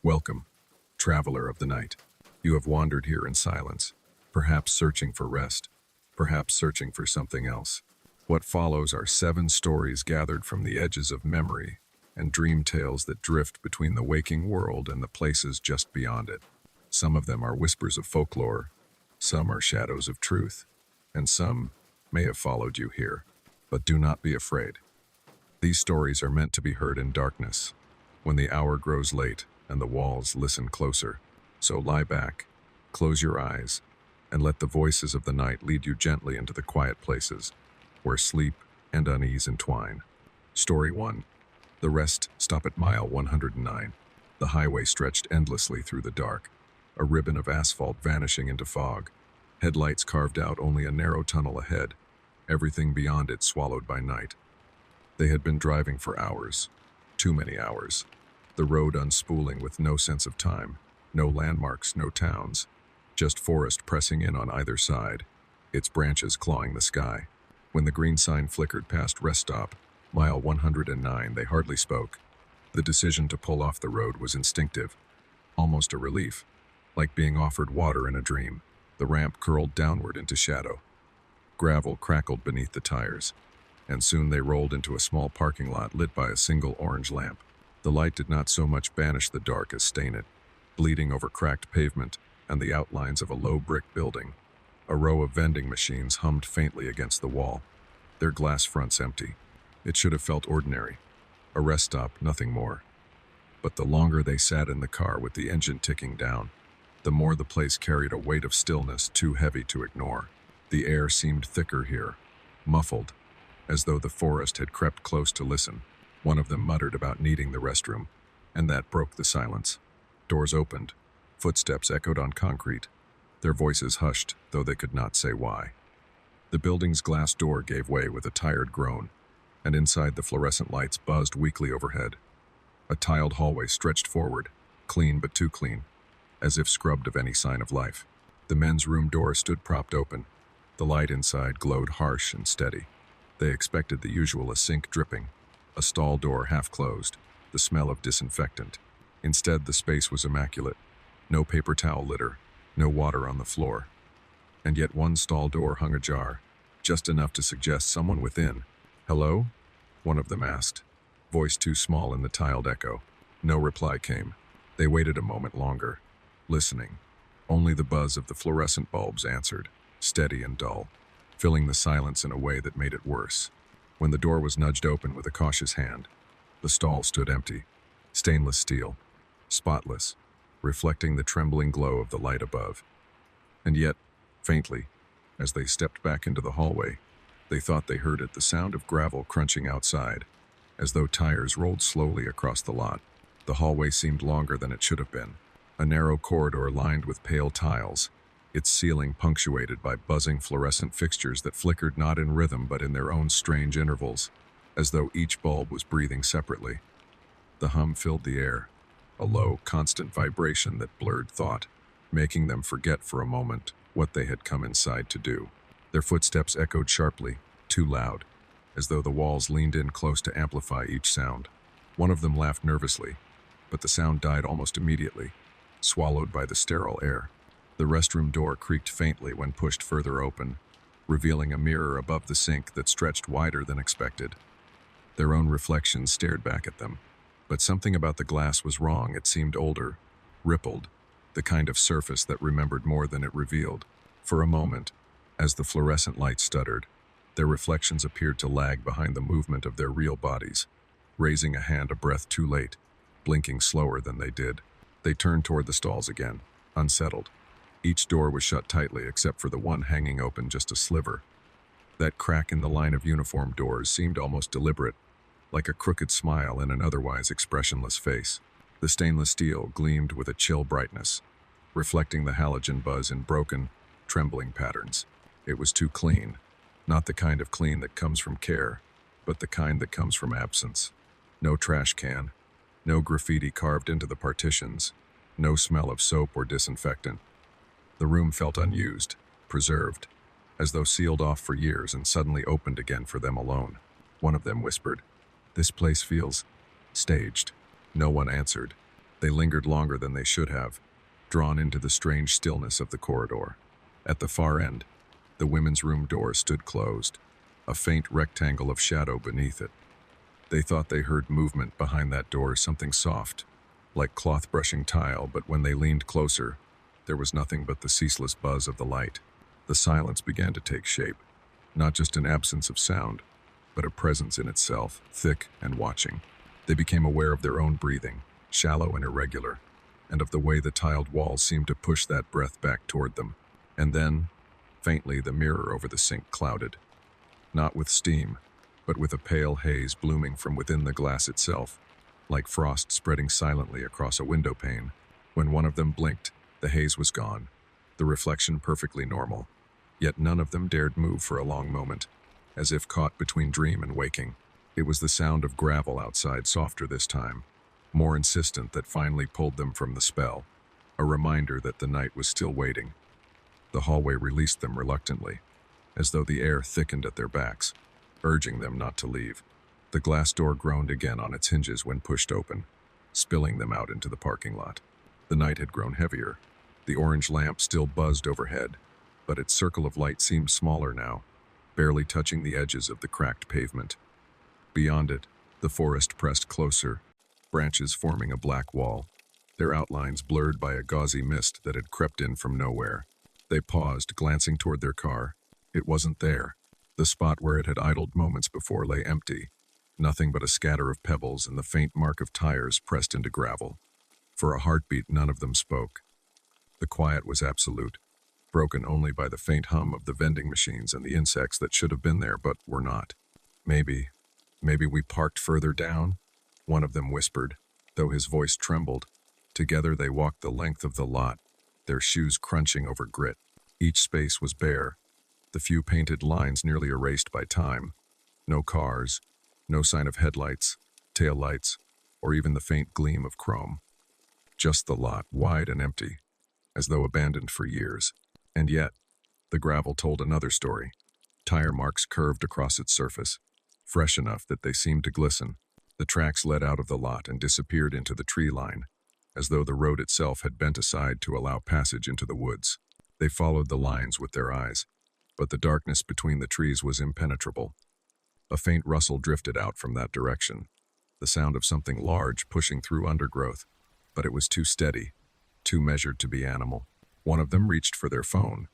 Welcome, traveler of the night. You have wandered here in silence, perhaps searching for rest, perhaps searching for something else. What follows are 7 stories gathered from the edges of memory and dream tales that drift between the waking world and the places just beyond it. Some of them are whispers of folklore, some are shadows of truth, and some may have followed you here. But do not be afraid. These stories are meant to be heard in darkness, when the hour grows late and the walls listen closer. So lie back, close your eyes, and let the voices of the night lead you gently into the quiet places where sleep and unease entwine. Story 1. The rest stop at mile 109. The highway stretched endlessly through the dark, a ribbon of asphalt vanishing into fog. Headlights carved out only a narrow tunnel ahead, everything beyond it swallowed by night. They had been driving for hours, too many hours, the road unspooling with no sense of time, no landmarks, no towns, just forest pressing in on either side, its branches clawing the sky. When the green sign flickered past rest stop, mile 109, they hardly spoke. The decision to pull off the road was instinctive, almost a relief, like being offered water in a dream. The ramp curled downward into shadow. Gravel crackled beneath the tires, and soon they rolled into a small parking lot lit by a single orange lamp. The light did not so much banish the dark as stain it, bleeding over cracked pavement and the outlines of a low brick building. A row of vending machines hummed faintly against the wall, their glass fronts empty. It should have felt ordinary. A rest stop, nothing more. But the longer they sat in the car with the engine ticking down, the more the place carried a weight of stillness too heavy to ignore. The air seemed thicker here, muffled, as though the forest had crept close to listen. One of them muttered about needing the restroom, and that broke the silence. Doors opened, footsteps echoed on concrete. Their voices hushed, though they could not say why. The building's glass door gave way with a tired groan, and inside the fluorescent lights buzzed weakly overhead. A tiled hallway stretched forward, clean but too clean, as if scrubbed of any sign of life. The men's room door stood propped open. The light inside glowed harsh and steady. They expected the usual, a sink dripping, a stall door half closed, the smell of disinfectant. Instead, the space was immaculate. No paper towel litter, no water on the floor. And yet one stall door hung ajar, just enough to suggest someone within. "Hello?" one of them asked, voice too small in the tiled echo. No reply came. They waited a moment longer, listening. Only the buzz of the fluorescent bulbs answered, steady and dull, filling the silence in a way that made it worse. When the door was nudged open with a cautious hand, the stall stood empty, stainless steel, spotless, reflecting the trembling glow of the light above. And yet, faintly, as they stepped back into the hallway, they thought they heard it, the sound of gravel crunching outside, as though tires rolled slowly across the lot. The hallway seemed longer than it should have been, a narrow corridor lined with pale tiles, its ceiling punctuated by buzzing fluorescent fixtures that flickered not in rhythm but in their own strange intervals, as though each bulb was breathing separately. The hum filled the air, a low, constant vibration that blurred thought, making them forget for a moment what they had come inside to do. Their footsteps echoed sharply, too loud, as though the walls leaned in close to amplify each sound. One of them laughed nervously, but the sound died almost immediately, swallowed by the sterile air. The restroom door creaked faintly when pushed further open, revealing a mirror above the sink that stretched wider than expected. Their own reflections stared back at them, but something about the glass was wrong. It seemed older, rippled, the kind of surface that remembered more than it revealed. For a moment, as the fluorescent light stuttered, their reflections appeared to lag behind the movement of their real bodies, raising a hand a breath too late, blinking slower than they did. They turned toward the stalls again, unsettled. Each door was shut tightly except for the one hanging open just a sliver. That crack in the line of uniform doors seemed almost deliberate, like a crooked smile in an otherwise expressionless face. The stainless steel gleamed with a chill brightness, reflecting the halogen buzz in broken, trembling patterns. It was too clean, not the kind of clean that comes from care, but the kind that comes from absence. No trash can, no graffiti carved into the partitions, no smell of soap or disinfectant. The room felt unused, preserved, as though sealed off for years and suddenly opened again for them alone. One of them whispered, "This place feels staged." No one answered. They lingered longer than they should have, drawn into the strange stillness of the corridor. At the far end, the women's room door stood closed, a faint rectangle of shadow beneath it. They thought they heard movement behind that door, something soft, like cloth brushing tile, but when they leaned closer, there was nothing but the ceaseless buzz of the light. The silence began to take shape, not just an absence of sound, but a presence in itself, thick and watching. They became aware of their own breathing, shallow and irregular, and of the way the tiled walls seemed to push that breath back toward them. And then, faintly, the mirror over the sink clouded, not with steam, but with a pale haze blooming from within the glass itself, like frost spreading silently across a window pane. When one of them blinked, the haze was gone, the reflection perfectly normal. Yet none of them dared move for a long moment, as if caught between dream and waking. It was the sound of gravel outside, softer this time, more insistent, that finally pulled them from the spell, a reminder that the night was still waiting. The hallway released them reluctantly, as though the air thickened at their backs, urging them not to leave. The glass door groaned again on its hinges when pushed open, spilling them out into the parking lot. The night had grown heavier. The orange lamp still buzzed overhead, but its circle of light seemed smaller now, barely touching the edges of the cracked pavement. Beyond it, the forest pressed closer, branches forming a black wall, their outlines blurred by a gauzy mist that had crept in from nowhere. They paused, glancing toward their car. It wasn't there. The spot where it had idled moments before lay empty, nothing but a scatter of pebbles and the faint mark of tires pressed into gravel. For a heartbeat, none of them spoke. The quiet was absolute, broken only by the faint hum of the vending machines and the insects that should have been there but were not. Maybe we parked further down, one of them whispered, though his voice trembled. Together they walked the length of the lot, their shoes crunching over grit. Each space was bare, the few painted lines nearly erased by time. No cars, no sign of headlights, taillights, or even the faint gleam of chrome. Just the lot, wide and empty, as though abandoned for years. And yet, the gravel told another story. Tire marks curved across its surface, fresh enough that they seemed to glisten. The tracks led out of the lot and disappeared into the tree line, as though the road itself had bent aside to allow passage into the woods. They followed the lines with their eyes, but the darkness between the trees was impenetrable. A faint rustle drifted out from that direction, the sound of something large pushing through undergrowth, but it was too steady, too measured to be animal. One of them reached for their phone,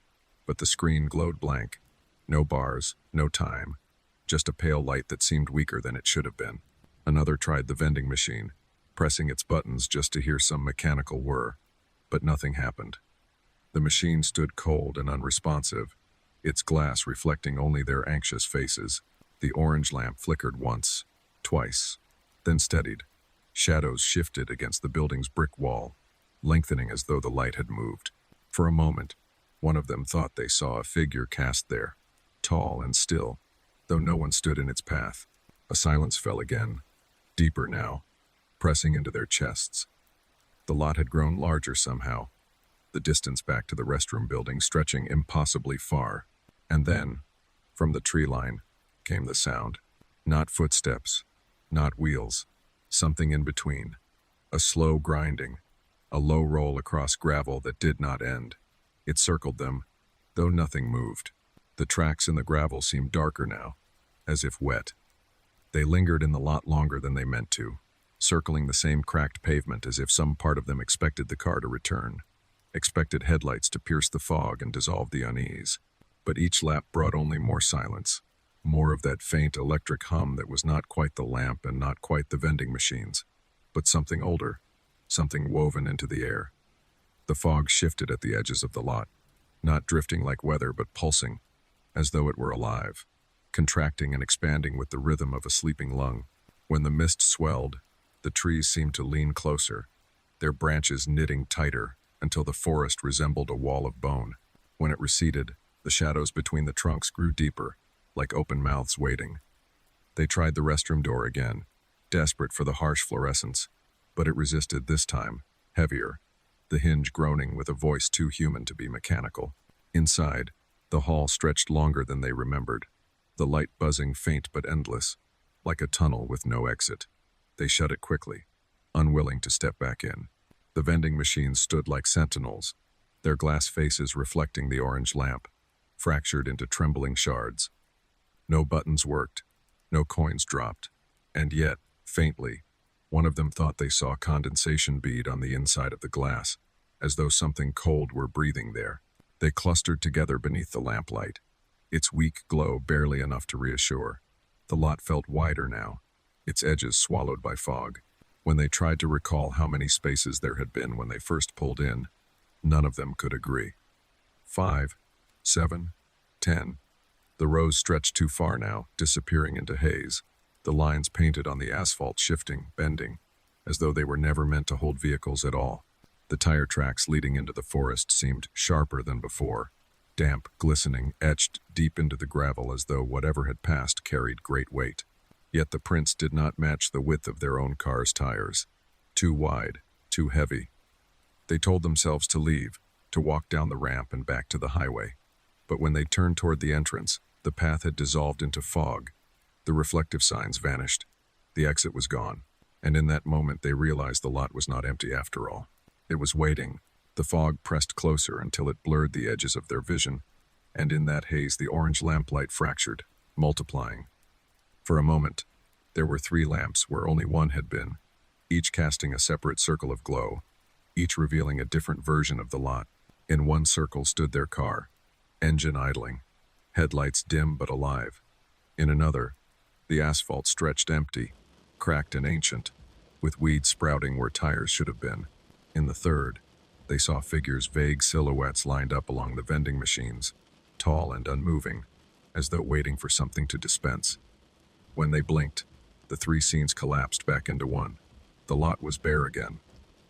but the screen glowed blank. No bars, no time, just a pale light that seemed weaker than it should have been. Another tried the vending machine, pressing its buttons just to hear some mechanical whir, but nothing happened. The machine stood cold and unresponsive, its glass reflecting only their anxious faces. The orange lamp flickered once, twice, then steadied. Shadows shifted against the building's brick wall, lengthening as though the light had moved. For a moment, one of them thought they saw a figure cast there, tall and still, though no one stood in its path. A silence fell again, deeper now, pressing into their chests. The lot had grown larger somehow, the distance back to the restroom building stretching impossibly far. And then, from the tree line, came the sound. Not footsteps, not wheels, something in between. A slow grinding, a low roll across gravel that did not end. It circled them, though nothing moved. The tracks in the gravel seemed darker now, as if wet. They lingered in the lot longer than they meant to, circling the same cracked pavement as if some part of them expected the car to return, expected headlights to pierce the fog and dissolve the unease. But each lap brought only more silence, more of that faint electric hum that was not quite the lamp and not quite the vending machines, but something older, something woven into the air. The fog shifted at the edges of the lot, not drifting like weather but pulsing, as though it were alive, contracting and expanding with the rhythm of a sleeping lung. When the mist swelled, the trees seemed to lean closer, their branches knitting tighter until the forest resembled a wall of bone. When it receded, the shadows between the trunks grew deeper, like open mouths waiting. They tried the restroom door again, desperate for the harsh fluorescence, but it resisted this time, heavier, the hinge groaning with a voice too human to be mechanical. Inside, the hall stretched longer than they remembered, the light buzzing faint but endless, like a tunnel with no exit. They shut it quickly, unwilling to step back in. The vending machines stood like sentinels, their glass faces reflecting the orange lamp, fractured into trembling shards. No buttons worked, no coins dropped, and yet, faintly, one of them thought they saw a condensation bead on the inside of the glass, as though something cold were breathing there. They clustered together beneath the lamplight, its weak glow barely enough to reassure. The lot felt wider now, its edges swallowed by fog. When they tried to recall how many spaces there had been when they first pulled in, none of them could agree. 5, 7, 10. The rows stretched too far now, disappearing into haze, the lines painted on the asphalt shifting, bending, as though they were never meant to hold vehicles at all. The tire tracks leading into the forest seemed sharper than before, damp, glistening, etched deep into the gravel as though whatever had passed carried great weight. Yet the prints did not match the width of their own car's tires. Too wide, too heavy. They told themselves to leave, to walk down the ramp and back to the highway. But when they turned toward the entrance, the path had dissolved into fog. The reflective signs vanished. The exit was gone. And in that moment they realized the lot was not empty after all. It was waiting. The fog pressed closer until it blurred the edges of their vision, and in that haze the orange lamplight fractured, multiplying. For a moment, there were 3 lamps where only one had been, each casting a separate circle of glow, each revealing a different version of the lot. In one circle stood their car, engine idling, headlights dim but alive. In another, the asphalt stretched empty, cracked and ancient, with weeds sprouting where tires should have been. In the third, they saw figures, vague silhouettes lined up along the vending machines, tall and unmoving, as though waiting for something to dispense. When they blinked, the 3 scenes collapsed back into one. The lot was bare again,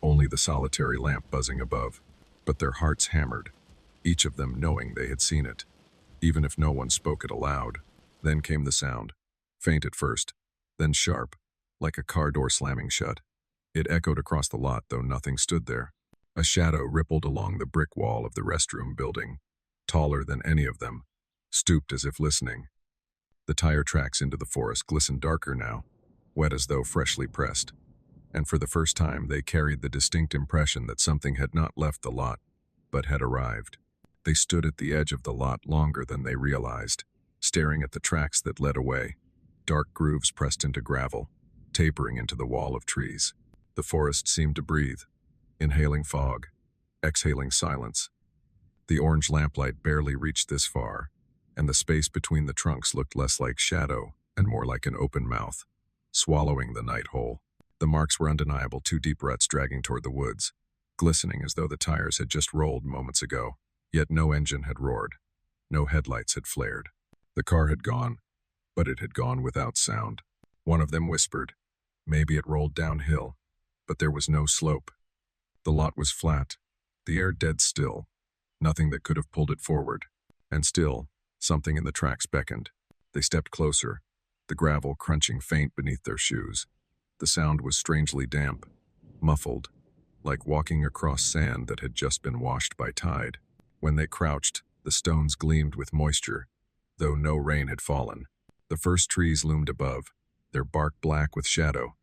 only the solitary lamp buzzing above. But their hearts hammered, each of them knowing they had seen it, even if no one spoke it aloud. Then came the sound, faint at first, then sharp, like a car door slamming shut. It echoed across the lot, though nothing stood there. A shadow rippled along the brick wall of the restroom building, taller than any of them, stooped as if listening. The tire tracks into the forest glistened darker now, wet as though freshly pressed, and for the first time they carried the distinct impression that something had not left the lot, but had arrived. They stood at the edge of the lot longer than they realized, staring at the tracks that led away, dark grooves pressed into gravel, tapering into the wall of trees. The forest seemed to breathe, inhaling fog, exhaling silence. The orange lamplight barely reached this far, and the space between the trunks looked less like shadow and more like an open mouth, swallowing the night whole. The marks were undeniable, 2 deep ruts dragging toward the woods, glistening as though the tires had just rolled moments ago. Yet no engine had roared, no headlights had flared. The car had gone, but it had gone without sound. One of them whispered, maybe it rolled downhill, but there was no slope. The lot was flat, the air dead still, nothing that could have pulled it forward. And still, something in the tracks beckoned. They stepped closer, the gravel crunching faint beneath their shoes. The sound was strangely damp, muffled, like walking across sand that had just been washed by tide. When they crouched, the stones gleamed with moisture, though no rain had fallen. The first trees loomed above, their bark black with shadow,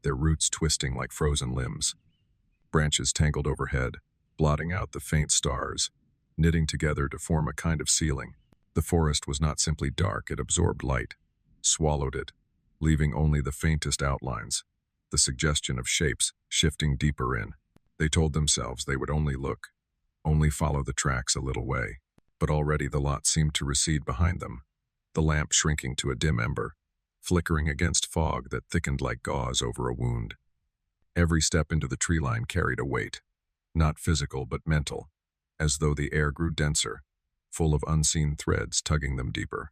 their roots twisting like frozen limbs. Branches tangled overhead, blotting out the faint stars, knitting together to form a kind of ceiling. The forest was not simply dark, it absorbed light, swallowed it, leaving only the faintest outlines, the suggestion of shapes shifting deeper in. They told themselves they would only look, only follow the tracks a little way. But already the lot seemed to recede behind them, the lamp shrinking to a dim ember, flickering against fog that thickened like gauze over a wound. Every step into the tree line carried a weight, not physical but mental, as though the air grew denser, full of unseen threads tugging them deeper.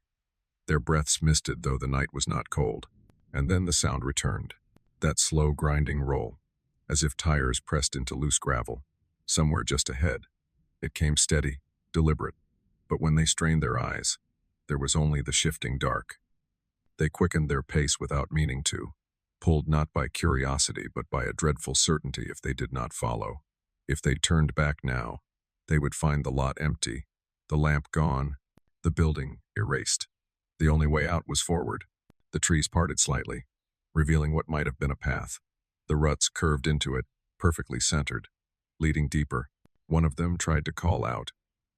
Their breaths misted though the night was not cold. And then the sound returned, that slow grinding roll, as if tires pressed into loose gravel, somewhere just ahead. It came steady, deliberate, but when they strained their eyes, there was only the shifting dark. They quickened their pace without meaning to, pulled not by curiosity but by a dreadful certainty if they did not follow. If they turned back now, they would find the lot empty, the lamp gone, the building erased. The only way out was forward. The trees parted slightly, revealing what might have been a path. The ruts curved into it, perfectly centered, leading deeper. One of them tried to call out,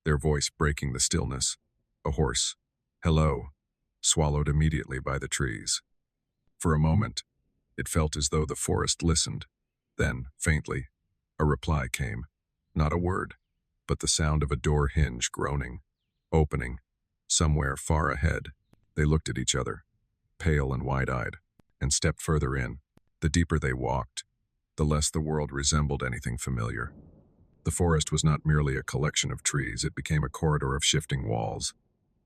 their voice breaking the stillness. A hoarse, "Hello," swallowed immediately by the trees. For a moment, it felt as though the forest listened. Then, faintly, a reply came. Not a word, but the sound of a door hinge groaning, opening, somewhere far ahead. They looked at each other, pale and wide-eyed, and stepped further in. The deeper they walked, the less the world resembled anything familiar. The forest was not merely a collection of trees, it became a corridor of shifting walls,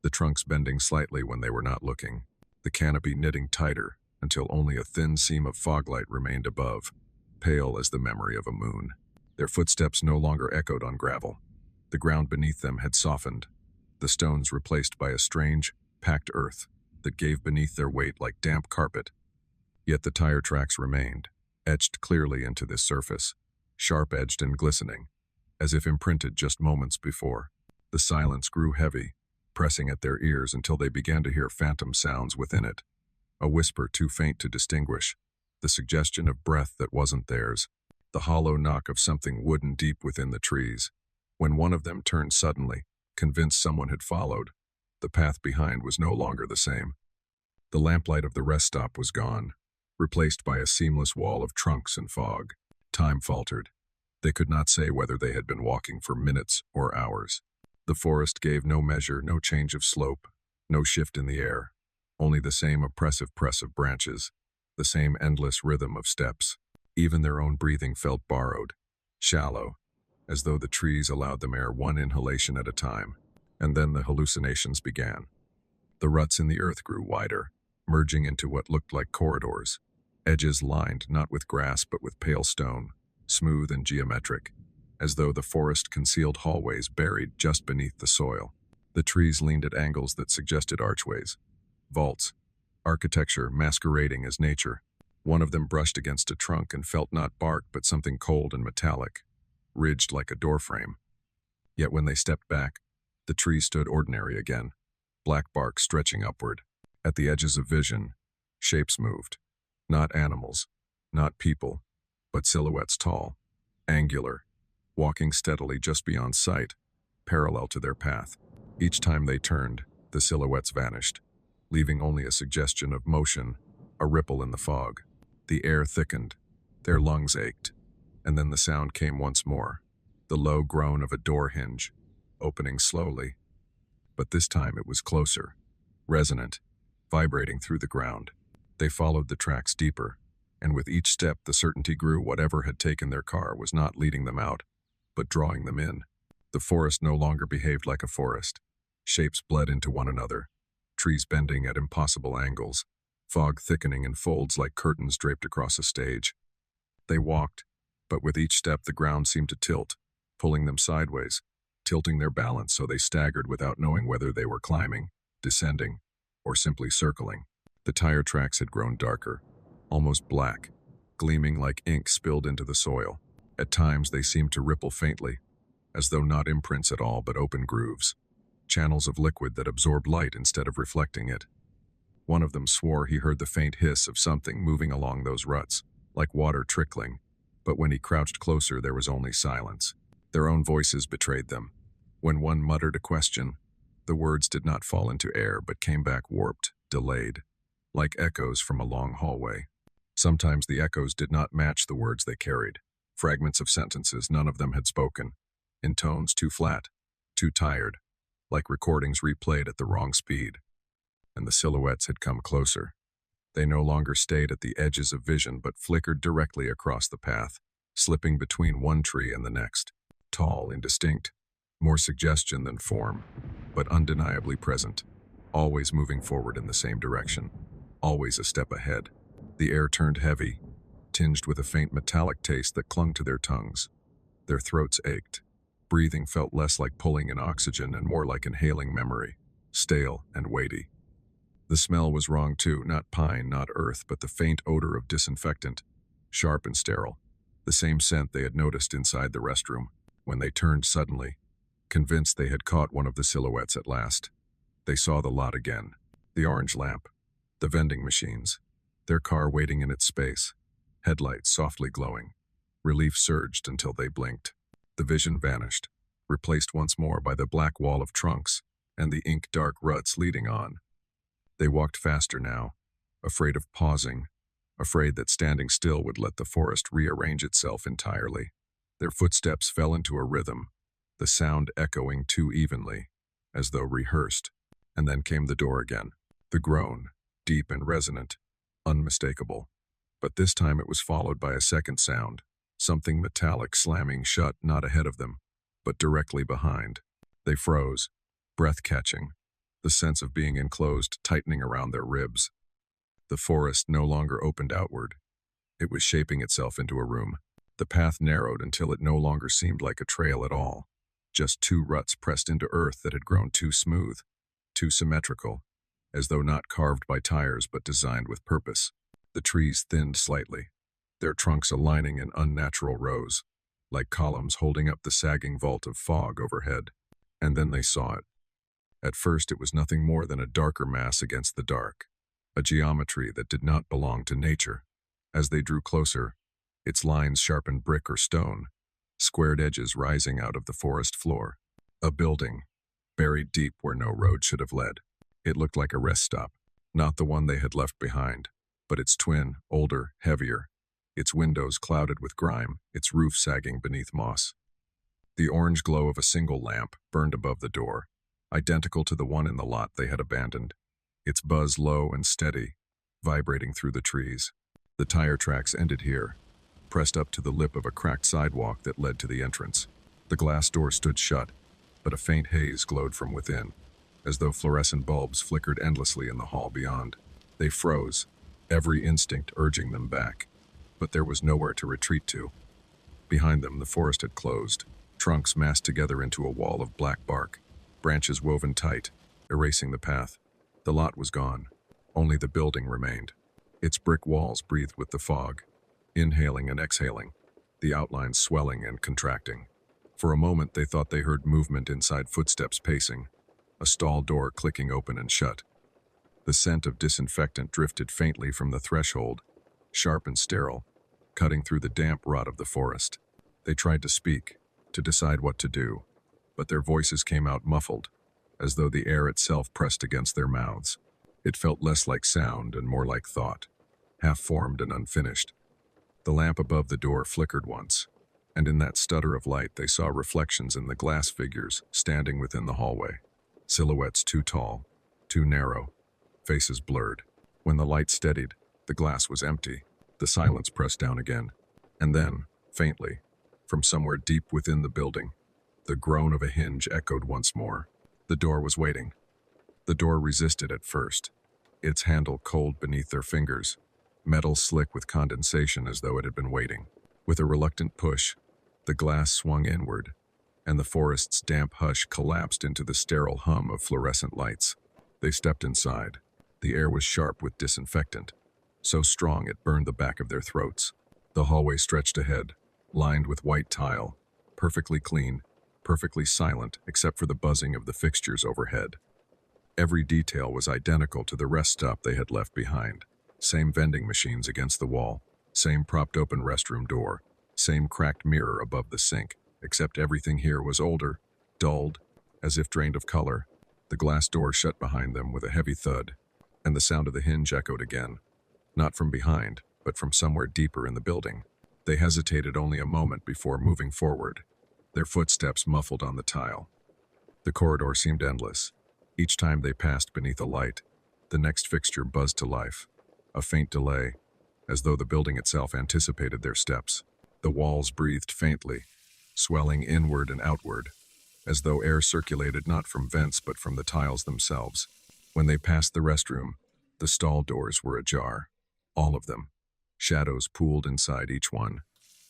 the trunks bending slightly when they were not looking, the canopy knitting tighter until only a thin seam of foglight remained above, pale as the memory of a moon. Their footsteps no longer echoed on gravel. The ground beneath them had softened, the stones replaced by a strange, packed earth that gave beneath their weight like damp carpet. Yet the tire tracks remained, etched clearly into this surface, sharp-edged and glistening, as if imprinted just moments before. The silence grew heavy, pressing at their ears until they began to hear phantom sounds within it. A whisper too faint to distinguish, the suggestion of breath that wasn't theirs, the hollow knock of something wooden deep within the trees. When one of them turned suddenly, convinced someone had followed, the path behind was no longer the same. The lamplight of the rest stop was gone, replaced by a seamless wall of trunks and fog. Time faltered. They could not say whether they had been walking for minutes or hours. The forest gave no measure, no change of slope, no shift in the air, only the same oppressive press of branches, the same endless rhythm of steps. Even their own breathing felt borrowed, shallow, as though the trees allowed them air one inhalation at a time. And then the hallucinations began. The ruts in the earth grew wider, merging into what looked like corridors, edges lined not with grass but with pale stone, smooth and geometric, as though the forest concealed hallways buried just beneath the soil. The trees leaned at angles that suggested archways, vaults, architecture masquerading as nature. One of them brushed against a trunk and felt not bark but something cold and metallic, ridged like a doorframe. Yet when they stepped back, the tree stood ordinary again, black bark stretching upward. At the edges of vision, shapes moved. Not animals, not people, but silhouettes tall, angular, walking steadily just beyond sight, parallel to their path. Each time they turned, the silhouettes vanished, leaving only a suggestion of motion, a ripple in the fog. The air thickened, their lungs ached, and then the sound came once more, the low groan of a door hinge, opening slowly. But this time it was closer, resonant, vibrating through the ground. They followed the tracks deeper, and with each step the certainty grew whatever had taken their car was not leading them out, but drawing them in. The forest no longer behaved like a forest. Shapes bled into one another, trees bending at impossible angles, fog thickening in folds like curtains draped across a stage. They walked, but with each step the ground seemed to tilt, pulling them sideways, tilting their balance so they staggered without knowing whether they were climbing, descending, or simply circling. The tire tracks had grown darker, almost black, gleaming like ink spilled into the soil. At times they seemed to ripple faintly, as though not imprints at all but open grooves, channels of liquid that absorbed light instead of reflecting it. One of them swore he heard the faint hiss of something moving along those ruts, like water trickling, but when he crouched closer there was only silence. Their own voices betrayed them. When one muttered a question, the words did not fall into air but came back warped, delayed, like echoes from a long hallway. Sometimes the echoes did not match the words they carried, fragments of sentences none of them had spoken, in tones too flat, too tired, like recordings replayed at the wrong speed. And the silhouettes had come closer. They no longer stayed at the edges of vision but flickered directly across the path, slipping between one tree and the next, tall, indistinct, more suggestion than form, but undeniably present, always moving forward in the same direction, always a step ahead. The air turned heavy, tinged with a faint metallic taste that clung to their tongues. Their throats ached. Breathing felt less like pulling in oxygen and more like inhaling memory, stale and weighty. The smell was wrong too, not pine, not earth, but the faint odor of disinfectant, sharp and sterile, the same scent they had noticed inside the restroom. When they turned suddenly, convinced they had caught one of the silhouettes at last, they saw the lot again, the orange lamp, the vending machines, their car waiting in its space, headlights softly glowing. Relief surged until they blinked. The vision vanished, replaced once more by the black wall of trunks and the ink-dark ruts leading on. They walked faster now, afraid of pausing, afraid that standing still would let the forest rearrange itself entirely. Their footsteps fell into a rhythm, the sound echoing too evenly, as though rehearsed, and then came the door again. The groan, deep and resonant, unmistakable. But this time it was followed by a second sound, something metallic slamming shut not ahead of them, but directly behind. They froze, breath-catching, the sense of being enclosed tightening around their ribs. The forest no longer opened outward. It was shaping itself into a room. The path narrowed until it no longer seemed like a trail at all, just two ruts pressed into earth that had grown too smooth, too symmetrical, as though not carved by tires but designed with purpose. The trees thinned slightly, their trunks aligning in unnatural rows, like columns holding up the sagging vault of fog overhead. And then they saw it. At first it was nothing more than a darker mass against the dark, a geometry that did not belong to nature. As they drew closer, its lines sharpened brick or stone, squared edges rising out of the forest floor. A building, buried deep where no road should have led. It looked like a rest stop, not the one they had left behind, but its twin, older, heavier, its windows clouded with grime, its roof sagging beneath moss. The orange glow of a single lamp burned above the door, identical to the one in the lot they had abandoned, its buzz low and steady, vibrating through the trees. The tire tracks ended here, pressed up to the lip of a cracked sidewalk that led to the entrance. The glass door stood shut, but a faint haze glowed from within, as though fluorescent bulbs flickered endlessly in the hall beyond. They froze, every instinct urging them back, but there was nowhere to retreat to. Behind them, the forest had closed, trunks massed together into a wall of black bark, branches woven tight, erasing the path. The lot was gone. Only the building remained. Its brick walls breathed with the fog, inhaling and exhaling, the outlines swelling and contracting. For a moment they thought they heard movement inside, footsteps pacing, a stall door clicking open and shut. The scent of disinfectant drifted faintly from the threshold, sharp and sterile, cutting through the damp rot of the forest. They tried to speak, to decide what to do, but their voices came out muffled, as though the air itself pressed against their mouths. It felt less like sound and more like thought, half-formed and unfinished. The lamp above the door flickered once, and in that stutter of light they saw reflections in the glass figures standing within the hallway. Silhouettes too tall, too narrow, faces blurred. When the light steadied, the glass was empty. The silence pressed down again, and then, faintly, from somewhere deep within the building, the groan of a hinge echoed once more. The door was waiting. The door resisted at first, its handle cold beneath their fingers, metal slick with condensation as though it had been waiting. With a reluctant push, the glass swung inward, and the forest's damp hush collapsed into the sterile hum of fluorescent lights. They stepped inside. The air was sharp with disinfectant, so strong it burned the back of their throats. The hallway stretched ahead, lined with white tile, perfectly clean, perfectly silent except for the buzzing of the fixtures overhead. Every detail was identical to the rest stop they had left behind. Same vending machines against the wall, same propped open restroom door, same cracked mirror above the sink, except everything here was older, dulled, as if drained of color. The glass door shut behind them with a heavy thud, and the sound of the hinge echoed again, not from behind, but from somewhere deeper in the building. They hesitated only a moment before moving forward, their footsteps muffled on the tile. The corridor seemed endless. Each time they passed beneath a light, the next fixture buzzed to life, a faint delay, as though the building itself anticipated their steps. The walls breathed faintly, swelling inward and outward, as though air circulated not from vents but from the tiles themselves. When they passed the restroom, the stall doors were ajar, all of them. Shadows pooled inside each one,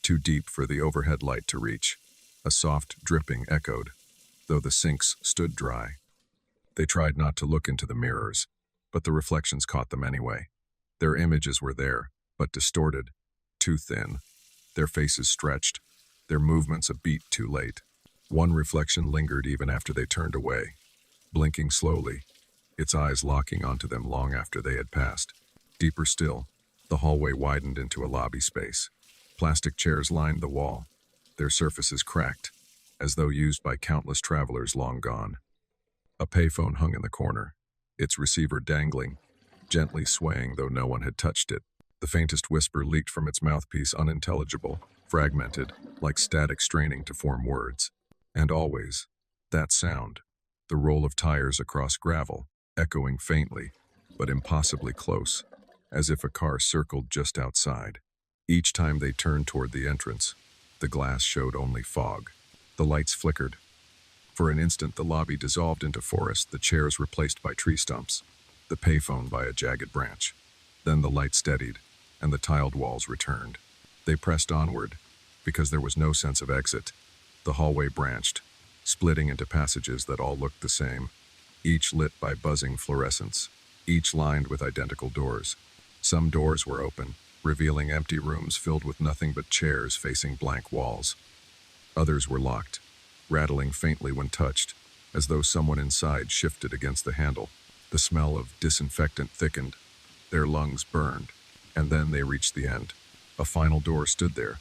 too deep for the overhead light to reach. A soft dripping echoed, though the sinks stood dry. They tried not to look into the mirrors, but the reflections caught them anyway. Their images were there, but distorted, too thin, their faces stretched, their movements a beat too late. One reflection lingered even after they turned away, blinking slowly, its eyes locking onto them long after they had passed. Deeper still, the hallway widened into a lobby space. Plastic chairs lined the wall, their surfaces cracked, as though used by countless travelers long gone. A payphone hung in the corner, its receiver dangling, gently swaying though no one had touched it. The faintest whisper leaked from its mouthpiece, unintelligible, fragmented, like static straining to form words. And always, that sound, the roll of tires across gravel, echoing faintly, but impossibly close, as if a car circled just outside. Each time they turned toward the entrance, the glass showed only fog. The lights flickered. For an instant, the lobby dissolved into forest, the chairs replaced by tree stumps, the payphone by a jagged branch. Then the light steadied, and the tiled walls returned. They pressed onward, because there was no sense of exit. The hallway branched, splitting into passages that all looked the same, each lit by buzzing fluorescents, each lined with identical doors. Some doors were open, revealing empty rooms filled with nothing but chairs facing blank walls. Others were locked, rattling faintly when touched, as though someone inside shifted against the handle. The smell of disinfectant thickened. Their lungs burned, and then they reached the end. A final door stood there,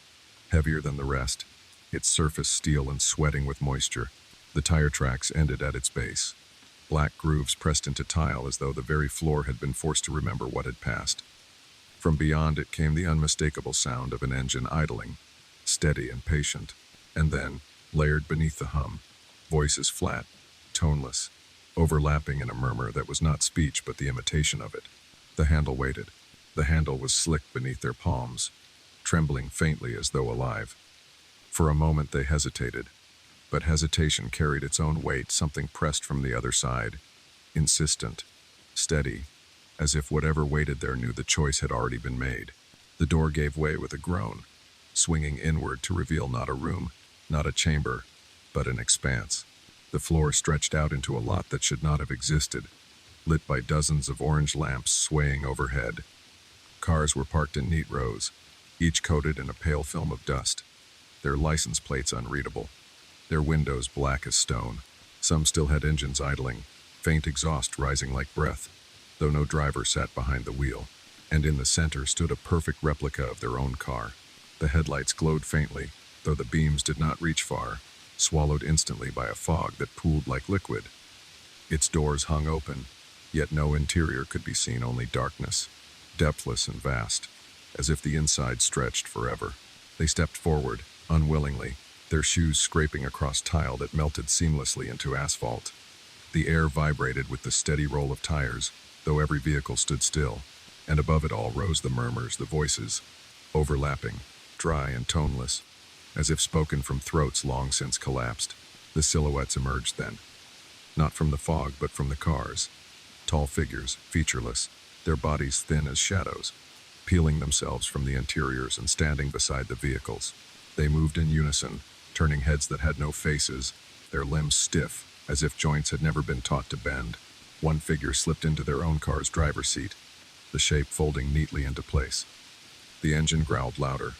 heavier than the rest, its surface steel and sweating with moisture. The tire tracks ended at its base, black grooves pressed into tile as though the very floor had been forced to remember what had passed. From beyond it came the unmistakable sound of an engine idling, steady and patient, and then, layered beneath the hum, voices flat, toneless, overlapping in a murmur that was not speech but the imitation of it. The handle waited. The handle was slick beneath their palms, trembling faintly as though alive. For a moment they hesitated, but hesitation carried its own weight. Something pressed from the other side, insistent, steady, as if whatever waited there knew the choice had already been made. The door gave way with a groan, swinging inward to reveal not a room, not a chamber, but an expanse. The floor stretched out into a lot that should not have existed, lit by dozens of orange lamps swaying overhead. Cars were parked in neat rows, each coated in a pale film of dust, their license plates unreadable, their windows black as stone. Some still had engines idling, faint exhaust rising like breath, though no driver sat behind the wheel. And in the center stood a perfect replica of their own car. The headlights glowed faintly, though the beams did not reach far, swallowed instantly by a fog that pooled like liquid. Its doors hung open, yet no interior could be seen, only darkness, depthless and vast, as if the inside stretched forever. They stepped forward, unwillingly, their shoes scraping across tile that melted seamlessly into asphalt. The air vibrated with the steady roll of tires, though every vehicle stood still, and above it all rose the murmurs, the voices, overlapping, dry and toneless, as if spoken from throats long since collapsed. The silhouettes emerged then, not from the fog but from the cars, tall figures, featureless, their bodies thin as shadows, peeling themselves from the interiors and standing beside the vehicles. They moved in unison, turning heads that had no faces, their limbs stiff, as if joints had never been taught to bend. One figure slipped into their own car's driver's seat, the shape folding neatly into place. The engine growled louder,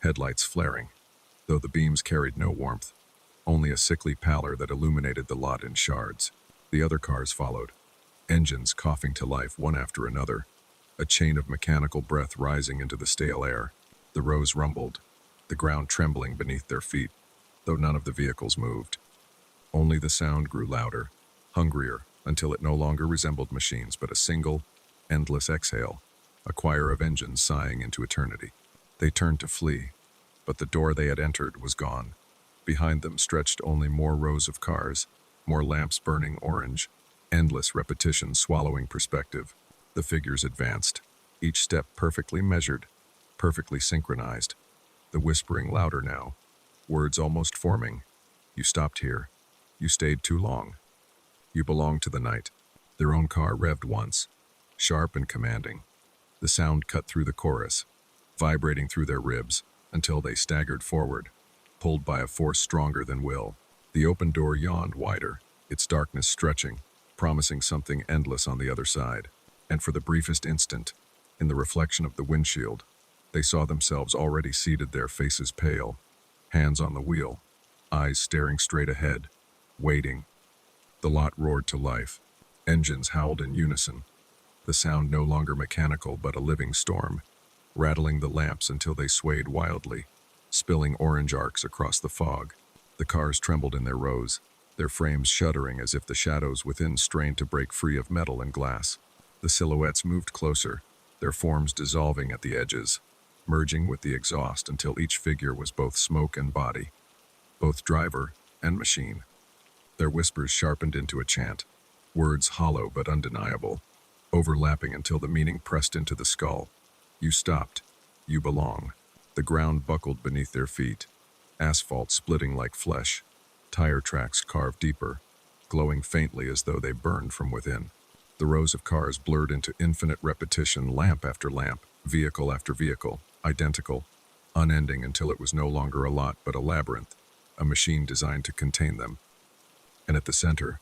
headlights flaring, though the beams carried no warmth, only a sickly pallor that illuminated the lot in shards. The other cars followed, engines coughing to life one after another, a chain of mechanical breath rising into the stale air. The rows rumbled, the ground trembling beneath their feet, though none of the vehicles moved. Only the sound grew louder, hungrier, until it no longer resembled machines but a single, endless exhale, a choir of engines sighing into eternity. They turned to flee, but the door they had entered was gone. Behind them stretched only more rows of cars, more lamps burning orange, endless repetition swallowing perspective. The figures advanced, each step perfectly measured, perfectly synchronized, the whispering louder now, words almost forming. You stopped here. You stayed too long. You belong to the night. Their own car revved once, sharp and commanding. The sound cut through the chorus, vibrating through their ribs, until they staggered forward, pulled by a force stronger than will. The open door yawned wider, its darkness stretching, promising something endless on the other side. And for the briefest instant, in the reflection of the windshield, they saw themselves already seated there, faces pale, hands on the wheel, eyes staring straight ahead, waiting. The lot roared to life. Engines howled in unison, the sound no longer mechanical but a living storm, rattling the lamps until they swayed wildly, spilling orange arcs across the fog. The cars trembled in their rows, their frames shuddering as if the shadows within strained to break free of metal and glass. The silhouettes moved closer, their forms dissolving at the edges, merging with the exhaust until each figure was both smoke and body, both driver and machine. Their whispers sharpened into a chant, words hollow but undeniable, overlapping until the meaning pressed into the skull. You stopped. You belong. The ground buckled beneath their feet, asphalt splitting like flesh, tire tracks carved deeper, glowing faintly as though they burned from within. The rows of cars blurred into infinite repetition, lamp after lamp, vehicle after vehicle, identical, unending until it was no longer a lot but a labyrinth, a machine designed to contain them. And at the center,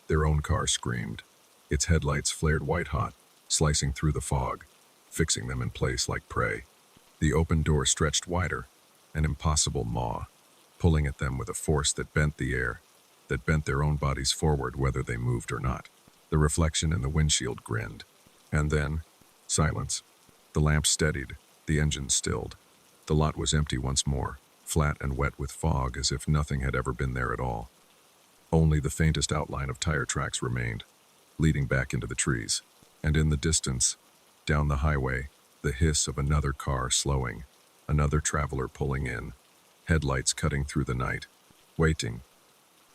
their own car screamed. Its headlights flared white-hot, slicing through the fog, fixing them in place like prey. The open door stretched wider, an impossible maw, pulling at them with a force that bent the air, that bent their own bodies forward whether they moved or not. The reflection in the windshield grinned. And then, silence. The lamp steadied, the engine stilled. The lot was empty once more, flat and wet with fog as if nothing had ever been there at all. Only the faintest outline of tire tracks remained, leading back into the trees. And in the distance, down the highway, the hiss of another car slowing, another traveler pulling in, headlights cutting through the night, waiting.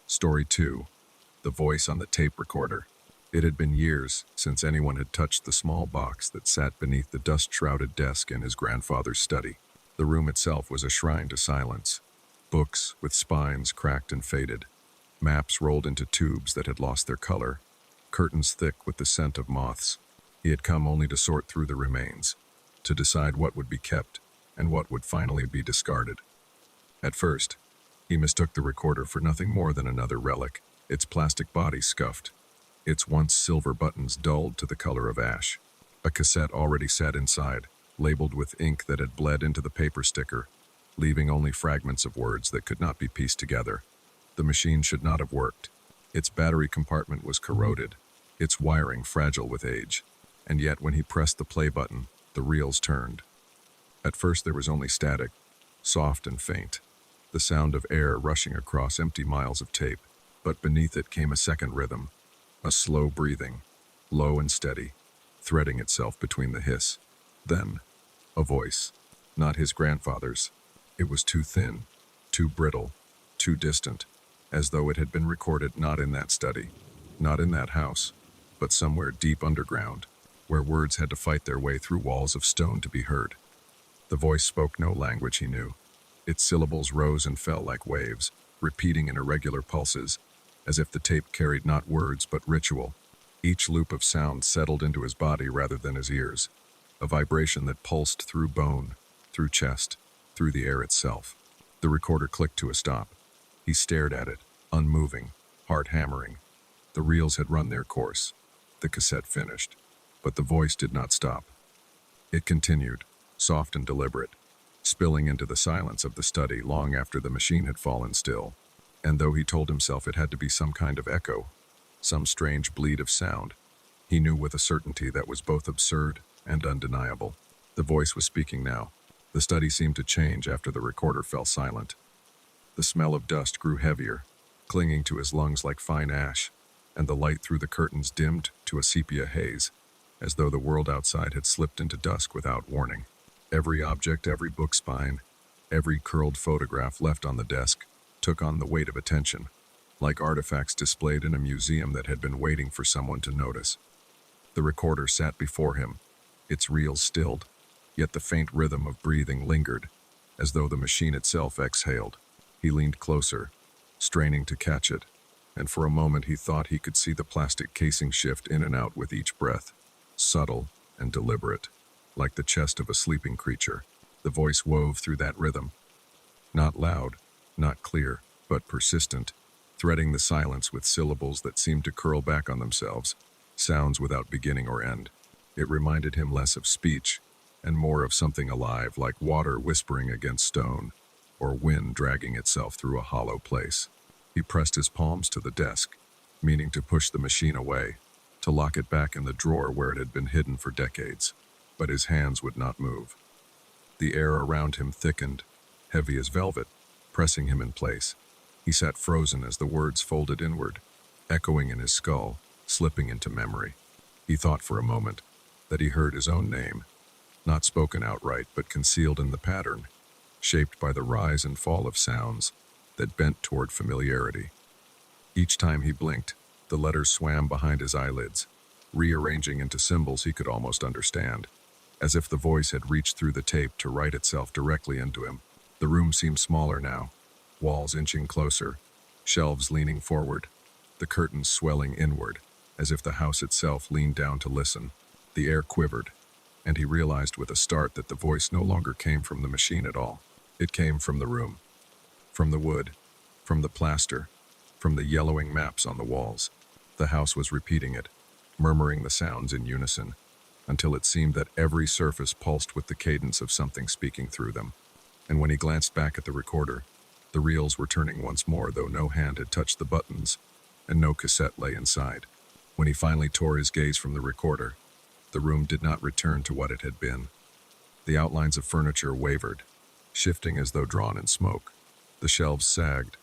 Story 2. The voice on the tape recorder. It had been years since anyone had touched the small box that sat beneath the dust-shrouded desk in his grandfather's study. The room itself was a shrine to silence. Books with spines cracked and faded, maps rolled into tubes that had lost their color, curtains thick with the scent of moths. He had come only to sort through the remains, to decide what would be kept and what would finally be discarded. At first, he mistook the recorder for nothing more than another relic, its plastic body scuffed, its once silver buttons dulled to the color of ash. A cassette already sat inside, labeled with ink that had bled into the paper sticker, leaving only fragments of words that could not be pieced together. The machine should not have worked. Its battery compartment was corroded, its wiring fragile with age, and yet when he pressed the play button, the reels turned. At first there was only static, soft and faint, the sound of air rushing across empty miles of tape, but beneath it came a second rhythm, a slow breathing, low and steady, threading itself between the hiss. Then, a voice, not his grandfather's. It was too thin, too brittle, too distant, as though it had been recorded not in that study, not in that house, but somewhere deep underground, where words had to fight their way through walls of stone to be heard. The voice spoke no language he knew. Its syllables rose and fell like waves, repeating in irregular pulses, as if the tape carried not words but ritual. Each loop of sound settled into his body rather than his ears, a vibration that pulsed through bone, through chest, through the air itself. The recorder clicked to a stop. He stared at it, unmoving, heart hammering. The reels had run their course. The cassette finished. But the voice did not stop. It continued, soft and deliberate, spilling into the silence of the study long after the machine had fallen still. And though he told himself it had to be some kind of echo, some strange bleed of sound, he knew with a certainty that was both absurd and undeniable. The voice was speaking now. The study seemed to change after the recorder fell silent. The smell of dust grew heavier, clinging to his lungs like fine ash, and the light through the curtains dimmed to a sepia haze, as though the world outside had slipped into dusk without warning. Every object, every book spine, every curled photograph left on the desk took on the weight of attention, like artifacts displayed in a museum that had been waiting for someone to notice. The recorder sat before him, its reels stilled, yet the faint rhythm of breathing lingered, as though the machine itself exhaled. He leaned closer, straining to catch it, and for a moment he thought he could see the plastic casing shift in and out with each breath, subtle and deliberate, like the chest of a sleeping creature. The voice wove through that rhythm, not loud, not clear, but persistent, threading the silence with syllables that seemed to curl back on themselves, sounds without beginning or end. It reminded him less of speech and more of something alive, like water whispering against stone, or wind dragging itself through a hollow place. He pressed his palms to the desk, meaning to push the machine away, to lock it back in the drawer where it had been hidden for decades, but his hands would not move. The air around him thickened, heavy as velvet, pressing him in place. He sat frozen as the words folded inward, echoing in his skull, slipping into memory. He thought for a moment that he heard his own name, not spoken outright but concealed in the pattern, shaped by the rise and fall of sounds that bent toward familiarity. Each time he blinked, the letters swam behind his eyelids, rearranging into symbols he could almost understand, as if the voice had reached through the tape to write itself directly into him. The room seemed smaller now, walls inching closer, shelves leaning forward, the curtains swelling inward, as if the house itself leaned down to listen. The air quivered, and he realized with a start that the voice no longer came from the machine at all. It came from the room, from the wood, from the plaster, from the yellowing maps on the walls. The house was repeating it, murmuring the sounds in unison, until it seemed that every surface pulsed with the cadence of something speaking through them. And when he glanced back at the recorder, the reels were turning once more, though no hand had touched the buttons, and no cassette lay inside. When he finally tore his gaze from the recorder, the room did not return to what it had been. The outlines of furniture wavered, shifting as though drawn in smoke. The shelves sagged,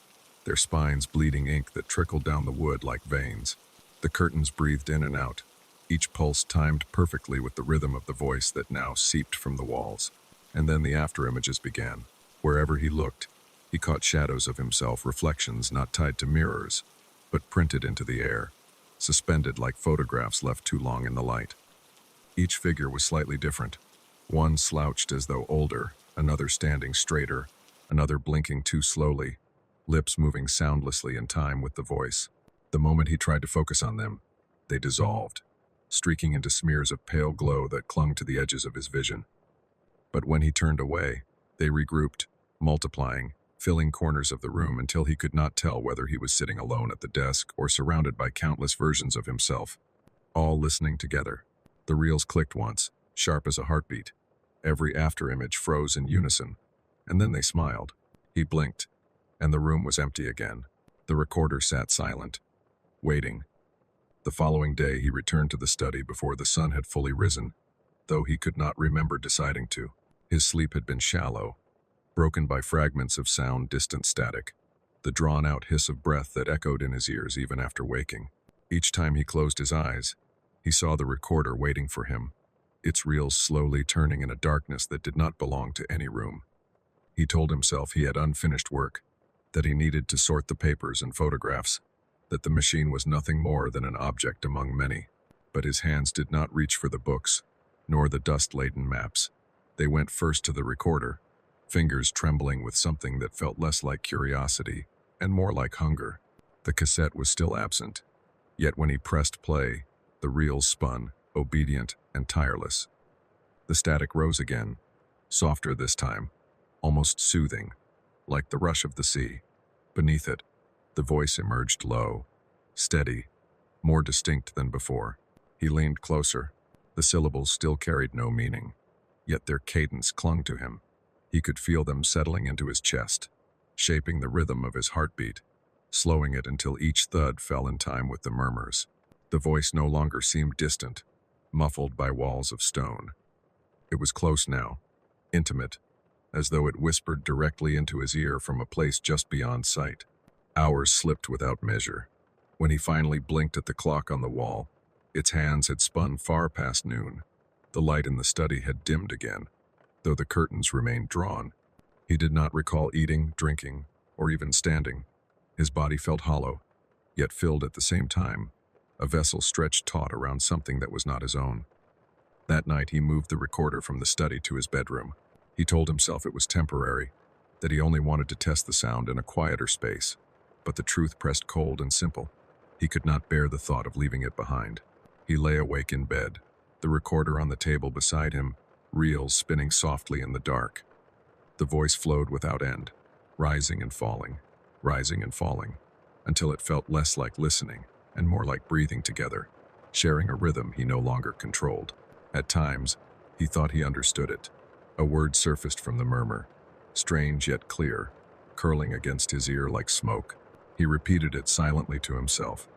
their spines bleeding ink that trickled down the wood like veins. The curtains breathed in and out, each pulse timed perfectly with the rhythm of the voice that now seeped from the walls. And then the afterimages began. Wherever he looked, he caught shadows of himself, reflections not tied to mirrors, but printed into the air, suspended like photographs left too long in the light. Each figure was slightly different. One slouched as though older, another standing straighter, another blinking too slowly, lips moving soundlessly in time with the voice. The moment he tried to focus on them, they dissolved, streaking into smears of pale glow that clung to the edges of his vision. But when he turned away, they regrouped, multiplying, filling corners of the room until he could not tell whether he was sitting alone at the desk or surrounded by countless versions of himself, all listening together. The reels clicked once, sharp as a heartbeat. Every afterimage froze in unison, and then they smiled. He blinked, and the room was empty again. The recorder sat silent, waiting. The following day he returned to the study before the sun had fully risen, though he could not remember deciding to. His sleep had been shallow, broken by fragments of sound, distant static, the drawn-out hiss of breath that echoed in his ears even after waking. Each time he closed his eyes, he saw the recorder waiting for him, its reels slowly turning in a darkness that did not belong to any room. He told himself he had unfinished work, that he needed to sort the papers and photographs, that the machine was nothing more than an object among many. But his hands did not reach for the books, nor the dust-laden maps. They went first to the recorder, fingers trembling with something that felt less like curiosity and more like hunger. The cassette was still absent, yet when he pressed play, the reels spun, obedient and tireless. The static rose again, softer this time, almost soothing, like the rush of the sea. Beneath it, the voice emerged low, steady, more distinct than before. He leaned closer. The syllables still carried no meaning, yet their cadence clung to him. He could feel them settling into his chest, shaping the rhythm of his heartbeat, slowing it until each thud fell in time with the murmurs. The voice no longer seemed distant, muffled by walls of stone. It was close now, intimate, as though it whispered directly into his ear from a place just beyond sight. Hours slipped without measure. When he finally blinked at the clock on the wall, its hands had spun far past noon. The light in the study had dimmed again, though the curtains remained drawn. He did not recall eating, drinking, or even standing. His body felt hollow, yet filled at the same time, a vessel stretched taut around something that was not his own. That night he moved the recorder from the study to his bedroom. He told himself it was temporary, that he only wanted to test the sound in a quieter space. But the truth pressed cold and simple. He could not bear the thought of leaving it behind. He lay awake in bed, the recorder on the table beside him, reels spinning softly in the dark. The voice flowed without end, rising and falling, until it felt less like listening and more like breathing together, sharing a rhythm he no longer controlled. At times, he thought he understood it. A word surfaced from the murmur, strange yet clear, curling against his ear like smoke. He repeated it silently to himself,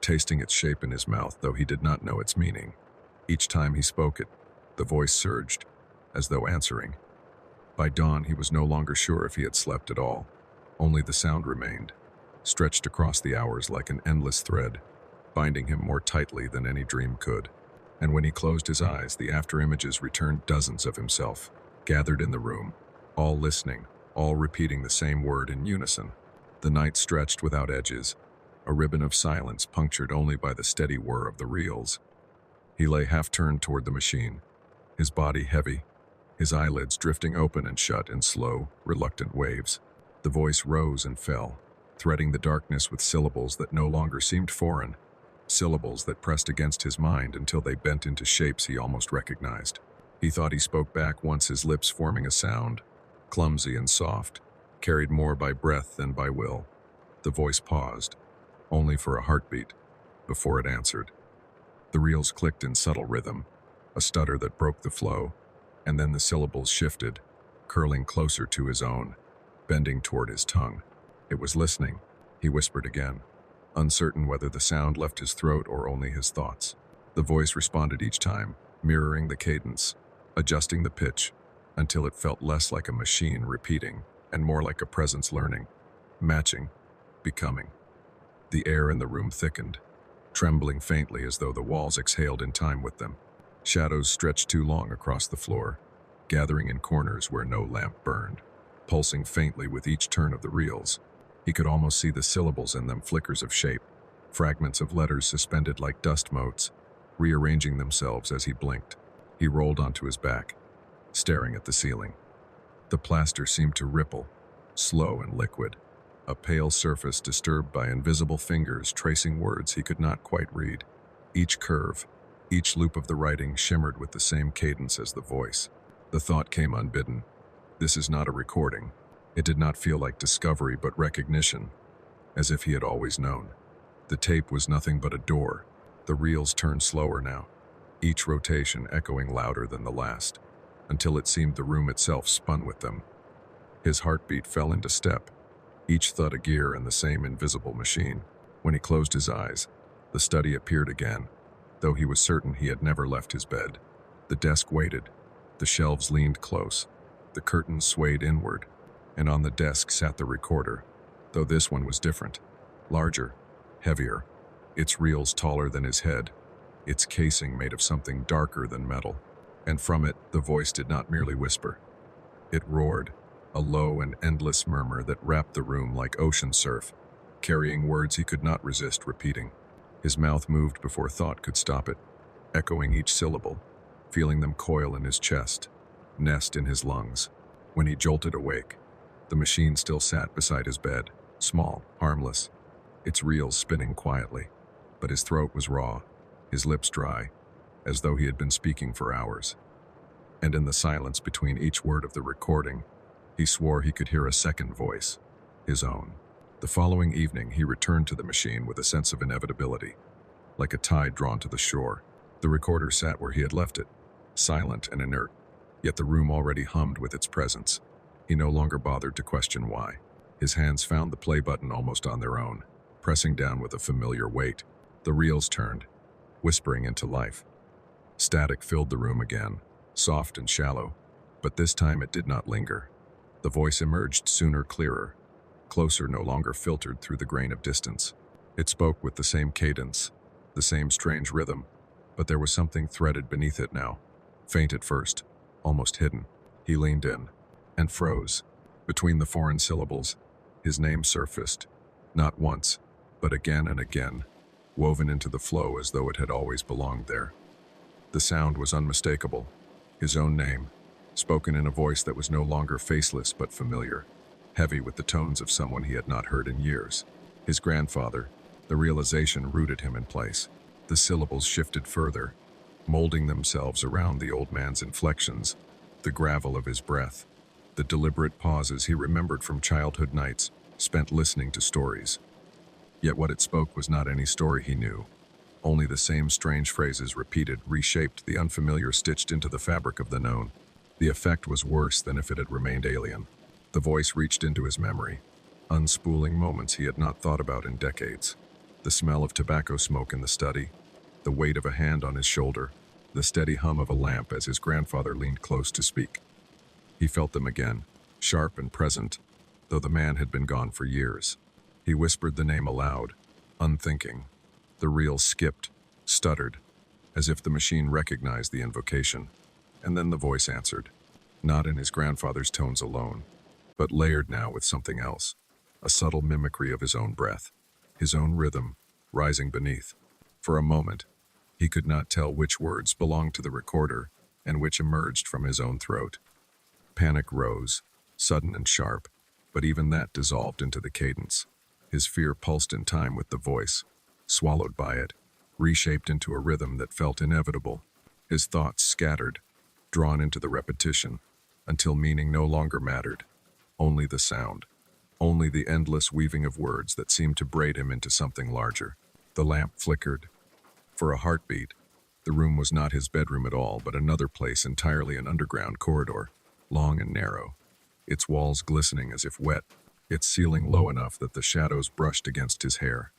tasting its shape in his mouth, though he did not know its meaning. Each time he spoke it, the voice surged, as though answering. By dawn, he was no longer sure if he had slept at all. Only the sound remained, stretched across the hours like an endless thread, binding him more tightly than any dream could. And when he closed his eyes, the after-images returned, dozens of himself, gathered in the room, all listening, all repeating the same word in unison. The night stretched without edges, a ribbon of silence punctured only by the steady whir of the reels. He lay half-turned toward the machine, his body heavy, his eyelids drifting open and shut in slow, reluctant waves. The voice rose and fell, threading the darkness with syllables that no longer seemed foreign, syllables that pressed against his mind until they bent into shapes he almost recognized. He thought he spoke back once, his lips forming a sound, clumsy and soft, carried more by breath than by will. The voice paused, only for a heartbeat, before it answered. The reels clicked in subtle rhythm, a stutter that broke the flow, and then the syllables shifted, curling closer to his own, bending toward his tongue. It was listening, he whispered again, uncertain whether the sound left his throat or only his thoughts. The voice responded each time, mirroring the cadence, adjusting the pitch, until it felt less like a machine repeating and more like a presence learning, matching, becoming. The air in the room thickened, trembling faintly as though the walls exhaled in time with them. Shadows stretched too long across the floor, gathering in corners where no lamp burned, pulsing faintly with each turn of the reels. He could almost see the syllables in them, flickers of shape, fragments of letters suspended like dust motes, rearranging themselves as he blinked. He rolled onto his back, staring at the ceiling. The plaster seemed to ripple, slow and liquid, a pale surface disturbed by invisible fingers tracing words he could not quite read. Each curve, each loop of the writing shimmered with the same cadence as the voice. The thought came unbidden. This is not a recording. It did not feel like discovery but recognition, as if he had always known. The tape was nothing but a door. The reels turned slower now, each rotation echoing louder than the last, until it seemed the room itself spun with them. His heartbeat fell into step, each thud a gear in the same invisible machine. When he closed his eyes, the study appeared again, though he was certain he had never left his bed. The desk waited, the shelves leaned close, the curtains swayed inward, and on the desk sat the recorder, though this one was different, larger, heavier, its reels taller than his head, its casing made of something darker than metal. And from it, the voice did not merely whisper. It roared, a low and endless murmur that wrapped the room like ocean surf, carrying words he could not resist repeating. His mouth moved before thought could stop it, echoing each syllable, feeling them coil in his chest, nest in his lungs. When he jolted awake, the machine still sat beside his bed, small, harmless, its reels spinning quietly. But his throat was raw, his lips dry, as though he had been speaking for hours. And in the silence between each word of the recording, he swore he could hear a second voice, his own. The following evening, he returned to the machine with a sense of inevitability, like a tide drawn to the shore. The recorder sat where he had left it, silent and inert, yet the room already hummed with its presence. He no longer bothered to question why. His hands found the play button almost on their own, pressing down with a familiar weight. The reels turned, whispering into life. Static filled the room again, soft and shallow, but this time it did not linger. The voice emerged sooner, clearer, closer, no longer filtered through the grain of distance. It spoke with the same cadence, the same strange rhythm, but there was something threaded beneath it now, faint at first, almost hidden. He leaned in and froze. Between the foreign syllables, his name surfaced, not once, but again and again, woven into the flow as though it had always belonged there. The sound was unmistakable, his own name, spoken in a voice that was no longer faceless but familiar, heavy with the tones of someone he had not heard in years. His grandfather. The realization rooted him in place. The syllables shifted further, molding themselves around the old man's inflections, the gravel of his breath, the deliberate pauses he remembered from childhood nights spent listening to stories. Yet what it spoke was not any story he knew. Only the same strange phrases repeated, reshaped, the unfamiliar stitched into the fabric of the known. The effect was worse than if it had remained alien. The voice reached into his memory, unspooling moments he had not thought about in decades. The smell of tobacco smoke in the study, the weight of a hand on his shoulder, the steady hum of a lamp as his grandfather leaned close to speak. He felt them again, sharp and present, though the man had been gone for years. He whispered the name aloud, unthinking. The reel skipped, stuttered, as if the machine recognized the invocation, and then the voice answered, not in his grandfather's tones alone, but layered now with something else, a subtle mimicry of his own breath, his own rhythm, rising beneath. For a moment, he could not tell which words belonged to the recorder and which emerged from his own throat. Panic rose, sudden and sharp, but even that dissolved into the cadence. His fear pulsed in time with the voice, swallowed by it, reshaped into a rhythm that felt inevitable. His thoughts scattered, drawn into the repetition, until meaning no longer mattered. Only the sound, only the endless weaving of words that seemed to braid him into something larger. The lamp flickered. For a heartbeat, the room was not his bedroom at all, but another place entirely an underground corridor, long and narrow, its walls glistening as if wet, its ceiling low enough that the shadows brushed against his hair.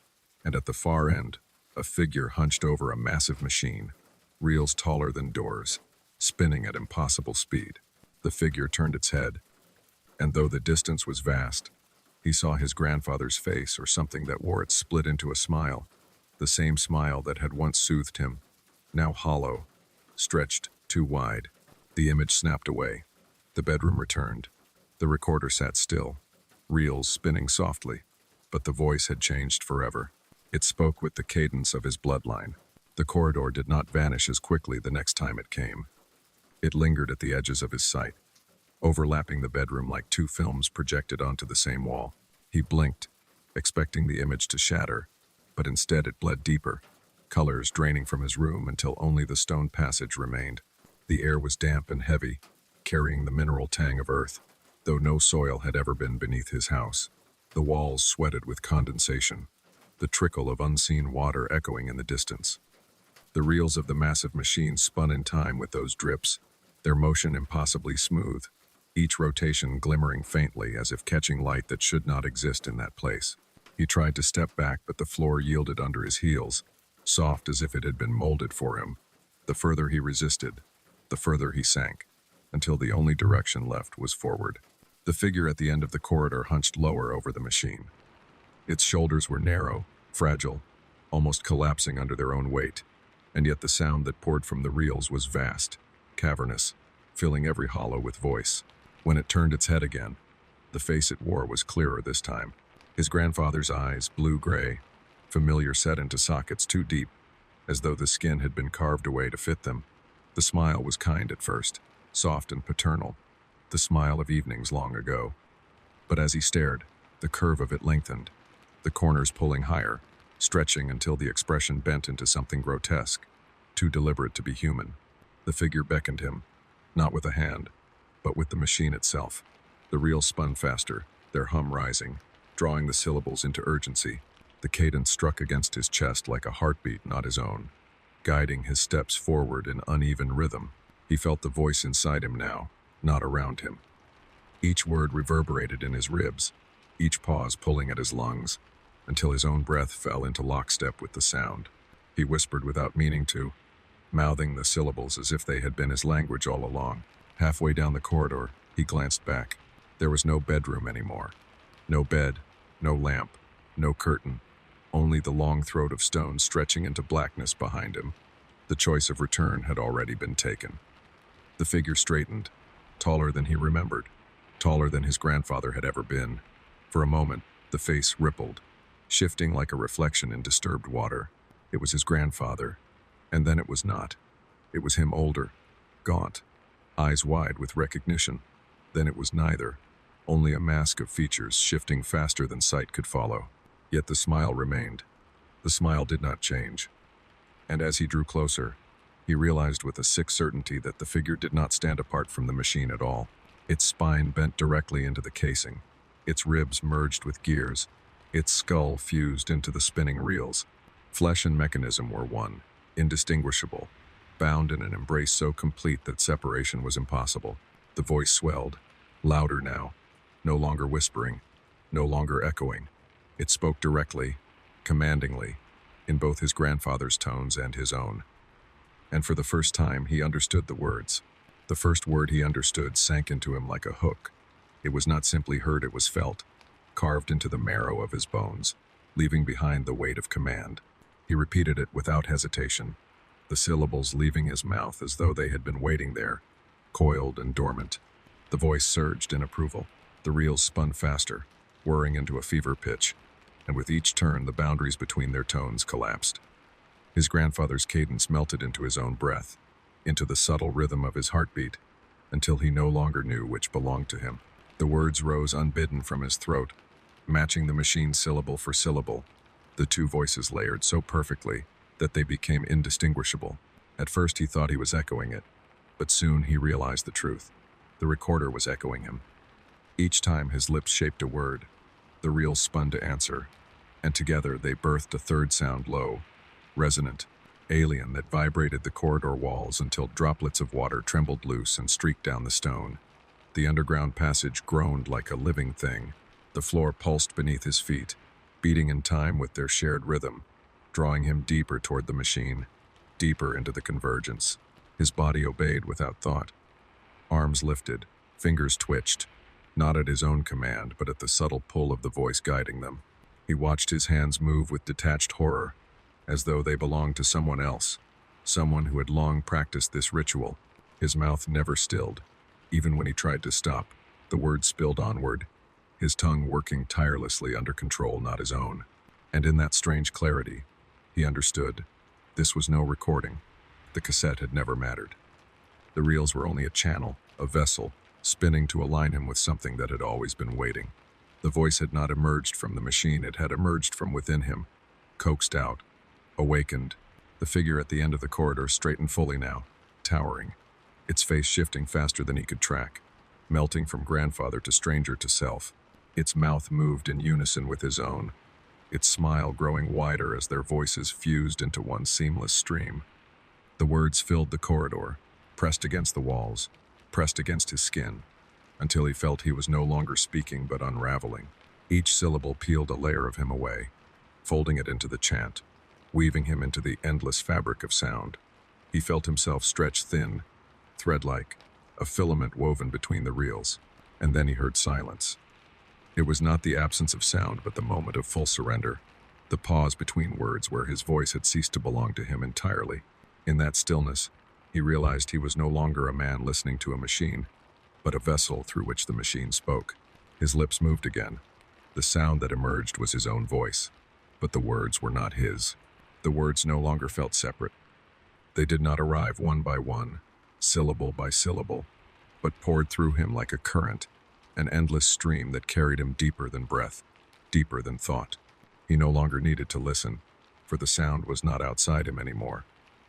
And at the far end, a figure hunched over a massive machine, reels taller than doors, spinning at impossible speed. The figure turned its head, and though the distance was vast, he saw his grandfather's face, or something that wore it split into a smile, the same smile that had once soothed him, now hollow, stretched too wide. The image snapped away. The bedroom returned. The recorder sat still, reels spinning softly, but the voice had changed forever. It spoke with the cadence of his bloodline. The corridor did not vanish as quickly the next time it came. It lingered at the edges of his sight, overlapping the bedroom like two films projected onto the same wall. He blinked, expecting the image to shatter, but instead it bled deeper, colors draining from his room until only the stone passage remained. The air was damp and heavy, carrying the mineral tang of earth, though no soil had ever been beneath his house. The walls sweated with condensation, the trickle of unseen water echoing in the distance. The reels of the massive machine spun in time with those drips, their motion impossibly smooth, each rotation glimmering faintly as if catching light that should not exist in that place. He tried to step back, but the floor yielded under his heels, soft as if it had been molded for him. The further he resisted, the further he sank, until the only direction left was forward. The figure at the end of the corridor hunched lower over the machine. Its shoulders were narrow, fragile, almost collapsing under their own weight, and yet the sound that poured from the reels was vast, cavernous, filling every hollow with voice. When it turned its head again, the face it wore was clearer this time. His grandfather's eyes, blue-gray, familiar, set into sockets too deep, as though the skin had been carved away to fit them. The smile was kind at first, soft and paternal, the smile of evenings long ago. But as he stared, the curve of it lengthened, the corners pulling higher, stretching until the expression bent into something grotesque, too deliberate to be human. The figure beckoned him, not with a hand, but with the machine itself. The reels spun faster, their hum rising, drawing the syllables into urgency. The cadence struck against his chest like a heartbeat not his own, guiding his steps forward in uneven rhythm. He felt the voice inside him now, not around him. Each word reverberated in his ribs, each pause pulling at his lungs, until his own breath fell into lockstep with the sound. He whispered without meaning to, mouthing the syllables as if they had been his language all along. Halfway down the corridor, he glanced back. There was no bedroom anymore. No bed, no lamp, no curtain, only the long throat of stone stretching into blackness behind him. The choice of return had already been taken. The figure straightened, taller than he remembered, taller than his grandfather had ever been. For a moment, the face rippled, shifting like a reflection in disturbed water. It was his grandfather, and then it was not. It was him, older, gaunt, eyes wide with recognition. Then it was neither, only a mask of features shifting faster than sight could follow. Yet the smile remained. The smile did not change. And as he drew closer, he realized with a sick certainty that the figure did not stand apart from the machine at all. Its spine bent directly into the casing, its ribs merged with gears, its skull fused into the spinning reels. Flesh and mechanism were one, indistinguishable, bound in an embrace so complete that separation was impossible. The voice swelled, louder now, no longer whispering, no longer echoing. It spoke directly, commandingly, in both his grandfather's tones and his own. And for the first time, he understood the words. The first word he understood sank into him like a hook. It was not simply heard, it was felt. carved into the marrow of his bones, leaving behind the weight of command. He repeated it without hesitation, the syllables leaving his mouth as though they had been waiting there, coiled and dormant. The voice surged in approval. The reels spun faster, whirring into a fever pitch, and with each turn the boundaries between their tones collapsed. His grandfather's cadence melted into his own breath, into the subtle rhythm of his heartbeat, until he no longer knew which belonged to him. The words rose unbidden from his throat, matching the machine syllable for syllable. The two voices layered so perfectly that they became indistinguishable. At first he thought he was echoing it, but soon he realized the truth. The recorder was echoing him. Each time his lips shaped a word, the reels spun to answer, and together they birthed a third sound, low, resonant, alien, that vibrated the corridor walls until droplets of water trembled loose and streaked down the stone. The underground passage groaned like a living thing. The floor pulsed beneath his feet, beating in time with their shared rhythm, drawing him deeper toward the machine, deeper into the convergence. His body obeyed without thought. Arms lifted, fingers twitched, not at his own command, but at the subtle pull of the voice guiding them. He watched his hands move with detached horror, as though they belonged to someone else, someone who had long practiced this ritual. His mouth never stilled. Even when he tried to stop, the words spilled onward, his tongue working tirelessly under control not his own. And in that strange clarity, he understood. This was no recording. The cassette had never mattered. The reels were only a channel, a vessel, spinning to align him with something that had always been waiting. The voice had not emerged from the machine, it had emerged from within him, coaxed out, awakened. The figure at the end of the corridor straightened fully now, towering, its face shifting faster than he could track, melting from grandfather to stranger to self. Its mouth moved in unison with his own, its smile growing wider as their voices fused into one seamless stream. The words filled the corridor, pressed against the walls, pressed against his skin, until he felt he was no longer speaking but unraveling. Each syllable peeled a layer of him away, folding it into the chant, weaving him into the endless fabric of sound. He felt himself stretch thin, thread-like, a filament woven between the reels, and then he heard silence. It was not the absence of sound, but the moment of full surrender, the pause between words where his voice had ceased to belong to him entirely. In that stillness, he realized he was no longer a man listening to a machine, but a vessel through which the machine spoke. His lips moved again. The sound that emerged was his own voice, but the words were not his. The words no longer felt separate. They did not arrive one by one, syllable by syllable, but poured through him like a current, an endless stream that carried him deeper than breath, deeper than thought. He no longer needed to listen, for the sound was not outside him anymore.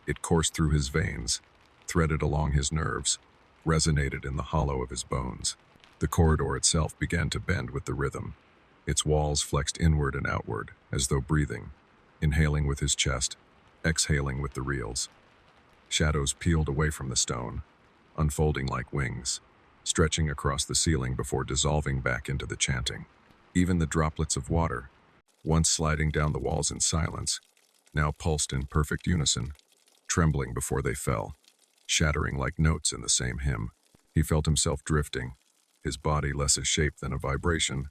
It coursed through his veins, threaded along his nerves, resonated in the hollow of his bones. The corridor itself began to bend with the rhythm. Its walls flexed inward and outward, as though breathing, inhaling with his chest, exhaling with the reels. Shadows peeled away from the stone, unfolding like wings, stretching across the ceiling before dissolving back into the chanting. Even the droplets of water, once sliding down the walls in silence, now pulsed in perfect unison, trembling before they fell, shattering like notes in the same hymn. He felt himself drifting, his body less a shape than a vibration,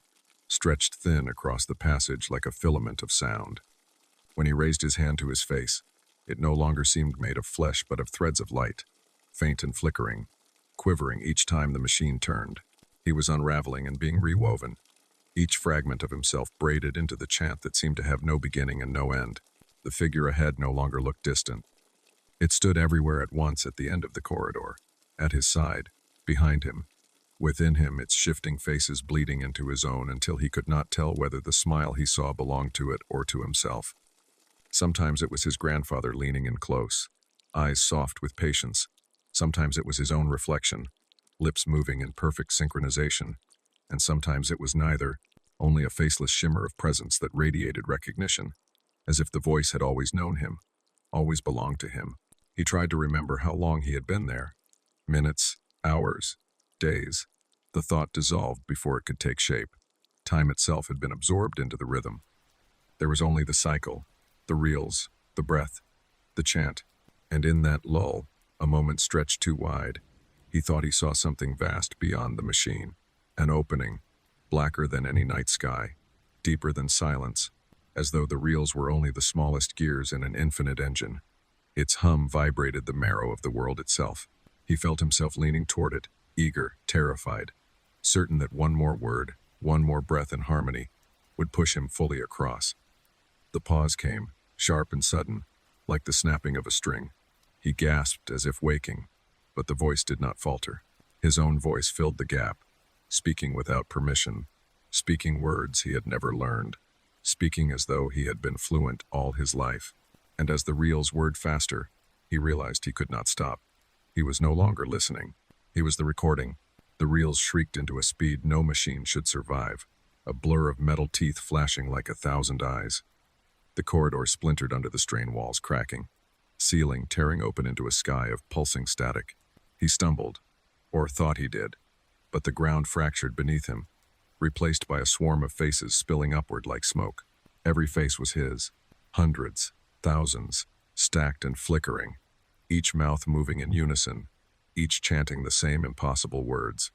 stretched thin across the passage like a filament of sound. When he raised his hand to his face, it no longer seemed made of flesh but of threads of light, faint and flickering, quivering each time the machine turned. He was unraveling and being rewoven, each fragment of himself braided into the chant that seemed to have no beginning and no end. The figure ahead no longer looked distant. It stood everywhere at once at the end of the corridor, at his side, behind him, within him, its shifting faces bleeding into his own until he could not tell whether the smile he saw belonged to it or to himself. Sometimes it was his grandfather leaning in close, eyes soft with patience. Sometimes it was his own reflection, lips moving in perfect synchronization. And sometimes it was neither, only a faceless shimmer of presence that radiated recognition, as if the voice had always known him, always belonged to him. He tried to remember how long he had been there. Minutes, hours, days. The thought dissolved before it could take shape. Time itself had been absorbed into the rhythm. There was only the cycle, the reels, the breath, the chant, and in that lull, a moment stretched too wide, he thought he saw something vast beyond the machine. An opening, blacker than any night sky, deeper than silence, as though the reels were only the smallest gears in an infinite engine. Its hum vibrated the marrow of the world itself. He felt himself leaning toward it, eager, terrified, certain that one more word, one more breath in harmony, would push him fully across. The pause came, sharp and sudden, like the snapping of a string. He gasped as if waking, but the voice did not falter. His own voice filled the gap, speaking without permission, speaking words he had never learned, speaking as though he had been fluent all his life. And as the reels whirred faster, he realized he could not stop. He was no longer listening. He was the recording. The reels shrieked into a speed no machine should survive, a blur of metal teeth flashing like 1,000 eyes. The corridor splintered under the strain walls cracking, ceiling tearing open into a sky of pulsing static. He stumbled, or thought he did, but the ground fractured beneath him, replaced by a swarm of faces spilling upward like smoke. Every face was his, hundreds, thousands, stacked and flickering, each mouth moving in unison, each chanting the same impossible words.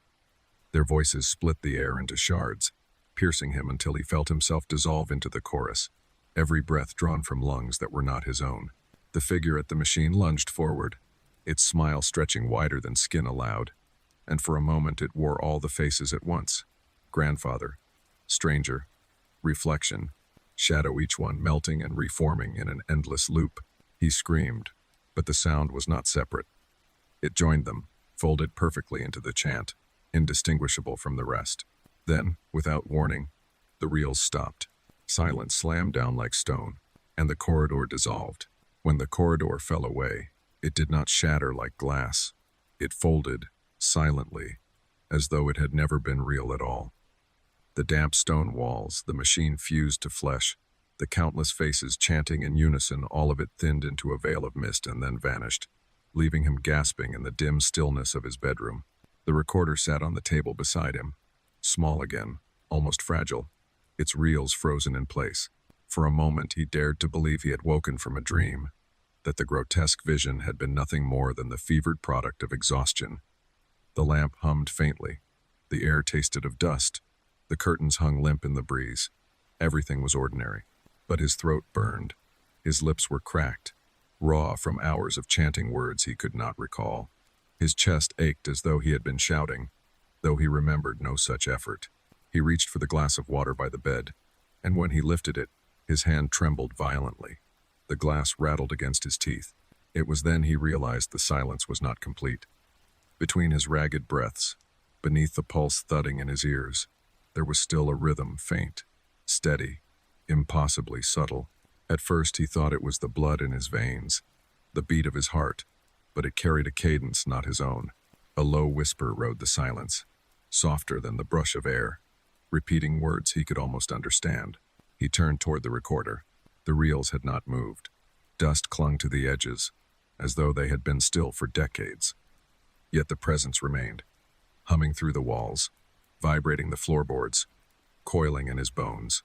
Their voices split the air into shards, piercing him until he felt himself dissolve into the chorus, every breath drawn from lungs that were not his own. The figure at the machine lunged forward, its smile stretching wider than skin allowed, and for a moment it wore all the faces at once. Grandfather, stranger, reflection, shadow, each one melting and reforming in an endless loop. He screamed, but the sound was not separate. It joined them, folded perfectly into the chant, indistinguishable from the rest. Then, without warning, the reels stopped. Silence slammed down like stone, and the corridor dissolved. When the corridor fell away, it did not shatter like glass. It folded, silently, as though it had never been real at all. The damp stone walls, the machine fused to flesh, the countless faces chanting in unison, all of it thinned into a veil of mist and then vanished, leaving him gasping in the dim stillness of his bedroom. The recorder sat on the table beside him, small again, almost fragile, its reels frozen in place. For a moment he dared to believe he had woken from a dream, that the grotesque vision had been nothing more than the fevered product of exhaustion. The lamp hummed faintly. The air tasted of dust. The curtains hung limp in the breeze. Everything was ordinary. But his throat burned. His lips were cracked, raw from hours of chanting words he could not recall. His chest ached as though he had been shouting, though he remembered no such effort. He reached for the glass of water by the bed, and when he lifted it, his hand trembled violently. The glass rattled against his teeth. It was then he realized the silence was not complete. Between his ragged breaths, beneath the pulse thudding in his ears, there was still a rhythm, faint, steady, impossibly subtle. At first he thought it was the blood in his veins, the beat of his heart, but it carried a cadence not his own. A low whisper rode the silence, softer than the brush of air, repeating words he could almost understand. He turned toward the recorder. The reels had not moved. Dust clung to the edges, as though they had been still for decades. Yet the presence remained, humming through the walls, vibrating the floorboards, coiling in his bones.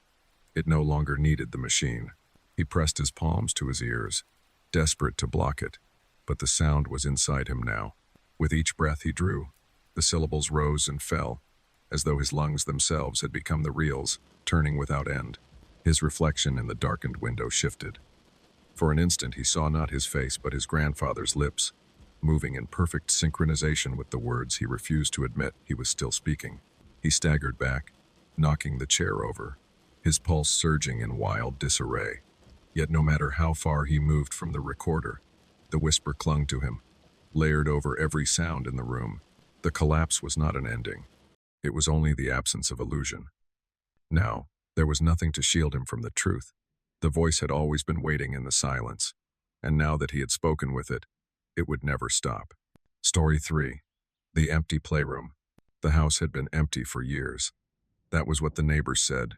It no longer needed the machine. He pressed his palms to his ears, desperate to block it, but the sound was inside him now. With each breath he drew, the syllables rose and fell, as though his lungs themselves had become the reels, turning without end. His reflection in the darkened window shifted. For an instant he saw not his face but his grandfather's lips, moving in perfect synchronization with the words he refused to admit he was still speaking. He staggered back, knocking the chair over, his pulse surging in wild disarray. Yet no matter how far he moved from the recorder, the whisper clung to him, layered over every sound in the room. The collapse was not an ending. It was only the absence of illusion. Now, there was nothing to shield him from the truth. The voice had always been waiting in the silence, and now that he had spoken with it, it would never stop. Story 3. The Empty Playroom. The house had been empty for years. That was what the neighbors said,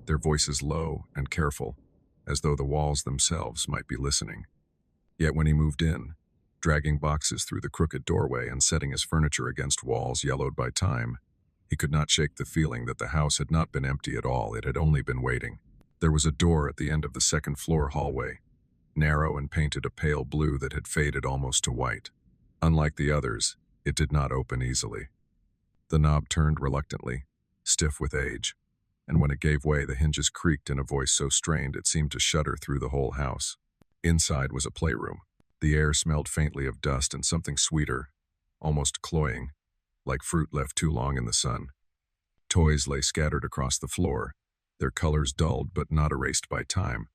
their voices low and careful, as though the walls themselves might be listening. Yet when he moved in, dragging boxes through the crooked doorway and setting his furniture against walls yellowed by time, he could not shake the feeling that the house had not been empty at all. It had only been waiting. There was a door at the end of the second-floor hallway, narrow and painted a pale blue that had faded almost to white. Unlike the others, it did not open easily. The knob turned reluctantly, stiff with age, and when it gave way, the hinges creaked in a voice so strained it seemed to shudder through the whole house. Inside was a playroom. The air smelled faintly of dust and something sweeter, almost cloying, like fruit left too long in the sun. Toys lay scattered across the floor, their colors dulled but not erased by time.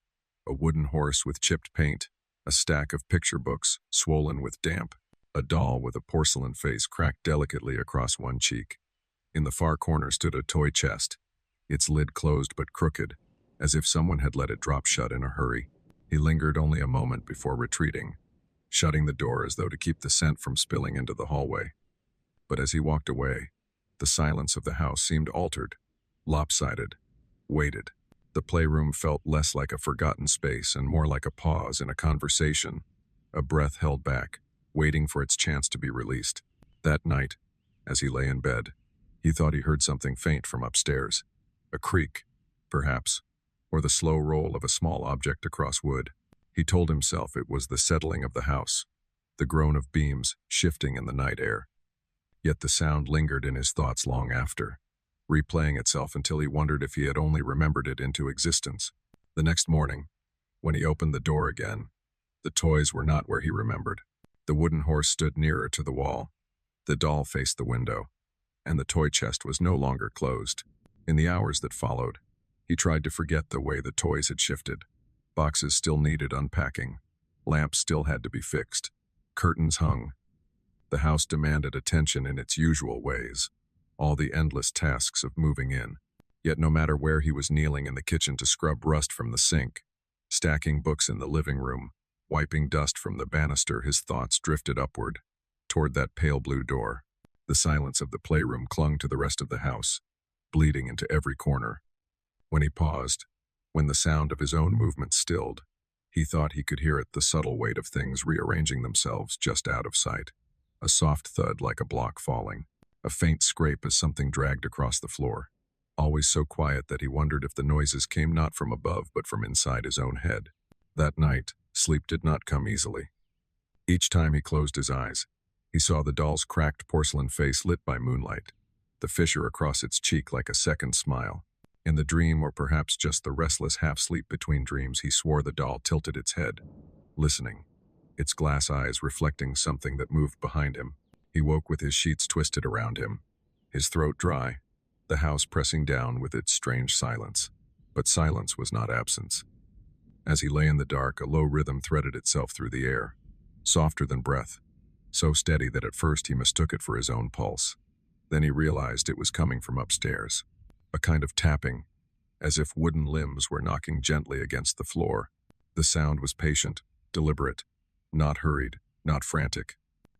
A wooden horse with chipped paint, a stack of picture books swollen with damp, a doll with a porcelain face cracked delicately across one cheek. In the far corner stood a toy chest, its lid closed but crooked, as if someone had let it drop shut in a hurry. He lingered only a moment before retreating, shutting the door as though to keep the scent from spilling into the hallway. But as he walked away, the silence of the house seemed altered, lopsided, weighted. The playroom felt less like a forgotten space and more like a pause in a conversation, a breath held back, waiting for its chance to be released. That night, as he lay in bed, he thought he heard something faint from upstairs. A creak, perhaps, or the slow roll of a small object across wood. He told himself it was the settling of the house, the groan of beams shifting in the night air. Yet the sound lingered in his thoughts long after, replaying itself until he wondered if he had only remembered it into existence. The next morning, when he opened the door again, the toys were not where he remembered. The wooden horse stood nearer to the wall, the doll faced the window, and the toy chest was no longer closed. In the hours that followed, he tried to forget the way the toys had shifted. Boxes still needed unpacking, lamps still had to be fixed, curtains hung. The house demanded attention in its usual ways, all the endless tasks of moving in. Yet no matter where he was kneeling in the kitchen to scrub rust from the sink, stacking books in the living room, wiping dust from the banister, his thoughts drifted upward, toward that pale blue door. The silence of the playroom clung to the rest of the house, bleeding into every corner. When he paused, when the sound of his own movement stilled, he thought he could hear it, the subtle weight of things rearranging themselves just out of sight. A soft thud like a block falling, a faint scrape as something dragged across the floor. Always so quiet that he wondered if the noises came not from above but from inside his own head. That night, sleep did not come easily. Each time he closed his eyes, he saw the doll's cracked porcelain face lit by moonlight, the fissure across its cheek like a second smile. In the dream, or perhaps just the restless half-sleep between dreams, he swore the doll tilted its head, listening, its glass eyes reflecting something that moved behind him. He woke with his sheets twisted around him, his throat dry, the house pressing down with its strange silence. But silence was not absence. As he lay in the dark, a low rhythm threaded itself through the air, softer than breath, so steady that at first he mistook it for his own pulse. Then he realized it was coming from upstairs, a kind of tapping, as if wooden limbs were knocking gently against the floor. The sound was patient, deliberate, not hurried, not frantic.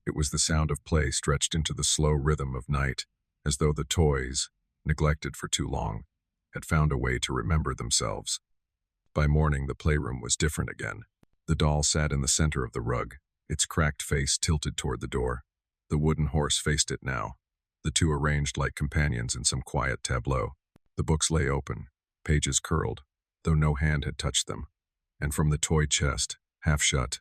It was the sound of play stretched into the slow rhythm of night, as though the toys, neglected for too long, had found a way to remember themselves. By morning, the playroom was different again. The doll sat in the center of the rug, its cracked face tilted toward the door. The wooden horse faced it now, the two arranged like companions in some quiet tableau. The books lay open, pages curled, though no hand had touched them. And from the toy chest, half shut,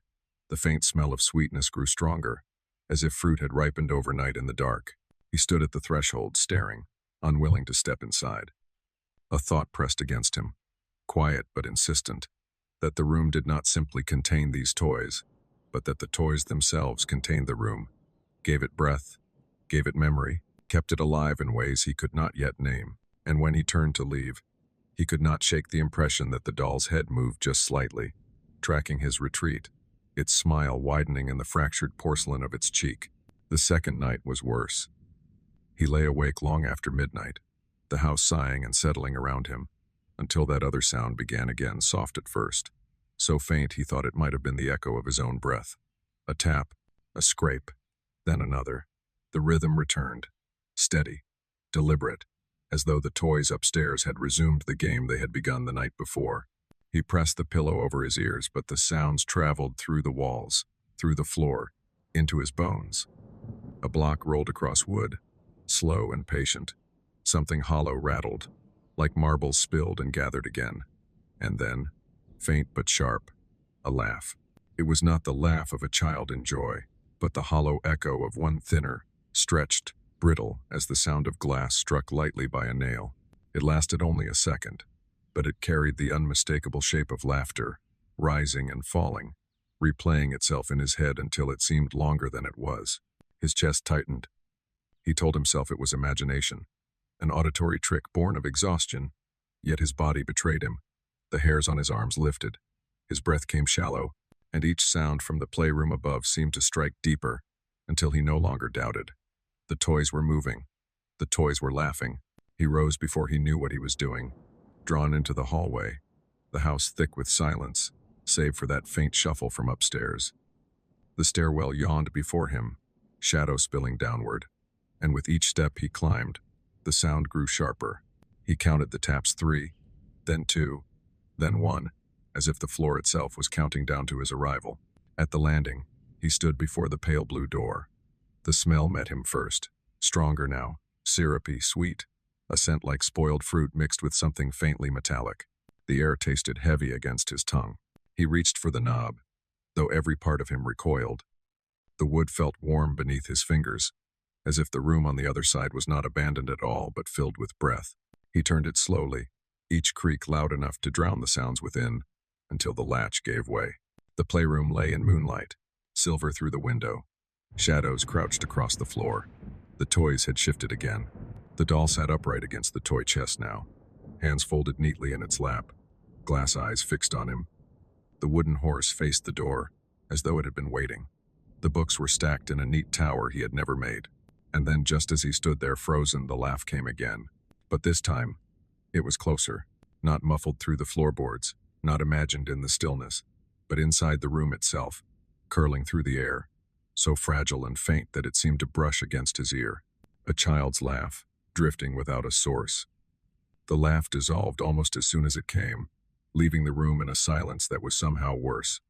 the faint smell of sweetness grew stronger, as if fruit had ripened overnight in the dark. He stood at the threshold, staring, unwilling to step inside. A thought pressed against him, quiet but insistent, that the room did not simply contain these toys, but that the toys themselves contained the room, gave it breath, gave it memory, kept it alive in ways he could not yet name. And when he turned to leave, he could not shake the impression that the doll's head moved just slightly, tracking his retreat, its smile widening in the fractured porcelain of its cheek. The second night was worse. He lay awake long after midnight, the house sighing and settling around him, until that other sound began again, soft at first, so faint he thought it might have been the echo of his own breath. A tap, a scrape, then another. The rhythm returned, steady, deliberate, as though the toys upstairs had resumed the game they had begun the night before. He pressed the pillow over his ears, but the sounds traveled through the walls, through the floor, into his bones. A block rolled across wood, slow and patient. Something hollow rattled, like marbles spilled and gathered again. And then, faint but sharp, a laugh. It was not the laugh of a child in joy, but the hollow echo of one thinner, stretched, brittle as the sound of glass struck lightly by a nail. It lasted only a second, but it carried the unmistakable shape of laughter, rising and falling, replaying itself in his head until it seemed longer than it was. His chest tightened. He told himself it was imagination, an auditory trick born of exhaustion, yet his body betrayed him. The hairs on his arms lifted. His breath came shallow, and each sound from the playroom above seemed to strike deeper, until he no longer doubted. The toys were moving. The toys were laughing. He rose before he knew what he was doing, drawn into the hallway, the house thick with silence, save for that faint shuffle from upstairs. The stairwell yawned before him, shadow spilling downward, and with each step he climbed, the sound grew sharper. He counted the taps 3, then 2, then 1, as if the floor itself was counting down to his arrival. At the landing, he stood before the pale blue door. The smell met him first, stronger now, syrupy, sweet, a scent like spoiled fruit mixed with something faintly metallic. The air tasted heavy against his tongue. He reached for the knob, though every part of him recoiled. The wood felt warm beneath his fingers, as if the room on the other side was not abandoned at all but filled with breath. He turned it slowly, each creak loud enough to drown the sounds within, until the latch gave way. The playroom lay in moonlight, silver through the window. Shadows crouched across the floor. The toys had shifted again. The doll sat upright against the toy chest now, hands folded neatly in its lap, glass eyes fixed on him. The wooden horse faced the door, as though it had been waiting. The books were stacked in a neat tower he had never made. And then, just as he stood there frozen, the laugh came again. But this time, it was closer, not muffled through the floorboards, not imagined in the stillness, but inside the room itself, curling through the air, so fragile and faint that it seemed to brush against his ear. A child's laugh, drifting without a source. The laugh dissolved almost as soon as it came, leaving the room in a silence that was somehow worse.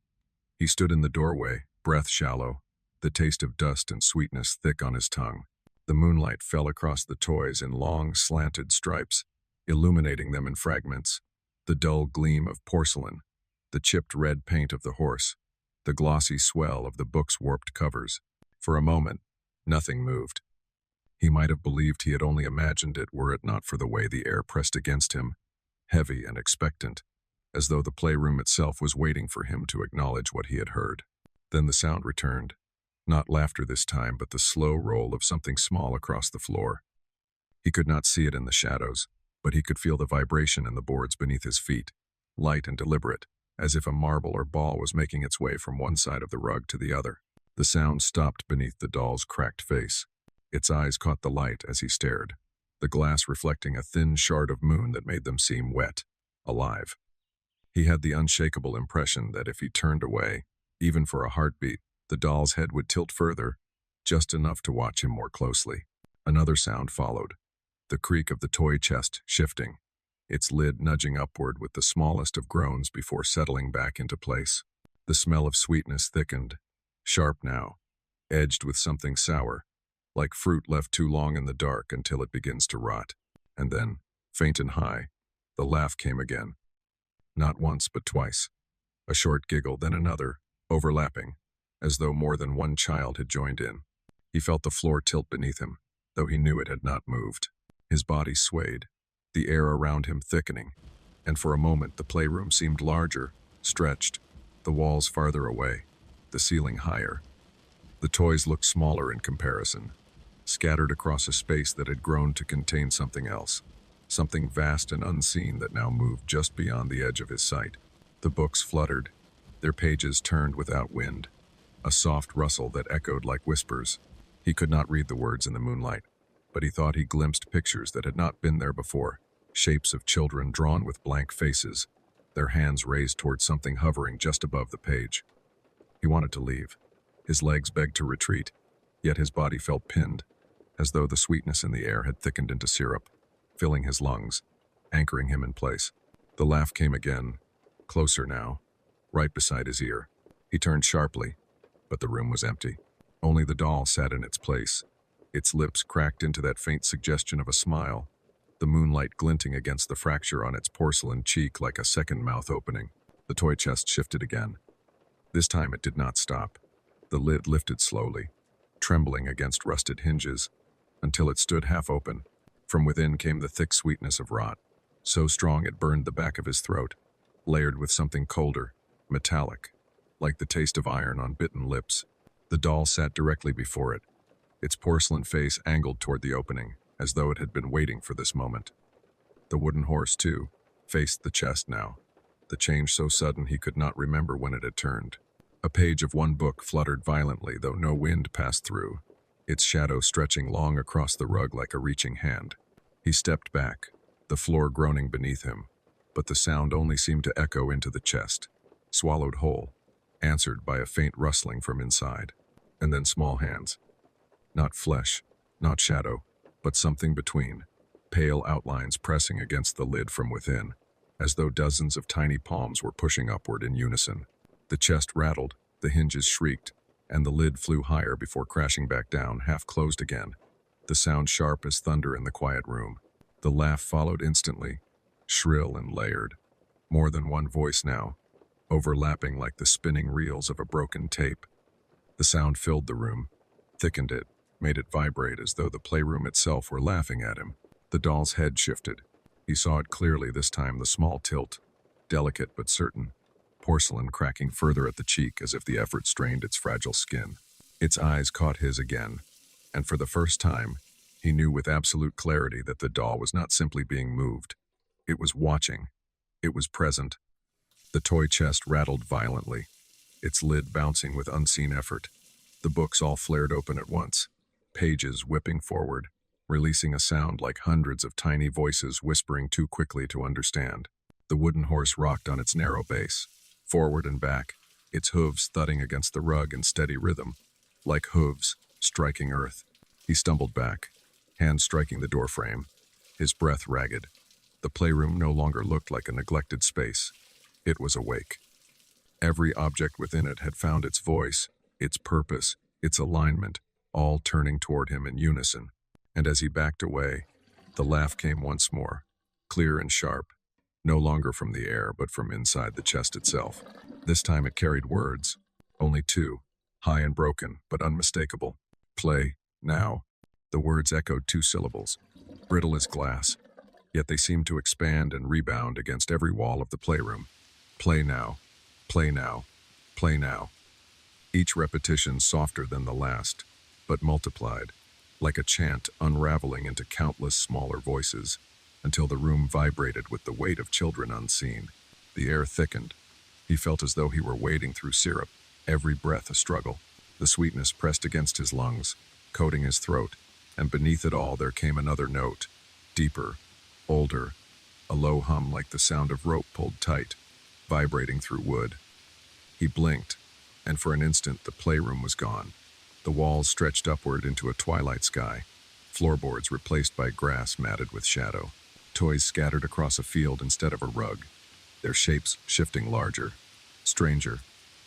He stood in the doorway, breath shallow, the taste of dust and sweetness thick on his tongue. The moonlight fell across the toys in long, slanted stripes, illuminating them in fragments. The dull gleam of porcelain, the chipped red paint of the horse, the glossy swell of the book's warped covers. For a moment, nothing moved. He might have believed he had only imagined it were it not for the way the air pressed against him, heavy and expectant, as though the playroom itself was waiting for him to acknowledge what he had heard. Then the sound returned, not laughter this time, but the slow roll of something small across the floor. He could not see it in the shadows, but he could feel the vibration in the boards beneath his feet, light and deliberate, as if a marble or ball was making its way from one side of the rug to the other. The sound stopped beneath the doll's cracked face. Its eyes caught the light as he stared, the glass reflecting a thin shard of moon that made them seem wet, alive. He had the unshakable impression that if he turned away, even for a heartbeat, the doll's head would tilt further, just enough to watch him more closely. Another sound followed, the creak of the toy chest shifting, its lid nudging upward with the smallest of groans before settling back into place. The smell of sweetness thickened, sharp now, edged with something sour, like fruit left too long in the dark until it begins to rot. And then, faint and high, the laugh came again. Not once, but twice. A short giggle, then another, overlapping, as though more than one child had joined in. He felt the floor tilt beneath him, though he knew it had not moved. His body swayed, the air around him thickening, and for a moment the playroom seemed larger, stretched, the walls farther away, the ceiling higher. The toys looked smaller in comparison, scattered across a space that had grown to contain something else, something vast and unseen that now moved just beyond the edge of his sight. The books fluttered, their pages turned without wind, a soft rustle that echoed like whispers. He could not read the words in the moonlight, but he thought he glimpsed pictures that had not been there before, shapes of children drawn with blank faces, their hands raised toward something hovering just above the page. He wanted to leave. His legs begged to retreat, yet his body felt pinned, as though the sweetness in the air had thickened into syrup, filling his lungs, anchoring him in place. The laugh came again, closer now, right beside his ear. He turned sharply, but the room was empty. Only the doll sat in its place, its lips cracked into that faint suggestion of a smile, the moonlight glinting against the fracture on its porcelain cheek like a second mouth opening. The toy chest shifted again. This time it did not stop. The lid lifted slowly, trembling against rusted hinges, until it stood half open. From within came the thick sweetness of rot, so strong it burned the back of his throat, layered with something colder, metallic, like the taste of iron on bitten lips. The doll sat directly before it, its porcelain face angled toward the opening, as though it had been waiting for this moment. The wooden horse, too, faced the chest now, the change so sudden he could not remember when it had turned. A page of one book fluttered violently, though no wind passed through, its shadow stretching long across the rug like a reaching hand. He stepped back, the floor groaning beneath him, but the sound only seemed to echo into the chest, swallowed whole, answered by a faint rustling from inside, and then small hands. Not flesh, not shadow, but something between, pale outlines pressing against the lid from within, as though dozens of tiny palms were pushing upward in unison. The chest rattled, the hinges shrieked, and the lid flew higher before crashing back down, half closed again, the sound sharp as thunder in the quiet room. The laugh followed instantly, shrill and layered, more than one voice now, overlapping like the spinning reels of a broken tape. The sound filled the room, thickened it, made it vibrate as though the playroom itself were laughing at him. The doll's head shifted. He saw it clearly this time, the small tilt, delicate but certain, porcelain cracking further at the cheek as if the effort strained its fragile skin. Its eyes caught his again, and for the first time, he knew with absolute clarity that the doll was not simply being moved. It was watching. It was present. The toy chest rattled violently, its lid bouncing with unseen effort. The books all flared open at once, pages whipping forward, releasing a sound like hundreds of tiny voices whispering too quickly to understand. The wooden horse rocked on its narrow base, forward and back, its hooves thudding against the rug in steady rhythm, like hooves striking earth. He stumbled back, hands striking the doorframe, his breath ragged. The playroom no longer looked like a neglected space. It was awake. Every object within it had found its voice, its purpose, its alignment, all turning toward him in unison. And as he backed away, the laugh came once more, clear and sharp, no longer from the air but from inside the chest itself. This time it carried words, only two, high and broken, but unmistakable. Play, now. The words echoed two syllables, brittle as glass, yet they seemed to expand and rebound against every wall of the playroom. Play now, play now, play now. Each repetition softer than the last, but multiplied, like a chant unraveling into countless smaller voices, until the room vibrated with the weight of children unseen. The air thickened. He felt as though he were wading through syrup, every breath a struggle. The sweetness pressed against his lungs, coating his throat, and beneath it all there came another note, deeper, older, a low hum like the sound of rope pulled tight, vibrating through wood. He blinked, and for an instant the playroom was gone. The walls stretched upward into a twilight sky, floorboards replaced by grass matted with shadow, toys scattered across a field instead of a rug, their shapes shifting larger, stranger,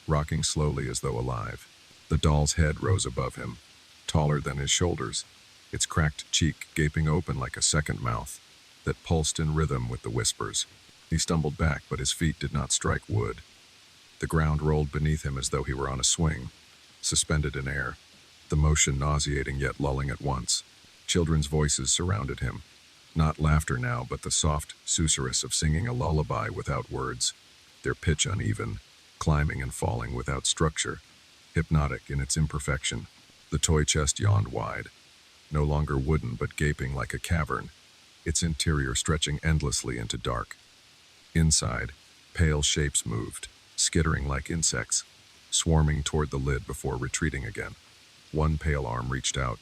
rocking slowly as though alive. The doll's head rose above him, taller than his shoulders, its cracked cheek gaping open like a second mouth that pulsed in rhythm with the whispers. He stumbled back, but his feet did not strike wood. The ground rolled beneath him as though he were on a swing, suspended in air, the motion nauseating yet lulling at once. Children's voices surrounded him, not laughter now, but the soft susurrus of singing a lullaby without words, their pitch uneven, climbing and falling without structure, hypnotic in its imperfection. The toy chest yawned wide, no longer wooden but gaping like a cavern, its interior stretching endlessly into dark. Inside, pale shapes moved, skittering like insects, swarming toward the lid before retreating again. One pale arm reached out,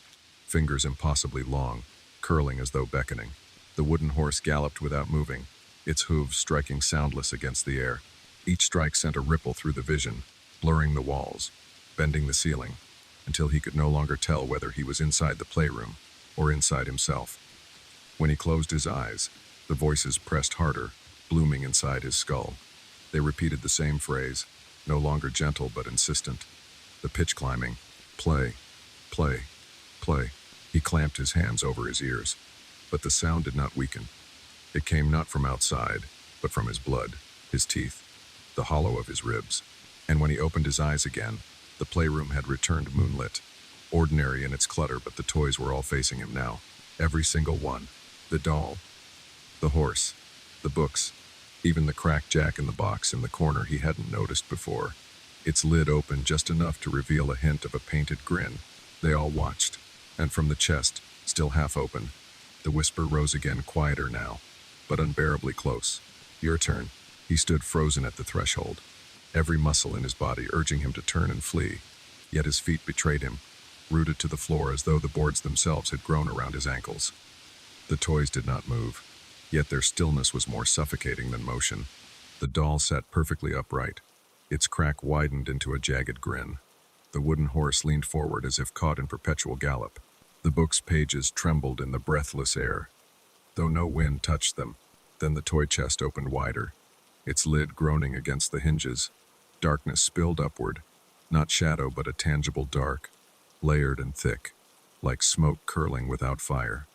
fingers impossibly long, curling as though beckoning. The wooden horse galloped without moving, its hooves striking soundless against the air. Each strike sent a ripple through the vision, blurring the walls, bending the ceiling, until he could no longer tell whether he was inside the playroom or inside himself. When he closed his eyes, the voices pressed harder, blooming inside his skull. They repeated the same phrase, no longer gentle but insistent, the pitch climbing, play, play, play. He clamped his hands over his ears, but the sound did not weaken. It came not from outside, but from his blood, his teeth, the hollow of his ribs. And when he opened his eyes again, the playroom had returned moonlit. Ordinary in its clutter, but the toys were all facing him now. Every single one. The doll, the horse, the books, even the cracked jack in the box in the corner he hadn't noticed before. Its lid opened just enough to reveal a hint of a painted grin. They all watched, and from the chest, still half open, the whisper rose again, quieter now, but unbearably close. "Your turn." He stood frozen at the threshold, every muscle in his body urging him to turn and flee, yet his feet betrayed him, rooted to the floor as though the boards themselves had grown around his ankles. The toys did not move, yet their stillness was more suffocating than motion. The doll sat perfectly upright. Its crack widened into a jagged grin. The wooden horse leaned forward as if caught in perpetual gallop. The book's pages trembled in the breathless air, though no wind touched them. Then the toy chest opened wider, its lid groaning against the hinges. Darkness spilled upward, not shadow but a tangible dark, layered and thick, like smoke curling without fire.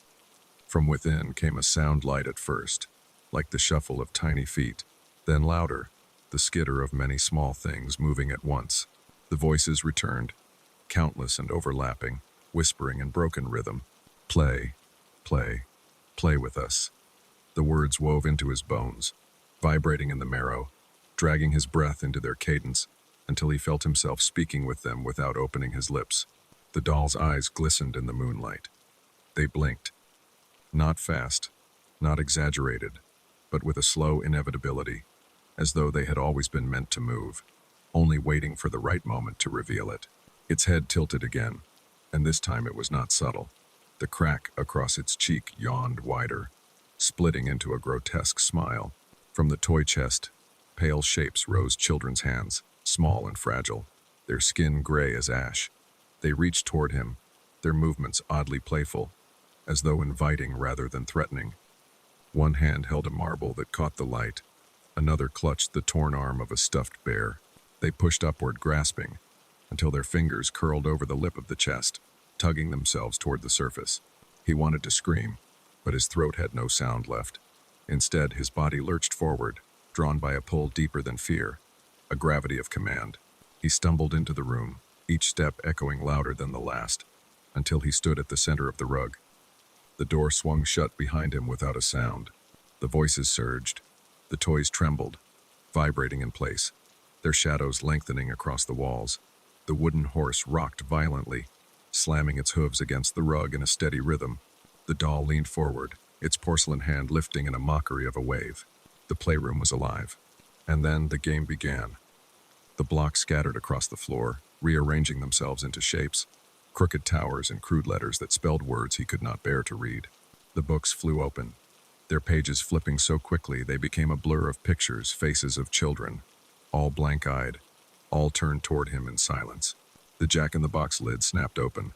From within came a sound light at first, like the shuffle of tiny feet, then louder, the skitter of many small things moving at once. The voices returned, countless and overlapping, whispering in broken rhythm. "Play, play, play with us." The words wove into his bones, vibrating in the marrow, dragging his breath into their cadence until he felt himself speaking with them without opening his lips. The doll's eyes glistened in the moonlight. They blinked. Not fast, not exaggerated, but with a slow inevitability, as though they had always been meant to move, only waiting for the right moment to reveal it. Its head tilted again, and this time it was not subtle. The crack across its cheek yawned wider, splitting into a grotesque smile. From the toy chest, pale shapes rose, children's hands, small and fragile, their skin gray as ash. They reached toward him, their movements oddly playful, as though inviting rather than threatening. One hand held a marble that caught the light, another clutched the torn arm of a stuffed bear. They pushed upward, grasping, until their fingers curled over the lip of the chest, tugging themselves toward the surface. He wanted to scream, but his throat had no sound left. Instead, his body lurched forward, drawn by a pull deeper than fear, a gravity of command. He stumbled into the room, each step echoing louder than the last, until he stood at the center of the rug. The door swung shut behind him without a sound. The voices surged. The toys trembled, vibrating in place, their shadows lengthening across the walls. The wooden horse rocked violently, slamming its hooves against the rug in a steady rhythm. The doll leaned forward, its porcelain hand lifting in a mockery of a wave. The playroom was alive. And then the game began. The blocks scattered across the floor, rearranging themselves into shapes, crooked towers and crude letters that spelled words he could not bear to read. The books flew open, their pages flipping so quickly they became a blur of pictures, faces of children, all blank-eyed, all turned toward him in silence. The jack-in-the-box lid snapped open,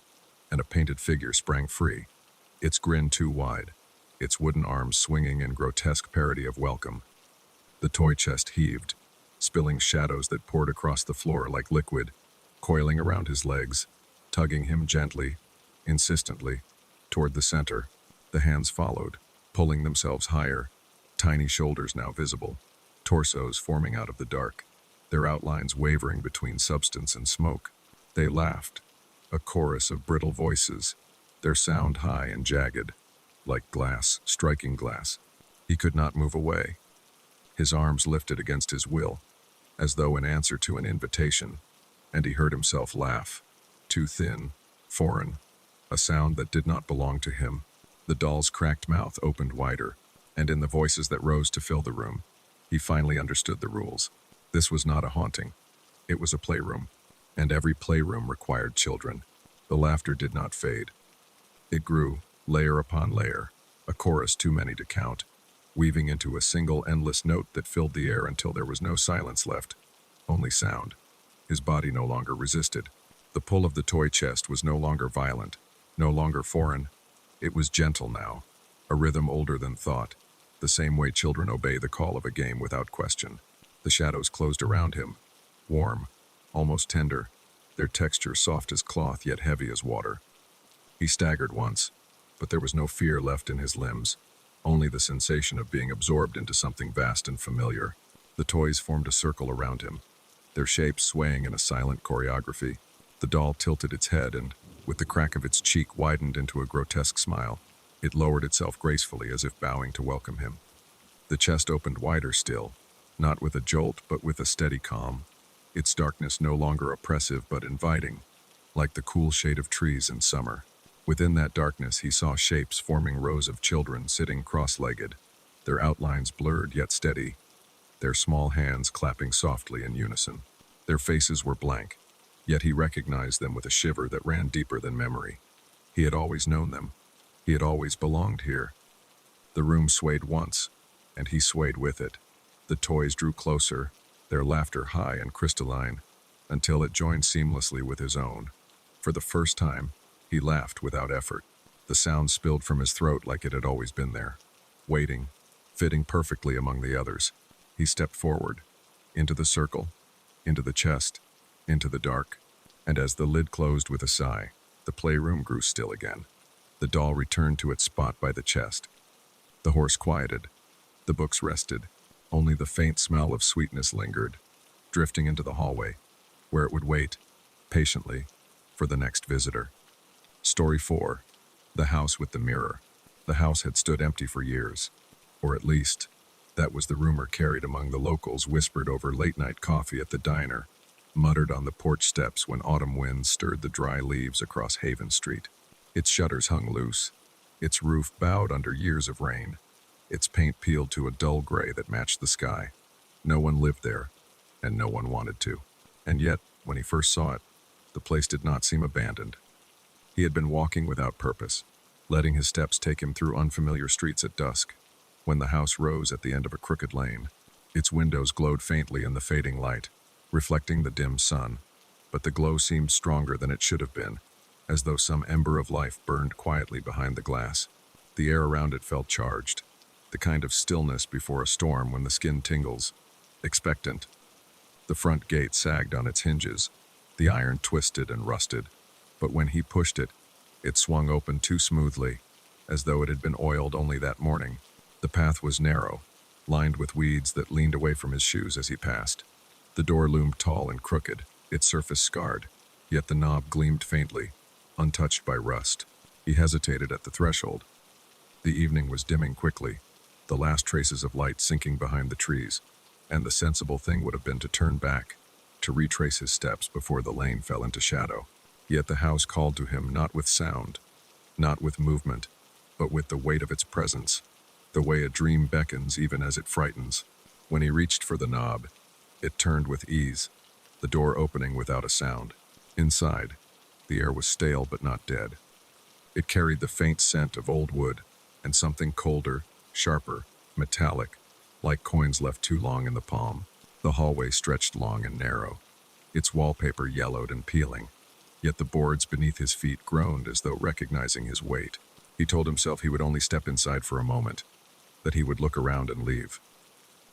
and a painted figure sprang free, its grin too wide, its wooden arms swinging in grotesque parody of welcome. The toy chest heaved, spilling shadows that poured across the floor like liquid, coiling around his legs, tugging him gently, insistently, toward the center. The hands followed, pulling themselves higher, tiny shoulders now visible, torsos forming out of the dark, their outlines wavering between substance and smoke. They laughed, a chorus of brittle voices, their sound high and jagged, like glass striking glass. He could not move away. His arms lifted against his will, as though in answer to an invitation, and he heard himself laugh, too thin, foreign, a sound that did not belong to him. The doll's cracked mouth opened wider, and in the voices that rose to fill the room, he finally understood the rules. This was not a haunting. It was a playroom, and every playroom required children. The laughter did not fade. It grew, layer upon layer, a chorus too many to count, weaving into a single endless note that filled the air until there was no silence left, only sound. His body no longer resisted. The pull of the toy chest was no longer violent, no longer foreign. It was gentle now, a rhythm older than thought, the same way children obey the call of a game without question. The shadows closed around him, warm, almost tender, their texture soft as cloth yet heavy as water. He staggered once, but there was no fear left in his limbs, only the sensation of being absorbed into something vast and familiar. The toys formed a circle around him, their shapes swaying in a silent choreography. The doll tilted its head and, with the crack of its cheek widened into a grotesque smile. It lowered itself gracefully as if bowing to welcome him. The chest opened wider still, not with a jolt but with a steady calm, its darkness no longer oppressive but inviting, like the cool shade of trees in summer. Within that darkness he saw shapes forming rows of children sitting cross-legged, their outlines blurred yet steady, their small hands clapping softly in unison. Their faces were blank, yet he recognized them with a shiver that ran deeper than memory. He had always known them. He had always belonged here. The room swayed once, and he swayed with it. The toys drew closer, their laughter high and crystalline, until it joined seamlessly with his own. For the first time, he laughed without effort. The sound spilled from his throat like it had always been there, waiting, fitting perfectly among the others. He stepped forward, into the circle, into the chest, into the dark, and as the lid closed with a sigh, the playroom grew still again. The doll returned to its spot by the chest. The horse quieted. The books rested. Only the faint smell of sweetness lingered, drifting into the hallway, where it would wait, patiently, for the next visitor. Story 4. The House with the Mirror. The house had stood empty for years, or at least, that was the rumor carried among the locals, whispered over late-night coffee at the diner, muttered on the porch steps when autumn winds stirred the dry leaves across Haven Street. Its shutters hung loose, its roof bowed under years of rain, its paint peeled to a dull gray that matched the sky. No one lived there, and no one wanted to. And yet, when he first saw it, the place did not seem abandoned. He had been walking without purpose, letting his steps take him through unfamiliar streets at dusk, when the house rose at the end of a crooked lane. Its windows glowed faintly in the fading light, reflecting the dim sun, but the glow seemed stronger than it should have been, as though some ember of life burned quietly behind the glass. The air around it felt charged, the kind of stillness before a storm when the skin tingles, expectant. The front gate sagged on its hinges, the iron twisted and rusted, but when he pushed it, it swung open too smoothly, as though it had been oiled only that morning. The path was narrow, lined with weeds that leaned away from his shoes as he passed. The door loomed tall and crooked, its surface scarred, yet the knob gleamed faintly, untouched by rust. He hesitated at the threshold. The evening was dimming quickly, the last traces of light sinking behind the trees, and the sensible thing would have been to turn back, to retrace his steps before the lane fell into shadow. Yet the house called to him not with sound, not with movement, but with the weight of its presence, the way a dream beckons even as it frightens. When he reached for the knob, it turned with ease, the door opening without a sound. Inside, the air was stale but not dead. It carried the faint scent of old wood and something colder, sharper, metallic, like coins left too long in the palm. The hallway stretched long and narrow, its wallpaper yellowed and peeling, yet the boards beneath his feet groaned as though recognizing his weight. He told himself he would only step inside for a moment, that he would look around and leave.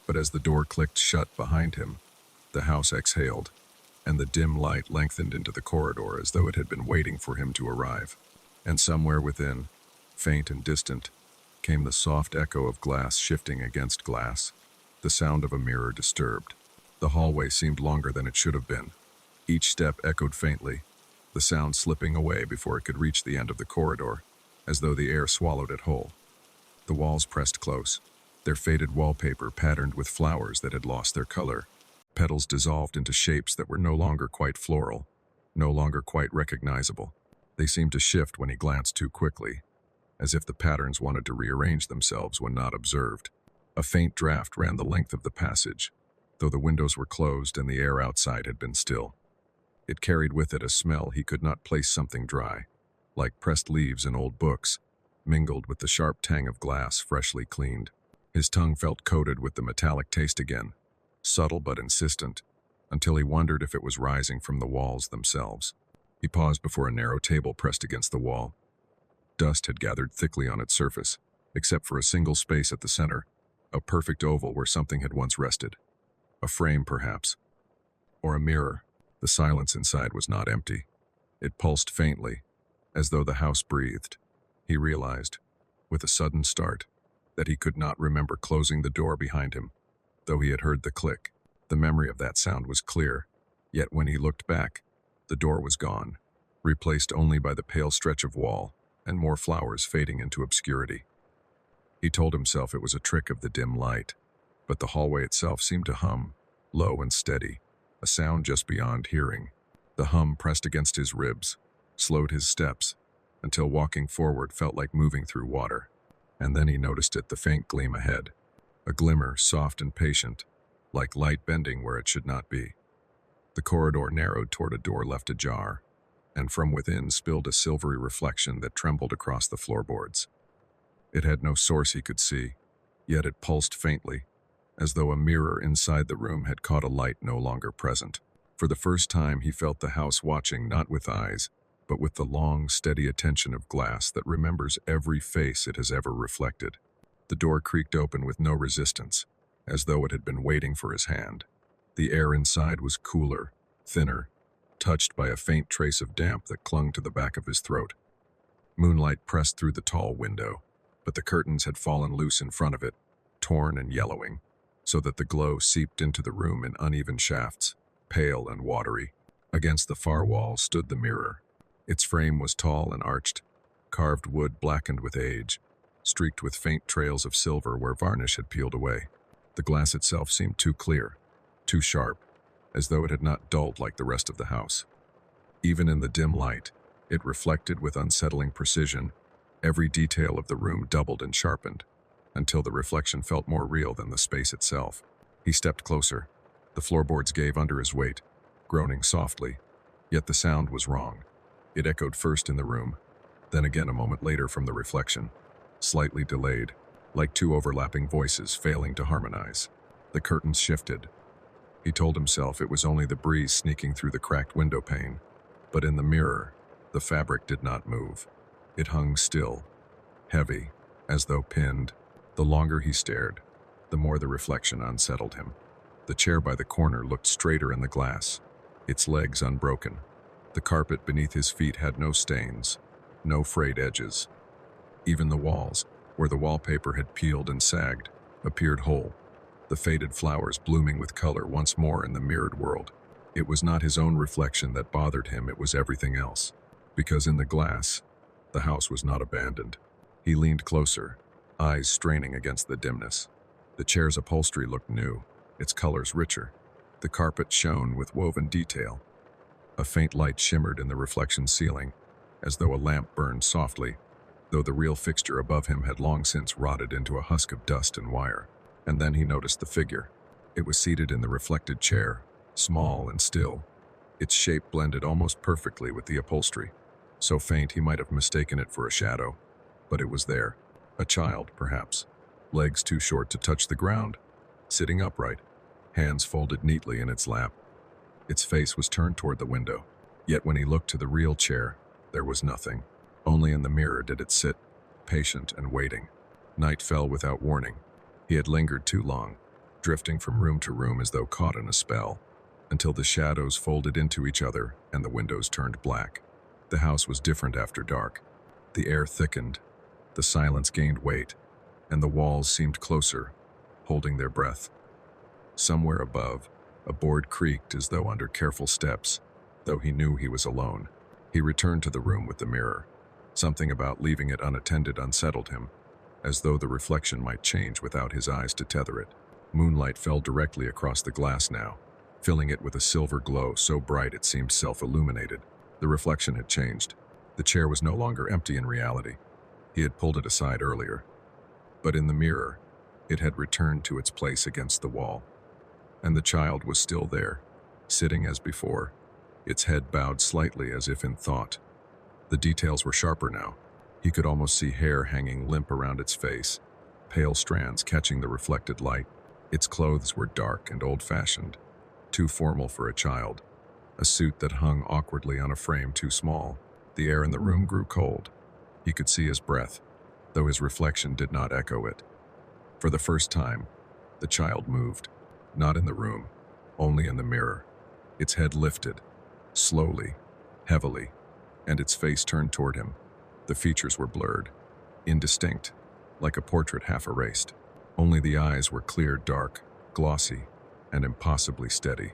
But as the door clicked shut behind him, the house exhaled, and the dim light lengthened into the corridor as though it had been waiting for him to arrive. And somewhere within, faint and distant, came the soft echo of glass shifting against glass, the sound of a mirror disturbed. The hallway seemed longer than it should have been. Each step echoed faintly, the sound slipping away before it could reach the end of the corridor, as though the air swallowed it whole. The walls pressed close, their faded wallpaper patterned with flowers that had lost their color. Petals dissolved into shapes that were no longer quite floral, no longer quite recognizable. They seemed to shift when he glanced too quickly, as if the patterns wanted to rearrange themselves when not observed. A faint draft ran the length of the passage, though the windows were closed and the air outside had been still. It carried with it a smell he could not place something dry, like pressed leaves in old books, mingled with the sharp tang of glass freshly cleaned. His tongue felt coated with the metallic taste again, subtle but insistent, until he wondered if it was rising from the walls themselves. He paused before a narrow table pressed against the wall. Dust had gathered thickly on its surface, except for a single space at the center, a perfect oval where something had once rested. A frame, perhaps, or a mirror. The silence inside was not empty. It pulsed faintly, as though the house breathed. He realized, with a sudden start, that he could not remember closing the door behind him, though he had heard the click. The memory of that sound was clear, yet when he looked back, the door was gone, replaced only by the pale stretch of wall and more flowers fading into obscurity. He told himself it was a trick of the dim light, but the hallway itself seemed to hum, low and steady, a sound just beyond hearing. The hum pressed against his ribs, slowed his steps, until walking forward felt like moving through water. And then he noticed it, the faint gleam ahead, a glimmer soft and patient, like light bending where it should not be. The corridor narrowed toward a door left ajar, and from within spilled a silvery reflection that trembled across the floorboards. It had no source he could see, yet it pulsed faintly, as though a mirror inside the room had caught a light no longer present. For the first time he felt the house watching not with eyes, but with the long, steady attention of glass that remembers every face it has ever reflected. The door creaked open with no resistance, as though it had been waiting for his hand. The air inside was cooler, thinner, touched by a faint trace of damp that clung to the back of his throat. Moonlight pressed through the tall window, but the curtains had fallen loose in front of it, torn and yellowing, so that the glow seeped into the room in uneven shafts, pale and watery. Against the far wall stood the mirror. Its frame was tall and arched, carved wood blackened with age, streaked with faint trails of silver where varnish had peeled away. The glass itself seemed too clear, too sharp, as though it had not dulled like the rest of the house. Even in the dim light, it reflected with unsettling precision. Every detail of the room doubled and sharpened, until the reflection felt more real than the space itself. He stepped closer. The floorboards gave under his weight, groaning softly, yet the sound was wrong. It echoed first in the room, then again a moment later from the reflection, slightly delayed, like two overlapping voices failing to harmonize. The curtains shifted. He told himself it was only the breeze sneaking through the cracked window pane, but in the mirror, the fabric did not move. It hung still, heavy, as though pinned. The longer he stared, the more the reflection unsettled him. The chair by the corner looked straighter in the glass, its legs unbroken. The carpet beneath his feet had no stains, no frayed edges. Even the walls, where the wallpaper had peeled and sagged, appeared whole, the faded flowers blooming with color once more in the mirrored world. It was not his own reflection that bothered him, it was everything else. Because in the glass, the house was not abandoned. He leaned closer, eyes straining against the dimness. The chair's upholstery looked new, its colors richer. The carpet shone with woven detail. A faint light shimmered in the reflection ceiling, as though a lamp burned softly, though the real fixture above him had long since rotted into a husk of dust and wire. And then he noticed the figure. It was seated in the reflected chair, small and still. Its shape blended almost perfectly with the upholstery, so faint he might have mistaken it for a shadow. But it was there. A child, perhaps, legs too short to touch the ground, sitting upright, hands folded neatly in its lap. Its face was turned toward the window, yet when he looked to the real chair, there was nothing. Only in the mirror did it sit, patient and waiting. Night fell without warning. He had lingered too long, drifting from room to room as though caught in a spell, until the shadows folded into each other and the windows turned black. The house was different after dark. The air thickened, the silence gained weight, and the walls seemed closer, holding their breath. Somewhere above, a board creaked as though under careful steps, though he knew he was alone. He returned to the room with the mirror. Something about leaving it unattended unsettled him, as though the reflection might change without his eyes to tether it. Moonlight fell directly across the glass now, filling it with a silver glow so bright it seemed self-illuminated. The reflection had changed. The chair was no longer empty in reality. He had pulled it aside earlier. But in the mirror, it had returned to its place against the wall. And the child was still there, sitting as before, its head bowed slightly as if in thought. The details were sharper now. He could almost see hair hanging limp around its face, pale strands catching the reflected light. Its clothes were dark and old-fashioned, too formal for a child, a suit that hung awkwardly on a frame too small. The air in the room grew cold. He could see his breath, though his reflection did not echo it. For the first time, the child moved, not in the room, only in the mirror. Its head lifted, slowly, heavily, and its face turned toward him. The features were blurred, indistinct, like a portrait half erased. Only the eyes were clear, dark, glossy, and impossibly steady.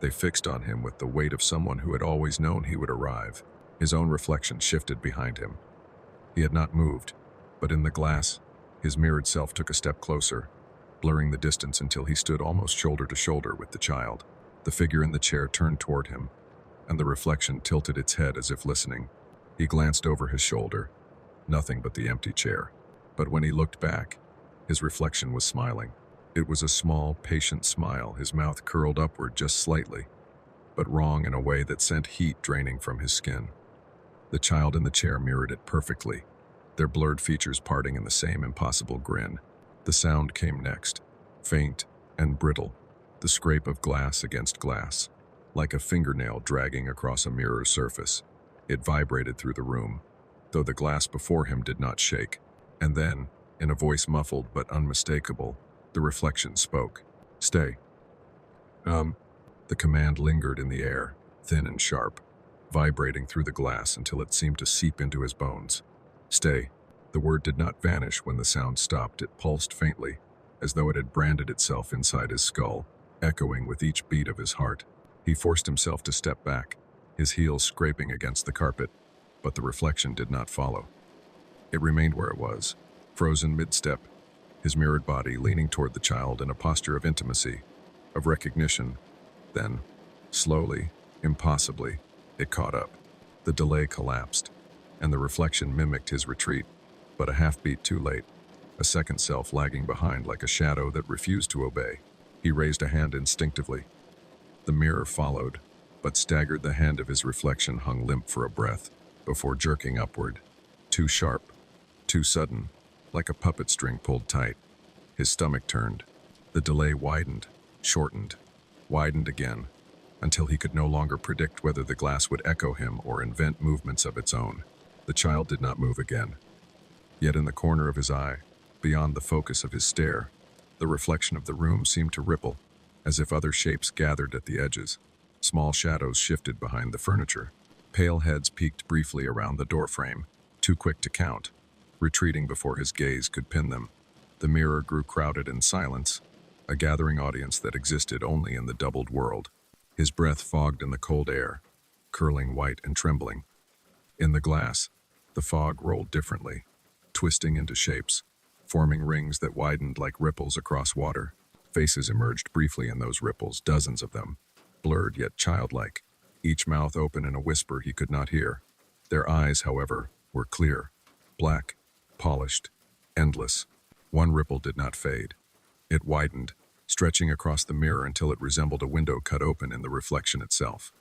They fixed on him with the weight of someone who had always known he would arrive. His own reflection shifted behind him. He had not moved, but in the glass, his mirrored self took a step closer, blurring the distance until he stood almost shoulder to shoulder with the child. The figure in the chair turned toward him, and the reflection tilted its head as if listening. He glanced over his shoulder. Nothing but the empty chair. But when he looked back, his reflection was smiling. It was a small, patient smile, his mouth curled upward just slightly, but wrong in a way that sent heat draining from his skin. The child in the chair mirrored it perfectly, their blurred features parting in the same impossible grin. The sound came next, faint and brittle, the scrape of glass against glass, like a fingernail dragging across a mirror surface. It vibrated through the room, though the glass before him did not shake. And then, in a voice muffled but unmistakable, the reflection spoke. "Stay." The command lingered in the air, thin and sharp, vibrating through the glass until it seemed to seep into his bones. "Stay." The word did not vanish when the sound stopped. It pulsed faintly, as though it had branded itself inside his skull, echoing with each beat of his heart. He forced himself to step back, his heels scraping against the carpet, but the reflection did not follow. It remained where it was, frozen mid-step, his mirrored body leaning toward the child in a posture of intimacy, of recognition. Then, slowly, impossibly, it caught up. The delay collapsed, and the reflection mimicked his retreat, but a half-beat too late, a second self lagging behind like a shadow that refused to obey. He raised a hand instinctively. The mirror followed, but staggered. The hand of his reflection hung limp for a breath, before jerking upward, too sharp, too sudden, like a puppet string pulled tight. His stomach turned. The delay widened, shortened, widened again, until he could no longer predict whether the glass would echo him or invent movements of its own. The child did not move again. Yet in the corner of his eye, beyond the focus of his stare, the reflection of the room seemed to ripple, as if other shapes gathered at the edges. Small shadows shifted behind the furniture. Pale heads peeked briefly around the doorframe, too quick to count, retreating before his gaze could pin them. The mirror grew crowded in silence, a gathering audience that existed only in the doubled world. His breath fogged in the cold air, curling white and trembling. In the glass, the fog rolled differently, twisting into shapes, forming rings that widened like ripples across water. Faces emerged briefly in those ripples, dozens of them, blurred yet childlike, each mouth open in a whisper he could not hear. Their eyes, however, were clear, black, polished, endless. One ripple did not fade. It widened, stretching across the mirror until it resembled a window cut open in the reflection itself.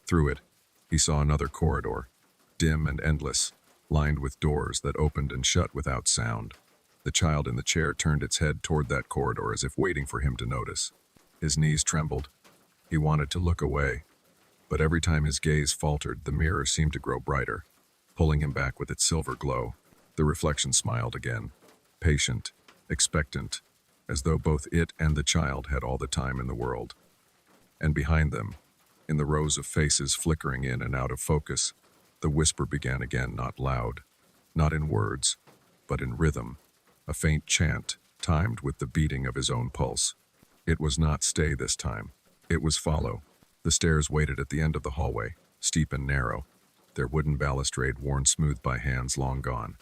Through it, he saw another corridor, dim and endless, lined with doors that opened and shut without sound. The child in the chair turned its head toward that corridor as if waiting for him to notice. His knees trembled. He wanted to look away, but every time his gaze faltered, the mirror seemed to grow brighter, pulling him back with its silver glow. The reflection smiled again, patient, expectant, as though both it and the child had all the time in the world. And behind them, in the rows of faces flickering in and out of focus, the whisper began again, not loud, not in words, but in rhythm, a faint chant timed with the beating of his own pulse. It was not stay this time. It was follow. The stairs waited at the end of the hallway, steep and narrow, their wooden balustrade worn smooth by hands long gone.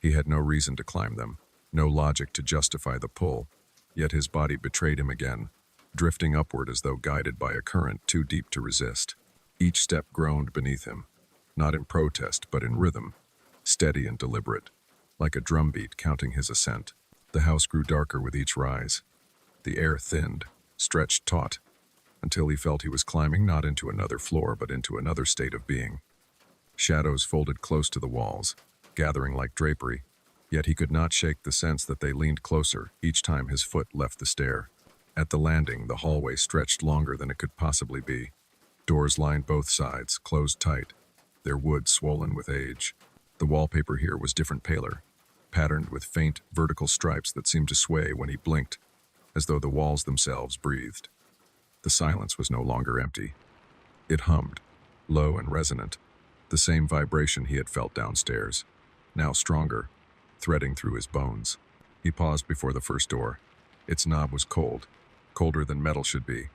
He had no reason to climb them, no logic to justify the pull, yet his body betrayed him again, drifting upward as though guided by a current too deep to resist. Each step groaned beneath him, not in protest but in rhythm, steady and deliberate, like a drumbeat counting his ascent. The house grew darker with each rise. The air thinned, stretched taut, until he felt he was climbing not into another floor but into another state of being. Shadows folded close to the walls, gathering like drapery, yet he could not shake the sense that they leaned closer each time his foot left the stair. At the landing, the hallway stretched longer than it could possibly be. Doors lined both sides, closed tight, their wood swollen with age. The wallpaper here was different, paler, patterned with faint, vertical stripes that seemed to sway when he blinked, as though the walls themselves breathed. The silence was no longer empty. It hummed, low and resonant, the same vibration he had felt downstairs, now stronger, threading through his bones. He paused before the first door. Its knob was cold, colder than metal should be,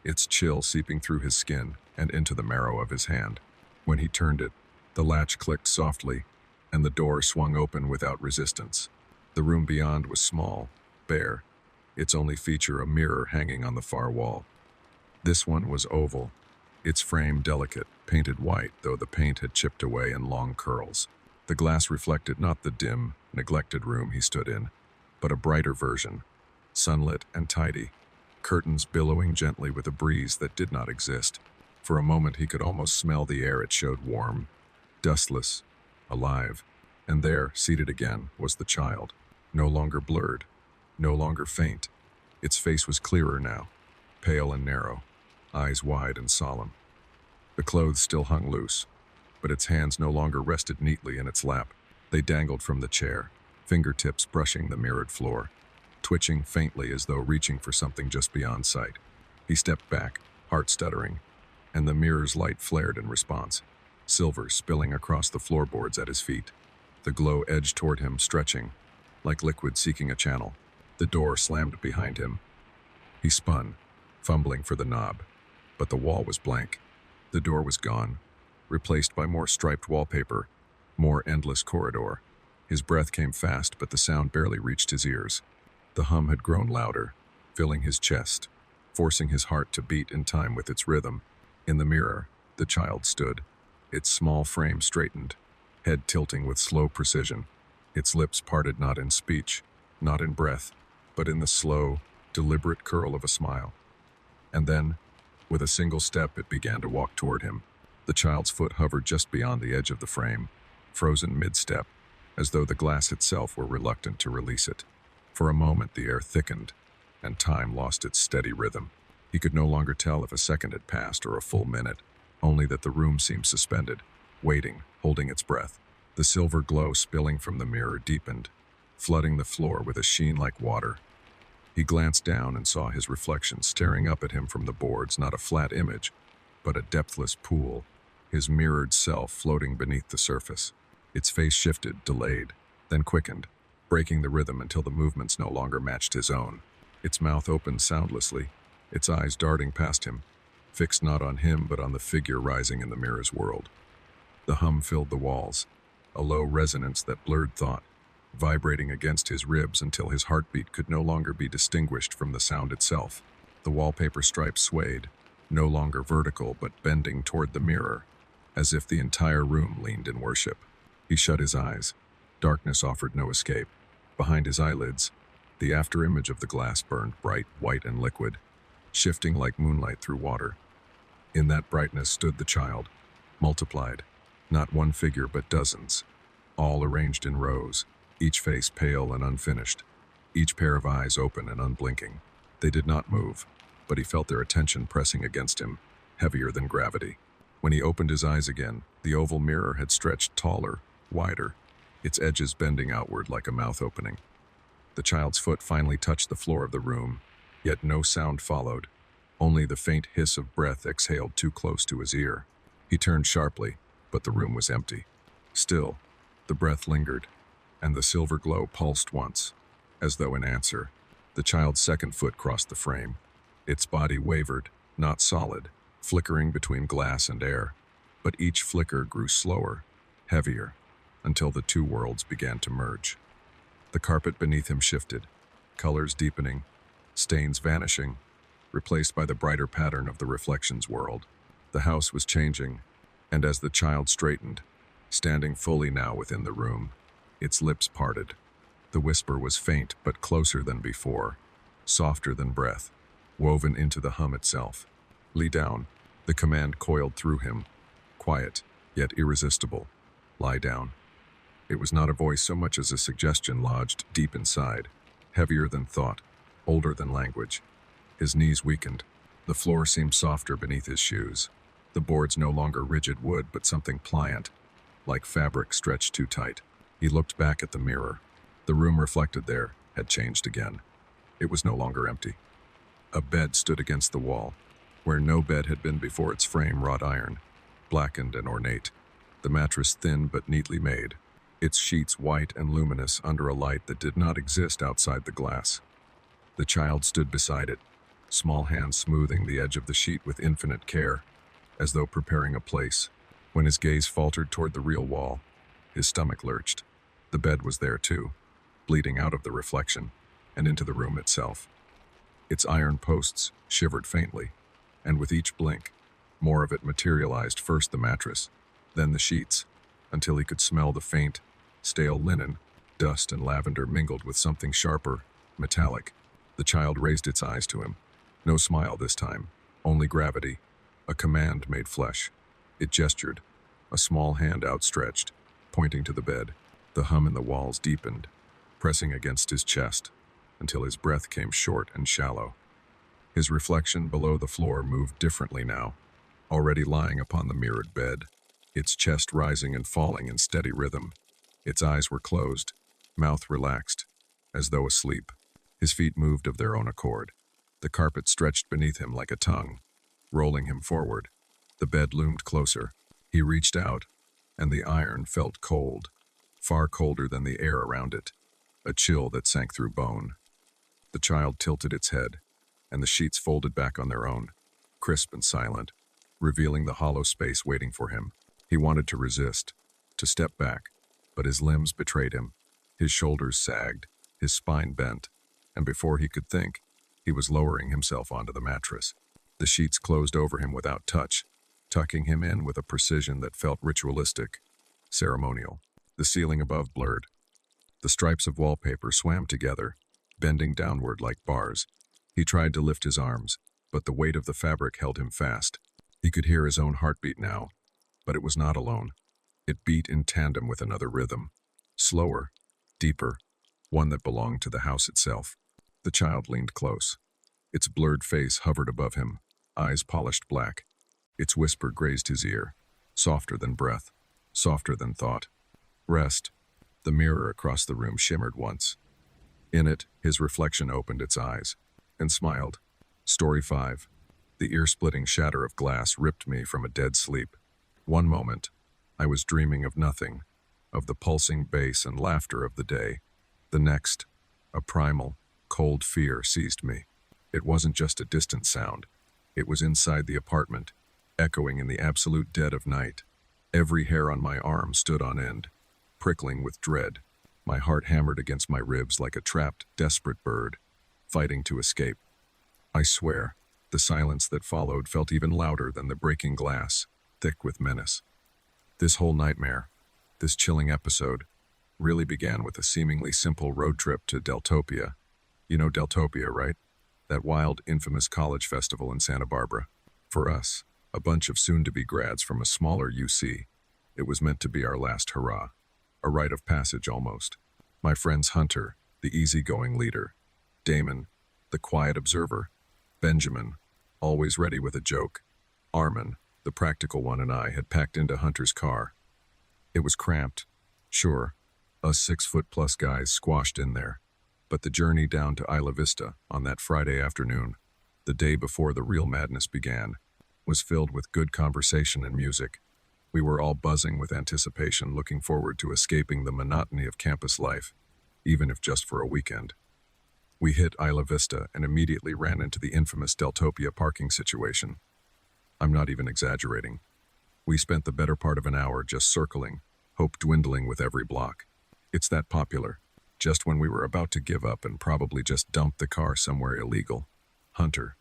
its chill seeping through his skin and into the marrow of his hand. When he turned it, the latch clicked softly, and the door swung open without resistance. The room beyond was small, bare, its only feature a mirror hanging on the far wall. This one was oval, its frame delicate, painted white, though the paint had chipped away in long curls. The glass reflected not the dim, neglected room he stood in, but a brighter version, sunlit and tidy, curtains billowing gently with a breeze that did not exist. For a moment he could almost smell the air it showed warm, dustless, alive. And there, seated again, was the child, no longer blurred, no longer faint. Its face was clearer now, pale and narrow, eyes wide and solemn. The clothes still hung loose, but its hands no longer rested neatly in its lap. They dangled from the chair, fingertips brushing the mirrored floor, twitching faintly as though reaching for something just beyond sight. He stepped back, heart stuttering, and the mirror's light flared in response, silver spilling across the floorboards at his feet. The glow edged toward him, stretching, like liquid seeking a channel. The door slammed behind him. He spun, fumbling for the knob, but the wall was blank. The door was gone, replaced by more striped wallpaper, more endless corridor. His breath came fast, but the sound barely reached his ears. The hum had grown louder, filling his chest, forcing his heart to beat in time with its rhythm. In the mirror, the child stood, its small frame straightened, head tilting with slow precision, its lips parted not in speech, not in breath, but in the slow, deliberate curl of a smile. And then, with a single step, it began to walk toward him. The child's foot hovered just beyond the edge of the frame, frozen mid-step, as though the glass itself were reluctant to release it. For a moment the air thickened, and time lost its steady rhythm. He could no longer tell if a second had passed or a full minute, only that the room seemed suspended, waiting, holding its breath. The silver glow spilling from the mirror deepened, flooding the floor with a sheen like water. He glanced down and saw his reflection staring up at him from the boards, not a flat image, but a depthless pool, his mirrored self floating beneath the surface. Its face shifted, delayed, then quickened, breaking the rhythm until the movements no longer matched his own. Its mouth opened soundlessly, its eyes darting past him, fixed not on him but on the figure rising in the mirror's world. The hum filled the walls, a low resonance that blurred thought, vibrating against his ribs until his heartbeat could no longer be distinguished from the sound itself. The wallpaper stripes swayed, no longer vertical but bending toward the mirror, as if the entire room leaned in worship. He shut his eyes. Darkness offered no escape. Behind his eyelids, the afterimage of the glass burned bright, white, and liquid, shifting like moonlight through water. In that brightness stood the child, multiplied, not one figure but dozens, all arranged in rows, each face pale and unfinished, each pair of eyes open and unblinking. They did not move, but he felt their attention pressing against him, heavier than gravity. When he opened his eyes again, the oval mirror had stretched taller, wider, its edges bending outward like a mouth opening. The child's foot finally touched the floor of the room, yet no sound followed, only the faint hiss of breath exhaled too close to his ear. He turned sharply, but the room was empty. Still, the breath lingered, and the silver glow pulsed once, as though in answer. The child's second foot crossed the frame. Its body wavered, not solid, flickering between glass and air, but each flicker grew slower, heavier, until the two worlds began to merge. The carpet beneath him shifted, colors deepening, stains vanishing, replaced by the brighter pattern of the reflections world. The house was changing, and as the child straightened, standing fully now within the room, its lips parted. The whisper was faint but closer than before, softer than breath, woven into the hum itself. "Lie down." The command coiled through him, quiet, yet irresistible. "Lie down." It was not a voice so much as a suggestion lodged deep inside, heavier than thought, older than language. His knees weakened. The floor seemed softer beneath his shoes. The boards no longer rigid wood, but something pliant, like fabric stretched too tight. He looked back at the mirror. The room reflected there had changed again. It was no longer empty. A bed stood against the wall, where no bed had been before, its frame wrought iron, blackened and ornate. The mattress thin but neatly made, its sheets white and luminous under a light that did not exist outside the glass. The child stood beside it, small hands smoothing the edge of the sheet with infinite care, as though preparing a place, When his gaze faltered toward the real wall, his stomach lurched. The bed was there too, bleeding out of the reflection and into the room itself. Its iron posts shivered faintly, and with each blink, more of it materialized, first the mattress, then the sheets, until he could smell the faint, stale linen, dust and lavender mingled with something sharper, metallic. The child raised its eyes to him. No smile this time, only gravity, a command made flesh. It gestured, a small hand outstretched, pointing to the bed. The hum in the walls deepened, pressing against his chest, until his breath came short and shallow. His reflection below the floor moved differently now, already lying upon the mirrored bed, its chest rising and falling in steady rhythm. Its eyes were closed, mouth relaxed, as though asleep. His feet moved of their own accord. The carpet stretched beneath him like a tongue, rolling him forward. The bed loomed closer. He reached out, and the iron felt cold, far colder than the air around it, a chill that sank through bone. The child tilted its head, and the sheets folded back on their own, crisp and silent, revealing the hollow space waiting for him. He wanted to resist, to step back, but his limbs betrayed him. His shoulders sagged, his spine bent, and before he could think, he was lowering himself onto the mattress. The sheets closed over him without touch, tucking him in with a precision that felt ritualistic, ceremonial. The ceiling above blurred. The stripes of wallpaper swam together, bending downward like bars. He tried to lift his arms, but the weight of the fabric held him fast. He could hear his own heartbeat now, but it was not alone. It beat in tandem with another rhythm, slower, deeper, one that belonged to the house itself. The child leaned close. Its blurred face hovered above him, eyes polished black. Its whisper grazed his ear, softer than breath, softer than thought. Rest. The mirror across the room shimmered once. In it, his reflection opened its eyes and smiled. Story 5. The ear-splitting shatter of glass ripped me from a dead sleep. One moment, I was dreaming of nothing, of the pulsing bass and laughter of the day. The next, a primal, cold fear seized me. It wasn't just a distant sound. It was inside the apartment, echoing in the absolute dead of night. Every hair on my arm stood on end, prickling with dread. My heart hammered against my ribs like a trapped, desperate bird, fighting to escape. I swear, the silence that followed felt even louder than the breaking glass, thick with menace. This whole nightmare, this chilling episode, really began with a seemingly simple road trip to Deltopia. You know Deltopia, right? That wild, infamous college festival in Santa Barbara. For us, a bunch of soon-to-be grads from a smaller UC, it was meant to be our last hurrah, a rite of passage almost. My friends Hunter, the easygoing leader, Damon, the quiet observer, Benjamin, always ready with a joke, Armin, the practical one, and I had packed into Hunter's car. It was cramped, sure, us 6-foot-plus guys squashed in there, but the journey down to Isla Vista on that Friday afternoon, the day before the real madness began, was filled with good conversation and music. We were all buzzing with anticipation, looking forward to escaping the monotony of campus life, even if just for a weekend. We hit Isla Vista and immediately ran into the infamous Deltopia parking situation. I'm not even exaggerating. We spent the better part of an hour just circling, hope dwindling with every block. It's that popular. Just when we were about to give up and probably just dump the car somewhere illegal, Hunter,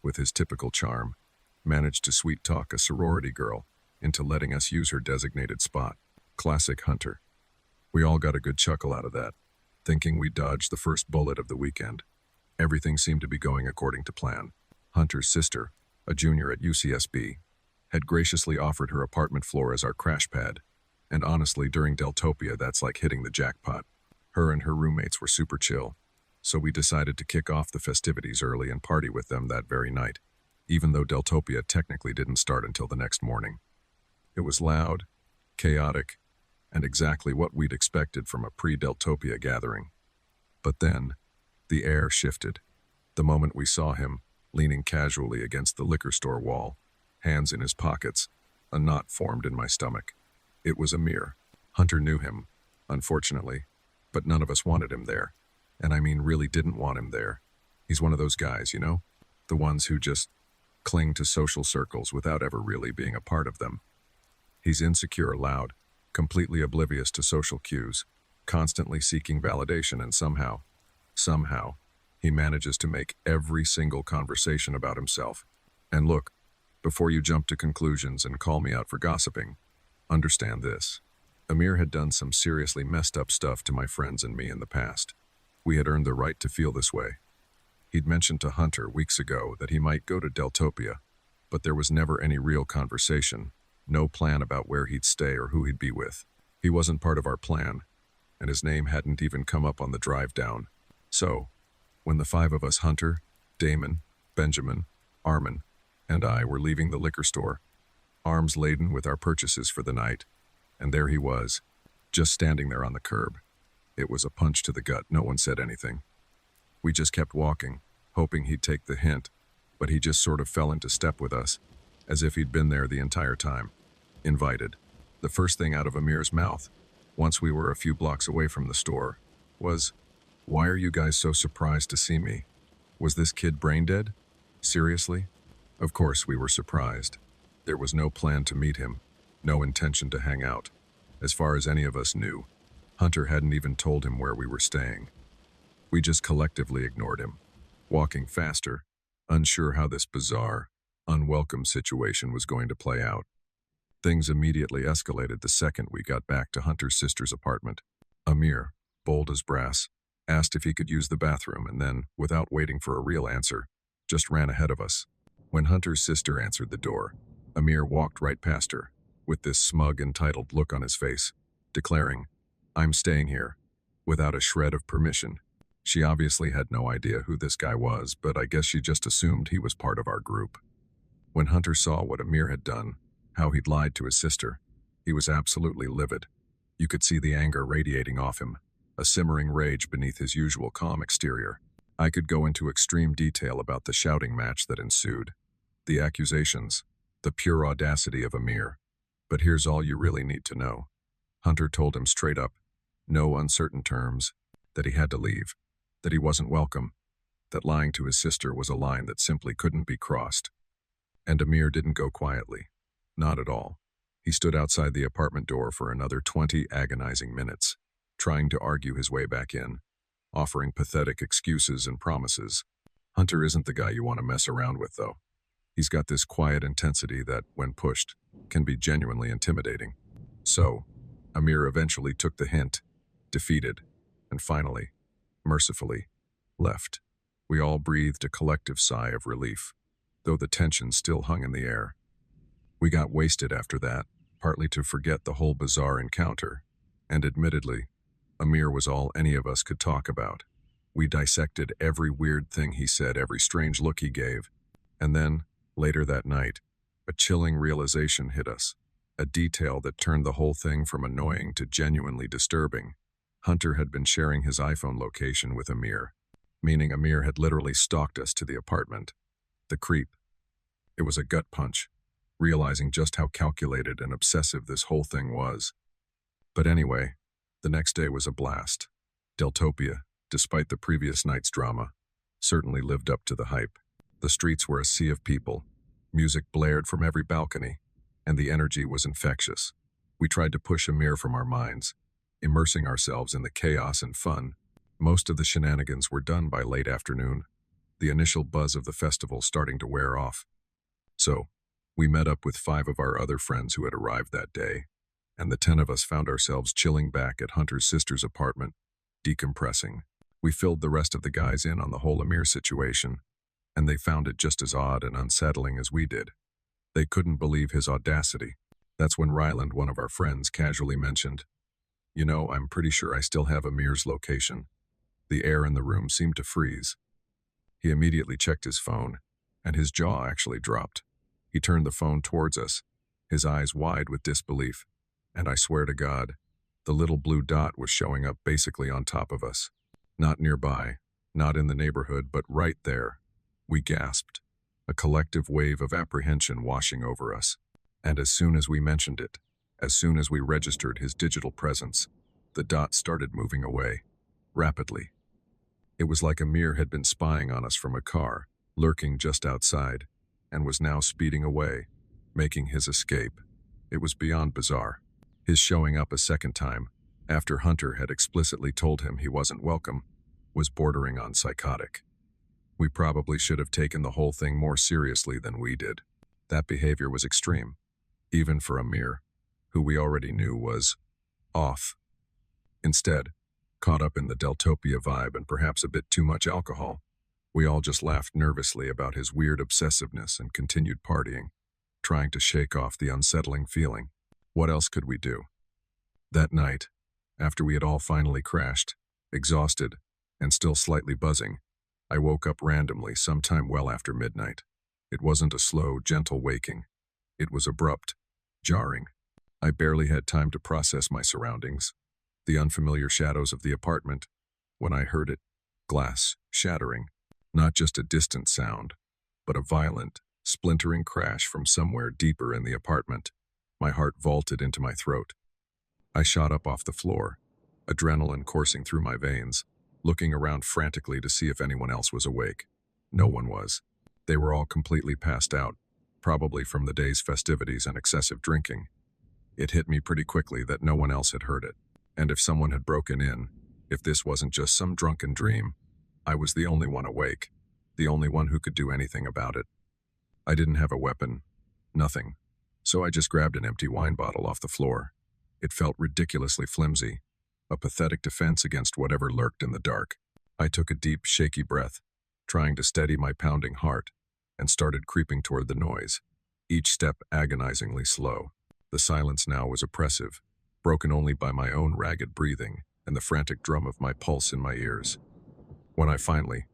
with his typical charm, managed to sweet-talk a sorority girl into letting us use her designated spot. Classic Hunter. We all got a good chuckle out of that, thinking we dodged the first bullet of the weekend. Everything seemed to be going according to plan. Hunter's sister, a junior at UCSB, had graciously offered her apartment floor as our crash pad, and honestly, during Deltopia, that's like hitting the jackpot. Her and her roommates were super chill, so we decided to kick off the festivities early and party with them that very night, even though Deltopia technically didn't start until the next morning. It was loud, chaotic, and exactly what we'd expected from a pre-Deltopia gathering. But then, the air shifted. The moment we saw him, leaning casually against the liquor store wall, hands in his pockets, a knot formed in my stomach. It was Amir. Hunter knew him, unfortunately, but none of us wanted him there. And I mean really didn't want him there. He's one of those guys, you know? The ones who just cling to social circles without ever really being a part of them. He's insecure, loud, completely oblivious to social cues, constantly seeking validation, and somehow, he manages to make every single conversation about himself. And look, before you jump to conclusions and call me out for gossiping, understand this. Amir had done some seriously messed up stuff to my friends and me in the past. We had earned the right to feel this way. He'd mentioned to Hunter weeks ago that he might go to Deltopia, but there was never any real conversation, no plan about where he'd stay or who he'd be with. He wasn't part of our plan, and his name hadn't even come up on the drive down. So, when the five of us, Hunter, Damon, Benjamin, Armin, and I, were leaving the liquor store, arms laden with our purchases for the night, and there he was, just standing there on the curb. It was a punch to the gut. No one said anything. We just kept walking, hoping he'd take the hint, but he just sort of fell into step with us, as if he'd been there the entire time. Invited. The first thing out of Amir's mouth, once we were a few blocks away from the store, was, "Why are you guys so surprised to see me? Was this kid brain dead? Seriously?" Of course we were surprised. There was no plan to meet him, no intention to hang out. As far as any of us knew, Hunter hadn't even told him where we were staying. We just collectively ignored him, walking faster, unsure how this bizarre, unwelcome situation was going to play out. Things immediately escalated the second we got back to Hunter's sister's apartment. Amir, bold as brass, asked if he could use the bathroom and then, without waiting for a real answer, just ran ahead of us. When Hunter's sister answered the door, Amir walked right past her, with this smug, entitled look on his face, declaring, "I'm staying here," without a shred of permission. She obviously had no idea who this guy was, but I guess she just assumed he was part of our group. When Hunter saw what Amir had done, how he'd lied to his sister, he was absolutely livid. You could see the anger radiating off him, a simmering rage beneath his usual calm exterior. I could go into extreme detail about the shouting match that ensued, the accusations, the pure audacity of Amir. But here's all you really need to know. Hunter told him straight up, no uncertain terms, that he had to leave, that he wasn't welcome, that lying to his sister was a line that simply couldn't be crossed. And Amir didn't go quietly. Not at all. He stood outside the apartment door for another 20 agonizing minutes, trying to argue his way back in, offering pathetic excuses and promises. Hunter isn't the guy you want to mess around with, though. He's got this quiet intensity that, when pushed, can be genuinely intimidating. So, Amir eventually took the hint, defeated, and finally, mercifully, left. We all breathed a collective sigh of relief, though the tension still hung in the air. We got wasted after that, partly to forget the whole bizarre encounter, and admittedly, Amir was all any of us could talk about. We dissected every weird thing he said, every strange look he gave, and then, later that night, a chilling realization hit us, a detail that turned the whole thing from annoying to genuinely disturbing. Hunter had been sharing his iPhone location with Amir, meaning Amir had literally stalked us to the apartment. The creep. It was a gut punch, realizing just how calculated and obsessive this whole thing was. But anyway, the next day was a blast. Deltopia, despite the previous night's drama, certainly lived up to the hype. The streets were a sea of people, music blared from every balcony, and the energy was infectious. We tried to push Amir from our minds, immersing ourselves in the chaos and fun. Most of the shenanigans were done by late afternoon, the initial buzz of the festival starting to wear off. So, we met up with 5 of our other friends who had arrived that day, and the 10 of us found ourselves chilling back at Hunter's sister's apartment, decompressing. We filled the rest of the guys in on the whole Amir situation, and they found it just as odd and unsettling as we did. They couldn't believe his audacity. That's when Ryland, one of our friends, casually mentioned, "You know, I'm pretty sure I still have Amir's location." The air in the room seemed to freeze. He immediately checked his phone, and his jaw actually dropped. He turned the phone towards us, his eyes wide with disbelief, and I swear to God, the little blue dot was showing up basically on top of us. Not nearby, not in the neighborhood, but right there. We gasped, a collective wave of apprehension washing over us. And as soon as we mentioned it, as soon as we registered his digital presence, the dot started moving away, rapidly. It was like Amir had been spying on us from a car, lurking just outside, and was now speeding away, making his escape. It was beyond bizarre. His showing up a second time, after Hunter had explicitly told him he wasn't welcome, was bordering on psychotic. We probably should have taken the whole thing more seriously than we did. That behavior was extreme, even for Amir, who we already knew was off. Instead, caught up in the Deltopia vibe and perhaps a bit too much alcohol, we all just laughed nervously about his weird obsessiveness and continued partying, trying to shake off the unsettling feeling. What else could we do? That night, after we had all finally crashed, exhausted and still slightly buzzing, I woke up randomly sometime well after midnight. It wasn't a slow, gentle waking. It was abrupt, jarring. I barely had time to process my surroundings, the unfamiliar shadows of the apartment, when I heard it, glass shattering. Not just a distant sound, but a violent, splintering crash from somewhere deeper in the apartment. My heart vaulted into my throat. I shot up off the floor, adrenaline coursing through my veins, looking around frantically to see if anyone else was awake. No one was. They were all completely passed out, probably from the day's festivities and excessive drinking. It hit me pretty quickly that no one else had heard it. And if someone had broken in, if this wasn't just some drunken dream, I was the only one awake, the only one who could do anything about it. I didn't have a weapon, nothing, so I just grabbed an empty wine bottle off the floor. It felt ridiculously flimsy, a pathetic defense against whatever lurked in the dark. I took a deep, shaky breath, trying to steady my pounding heart, and started creeping toward the noise, each step agonizingly slow. The silence now was oppressive, broken only by my own ragged breathing and the frantic drum of my pulse in my ears. When I finally,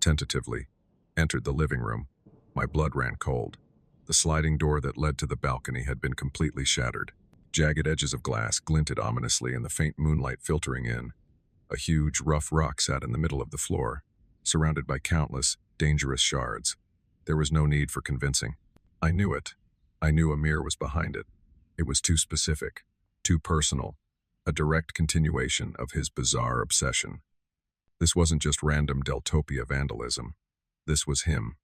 tentatively, entered the living room, my blood ran cold. The sliding door that led to the balcony had been completely shattered. Jagged edges of glass glinted ominously in the faint moonlight filtering in. A huge, rough rock sat in the middle of the floor, surrounded by countless, dangerous shards. There was no need for convincing. I knew it. I knew Amir was behind it. It was too specific, too personal, a direct continuation of his bizarre obsession. This wasn't just random Deltopia vandalism. This was him.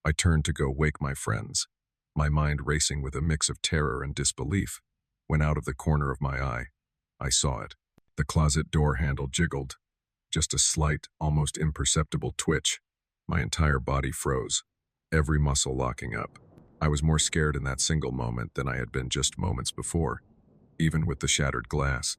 I turned to go wake my friends, my mind racing with a mix of terror and disbelief, when out of the corner of my eye, I saw it. The closet door handle jiggled. Just a slight, almost imperceptible twitch. My entire body froze, every muscle locking up. I was more scared in that single moment than I had been just moments before, even with the shattered glass.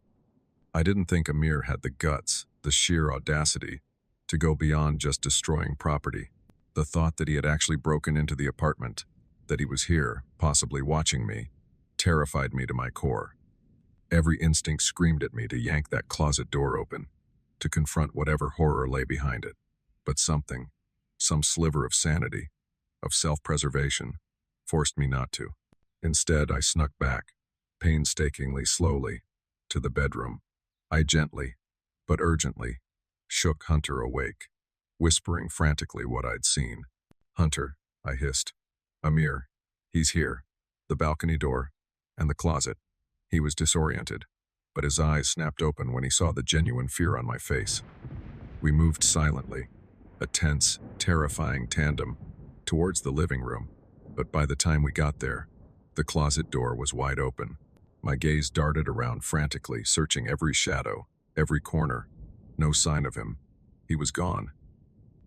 I didn't think Amir had the guts, the sheer audacity, to go beyond just destroying property. The thought that he had actually broken into the apartment, that he was here, possibly watching me, terrified me to my core. Every instinct screamed at me to yank that closet door open, to confront whatever horror lay behind it. But something, some sliver of sanity, of self-preservation, forced me not to. Instead, I snuck back, painstakingly slowly, to the bedroom. I gently, but urgently, shook Hunter awake, whispering frantically what I'd seen. "Hunter," I hissed. "Amir, he's here. The balcony door, and the closet." He was disoriented, but his eyes snapped open when he saw the genuine fear on my face. We moved silently, a tense, terrifying tandem, towards the living room, but by the time we got there, the closet door was wide open. My gaze darted around frantically, searching every shadow, every corner. No sign of him. He was gone.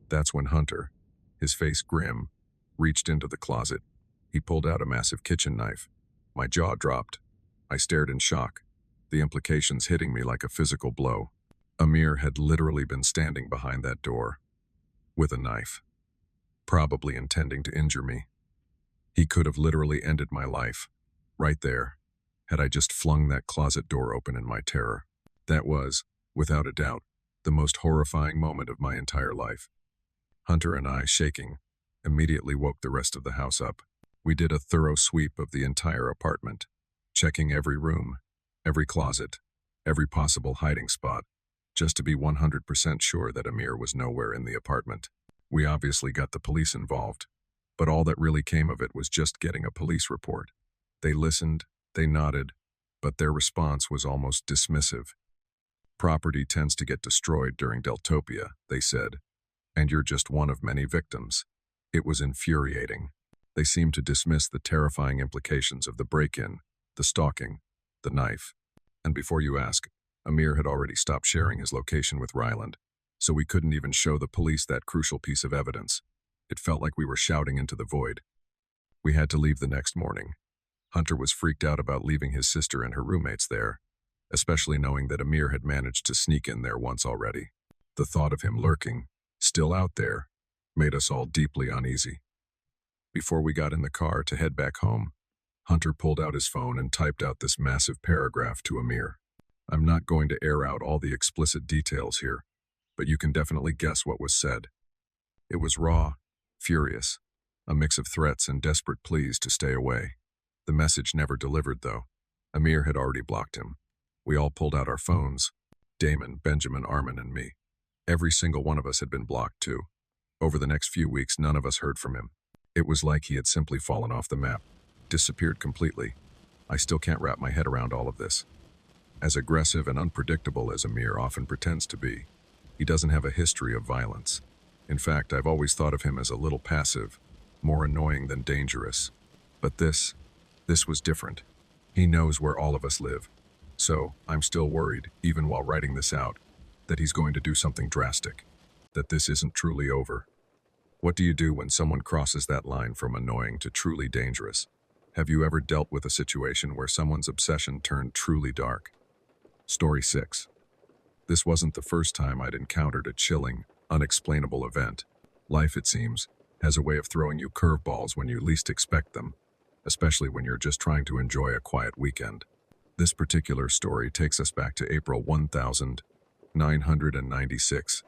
That's when Hunter, his face grim, reached into the closet. He pulled out a massive kitchen knife. My jaw dropped. I stared in shock, the implications hitting me like a physical blow. Amir had literally been standing behind that door, with a knife, probably intending to injure me. He could have literally ended my life, right there, had I just flung that closet door open in my terror. That was, without a doubt, the most horrifying moment of my entire life. Hunter and I, shaking, immediately woke the rest of the house up. We did a thorough sweep of the entire apartment, checking every room, every closet, every possible hiding spot, just to be 100% sure that Amir was nowhere in the apartment. We obviously got the police involved, but all that really came of it was just getting a police report. They listened, they nodded, but their response was almost dismissive. "Property tends to get destroyed during Deltopia," they said, "and you're just one of many victims." It was infuriating. They seemed to dismiss the terrifying implications of the break-in, the stalking, the knife. And before you ask, Amir had already stopped sharing his location with Ryland, so we couldn't even show the police that crucial piece of evidence. It felt like we were shouting into the void. We had to leave the next morning. Hunter was freaked out about leaving his sister and her roommates there, especially knowing that Amir had managed to sneak in there once already. The thought of him lurking, still out there, made us all deeply uneasy. Before we got in the car to head back home, Hunter pulled out his phone and typed out this massive paragraph to Amir. I'm not going to air out all the explicit details here, but you can definitely guess what was said. It was raw, furious, a mix of threats and desperate pleas to stay away. The message never delivered, though. Amir had already blocked him. We all pulled out our phones. Damon, Benjamin, Armin, and me. Every single one of us had been blocked, too. Over the next few weeks, none of us heard from him. It was like he had simply fallen off the map, disappeared completely. I still can't wrap my head around all of this. As aggressive and unpredictable as Amir often pretends to be, he doesn't have a history of violence. In fact, I've always thought of him as a little passive, more annoying than dangerous. But this was different. He knows where all of us live. So, I'm still worried, even while writing this out, that he's going to do something drastic, that this isn't truly over. What do you do when someone crosses that line from annoying to truly dangerous? Have you ever dealt with a situation where someone's obsession turned truly dark? Story 6. This wasn't the first time I'd encountered a chilling, unexplainable event. Life, it seems, has a way of throwing you curveballs when you least expect them, especially when you're just trying to enjoy a quiet weekend. This particular story takes us back to April 1996,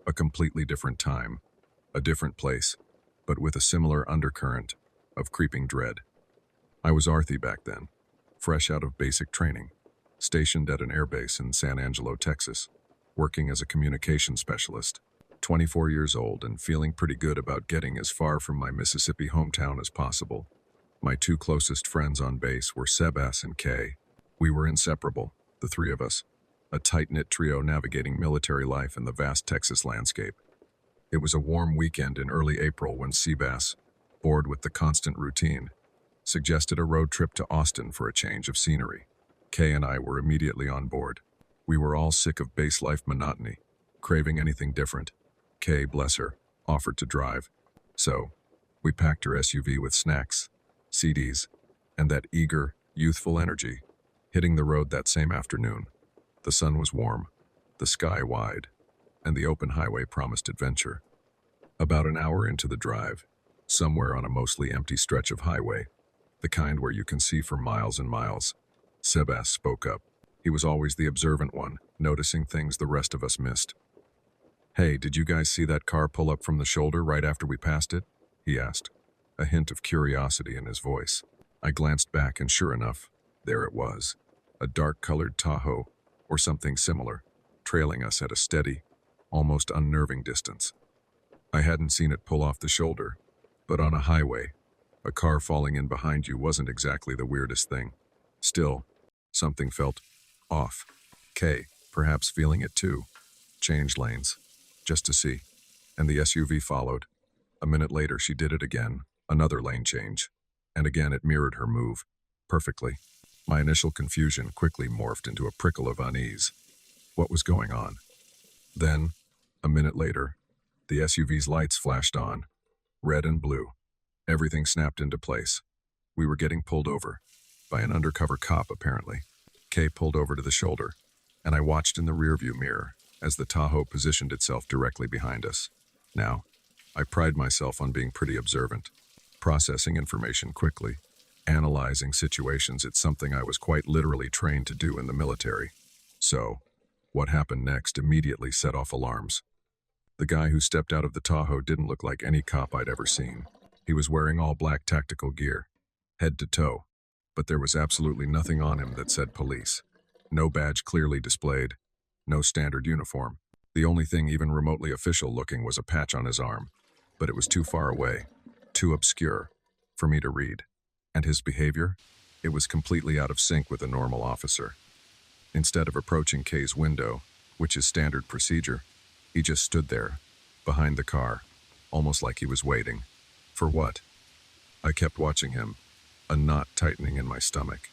a completely different time, a different place, but with a similar undercurrent of creeping dread. I was Arthi back then, fresh out of basic training, stationed at an airbase in San Angelo, Texas, working as a communication specialist, 24 years old and feeling pretty good about getting as far from my Mississippi hometown as possible. My two closest friends on base were Sebas and Kay. We were inseparable, the three of us, a tight-knit trio navigating military life in the vast Texas landscape. It was a warm weekend in early April when Sebas, bored with the constant routine, suggested a road trip to Austin for a change of scenery. Kay and I were immediately on board. We were all sick of base life monotony, craving anything different. Kay, bless her, offered to drive. So, we packed her SUV with snacks, CDs, and that eager, youthful energy, hitting the road that same afternoon. The sun was warm, the sky wide, and the open highway promised adventure. About an hour into the drive, somewhere on a mostly empty stretch of highway, the kind where you can see for miles and miles, Sebas spoke up. He was always the observant one, noticing things the rest of us missed. "Hey, did you guys see that car pull up from the shoulder right after we passed it?" he asked, a hint of curiosity in his voice. I glanced back and sure enough, there it was, a dark-colored Tahoe, or something similar, trailing us at a steady, almost unnerving distance. I hadn't seen it pull off the shoulder, but on a highway, a car falling in behind you wasn't exactly the weirdest thing. Still, something felt off. Kay, perhaps feeling it too, changed lanes, just to see, and the SUV followed. A minute later, she did it again, another lane change, and again it mirrored her move, perfectly. My initial confusion quickly morphed into a prickle of unease. What was going on? Then, a minute later, the SUV's lights flashed on, red and blue. Everything snapped into place. We were getting pulled over, by an undercover cop apparently. Kay pulled over to the shoulder, and I watched in the rearview mirror as the Tahoe positioned itself directly behind us. Now, I pride myself on being pretty observant, processing information quickly, analyzing situations. It's something I was quite literally trained to do in the military. So, what happened next immediately set off alarms. The guy who stepped out of the Tahoe didn't look like any cop I'd ever seen. He was wearing all black tactical gear, head to toe, but there was absolutely nothing on him that said police. No badge clearly displayed, no standard uniform. The only thing even remotely official looking was a patch on his arm, but it was too far away, too obscure, for me to read. And his behavior? It was completely out of sync with a normal officer. Instead of approaching Kay's window, which is standard procedure, he just stood there, behind the car, almost like he was waiting. For what? I kept watching him, a knot tightening in my stomach.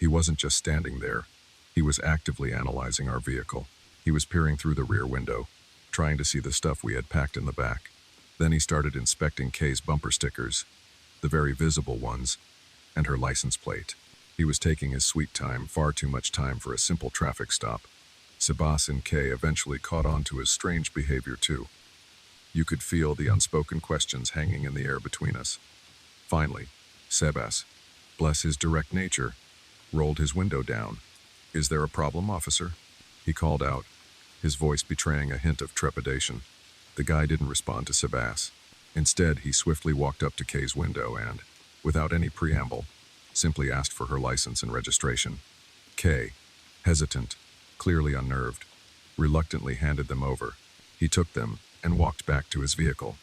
He wasn't just standing there. He was actively analyzing our vehicle. He was peering through the rear window, trying to see the stuff we had packed in the back. Then he started inspecting Kay's bumper stickers, the very visible ones, and her license plate. He was taking his sweet time, far too much time for a simple traffic stop. Sebas and Kay eventually caught on to his strange behavior too. You could feel the unspoken questions hanging in the air between us. Finally, Sebas, bless his direct nature, rolled his window down. "Is there a problem, officer?" he called out, his voice betraying a hint of trepidation. The guy didn't respond to Sebas. Instead, he swiftly walked up to Kay's window and, without any preamble, simply asked for her license and registration. Kay, hesitant, clearly unnerved, reluctantly handed them over. He took them and walked back to his vehicle.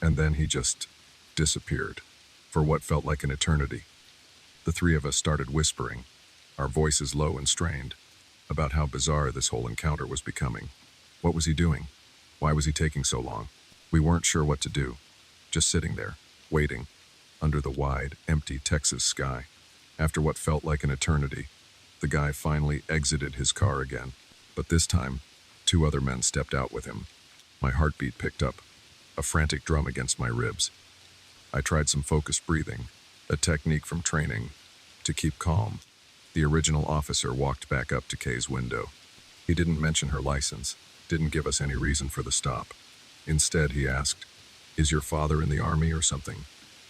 And then he just disappeared, for what felt like an eternity. The three of us started whispering, our voices low and strained, about how bizarre this whole encounter was becoming. What was he doing? Why was he taking so long? We weren't sure what to do, just sitting there, waiting, under the wide, empty Texas sky. After what felt like an eternity, the guy finally exited his car again, but this time, 2 other men stepped out with him. My heartbeat picked up, a frantic drum against my ribs. I tried some focused breathing, a technique from training, to keep calm. The original officer walked back up to Kay's window. He didn't mention her license, didn't give us any reason for the stop. Instead, he asked, "Is your father in the army or something?"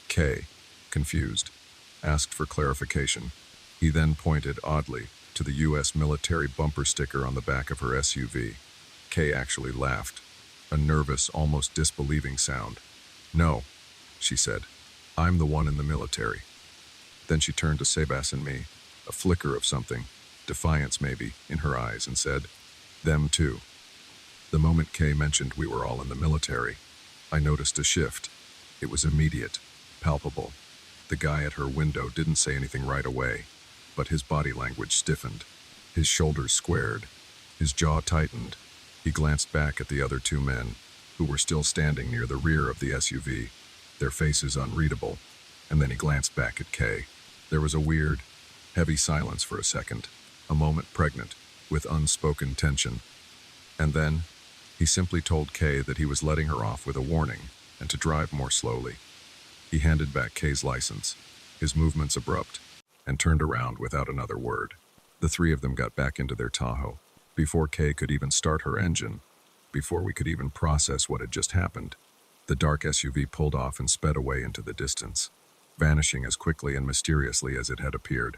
Kay, confused, asked for clarification. He then pointed oddly to the U.S. military bumper sticker on the back of her SUV. Kay actually laughed, a nervous, almost disbelieving sound. "No," she said, "I'm the one in the military." Then she turned to Sebas and me, a flicker of something, defiance maybe, in her eyes, and said, "Them too." The moment Kay mentioned we were all in the military, I noticed a shift. It was immediate, palpable. The guy at her window didn't say anything right away, but his body language stiffened. His shoulders squared, his jaw tightened. He glanced back at the other 2 men, who were still standing near the rear of the SUV, their faces unreadable, and then he glanced back at Kay. There was a weird, heavy silence for a second, a moment pregnant with unspoken tension. And then, he simply told Kay that he was letting her off with a warning and to drive more slowly. He handed back Kay's license, his movements abrupt, and turned around without another word. The 3 of them got back into their Tahoe. Before Kay could even start her engine, before we could even process what had just happened, the dark SUV pulled off and sped away into the distance, vanishing as quickly and mysteriously as it had appeared.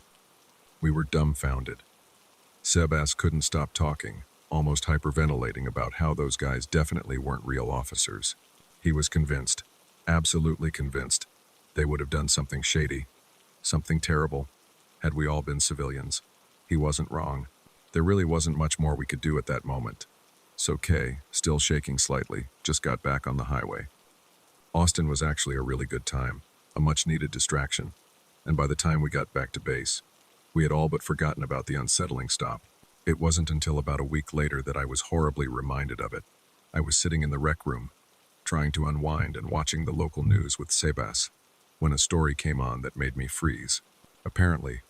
We were dumbfounded. Sebas couldn't stop talking, almost hyperventilating about how those guys definitely weren't real officers. He was convinced, absolutely convinced, they would have done something shady, something terrible, had we all been civilians. He wasn't wrong. There really wasn't much more we could do at that moment. So Kay, still shaking slightly, just got back on the highway. Austin was actually a really good time, a much-needed distraction, and by the time we got back to base, we had all but forgotten about the unsettling stop. It wasn't until about a week later that I was horribly reminded of it. I was sitting in the rec room, trying to unwind and watching the local news with Sebas, when a story came on that made me freeze. Apparently,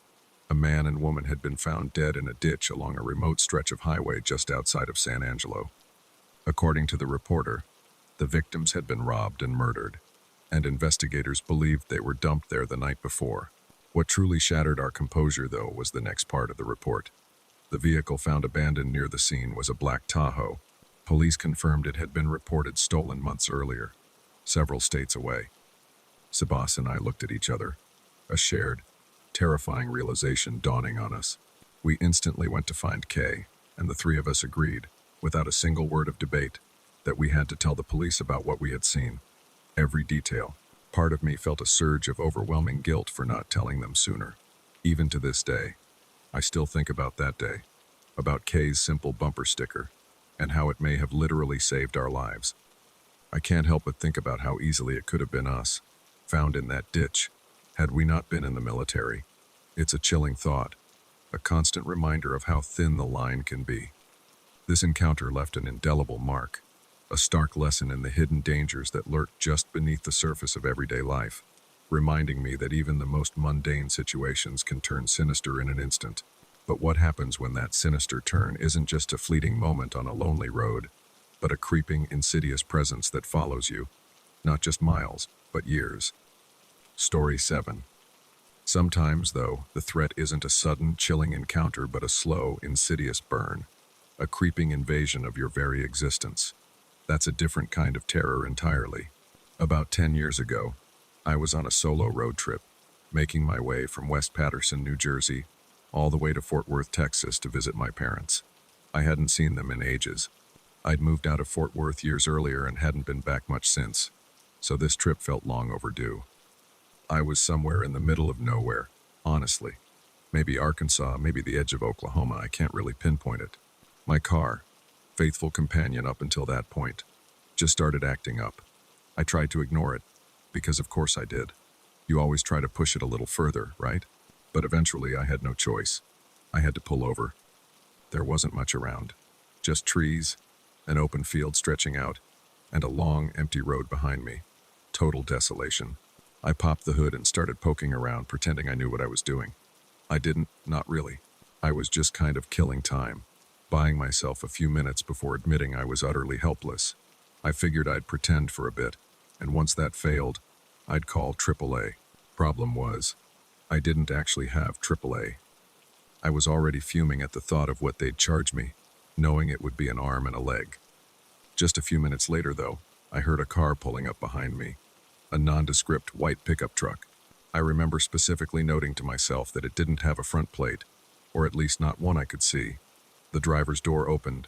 a man and woman had been found dead in a ditch along a remote stretch of highway just outside of San Angelo. According to the reporter, the victims had been robbed and murdered, and investigators believed they were dumped there the night before. What truly shattered our composure, though, was the next part of the report. The vehicle found abandoned near the scene was a black Tahoe. Police confirmed it had been reported stolen months earlier, several states away. Sebas and I looked at each other, a shared, terrifying realization dawning on us. We instantly went to find Kay, and the 3 of us agreed, without a single word of debate, that we had to tell the police about what we had seen. Every detail. Part of me felt a surge of overwhelming guilt for not telling them sooner. Even to this day, I still think about that day, about Kay's simple bumper sticker, and how it may have literally saved our lives. I can't help but think about how easily it could have been us, found in that ditch, had we not been in the military. It's a chilling thought, a constant reminder of how thin the line can be. This encounter left an indelible mark, a stark lesson in the hidden dangers that lurk just beneath the surface of everyday life. reminding me that even the most mundane situations can turn sinister in an instant. But what happens when that sinister turn isn't just a fleeting moment on a lonely road, but a creeping, insidious presence that follows you, not just miles, but years? Story 7. Sometimes, though, the threat isn't a sudden, chilling encounter, but a slow, insidious burn, a creeping invasion of your very existence. That's a different kind of terror entirely. About 10 years ago, I was on a solo road trip, making my way from West Paterson, New Jersey, all the way to Fort Worth, Texas to visit my parents. I hadn't seen them in ages. I'd moved out of Fort Worth years earlier and hadn't been back much since, so this trip felt long overdue. I was somewhere in the middle of nowhere, honestly. Maybe Arkansas, maybe the edge of Oklahoma, I can't really pinpoint it. My car, faithful companion up until that point, just started acting up. I tried to ignore it, because of course I did. You always try to push it a little further, right? But eventually I had no choice. I had to pull over. There wasn't much around. Just trees, an open field stretching out, and a long, empty road behind me. Total desolation. I popped the hood and started poking around, pretending I knew what I was doing. I didn't, not really. I was just kind of killing time, buying myself a few minutes before admitting I was utterly helpless. I figured I'd pretend for a bit, and once that failed, I'd call AAA. Problem was, I didn't actually have AAA. I was already fuming at the thought of what they'd charge me, knowing it would be an arm and a leg. Just a few minutes later, though, I heard a car pulling up behind me, a nondescript white pickup truck. I remember specifically noting to myself that it didn't have a front plate, or at least not one I could see. The driver's door opened,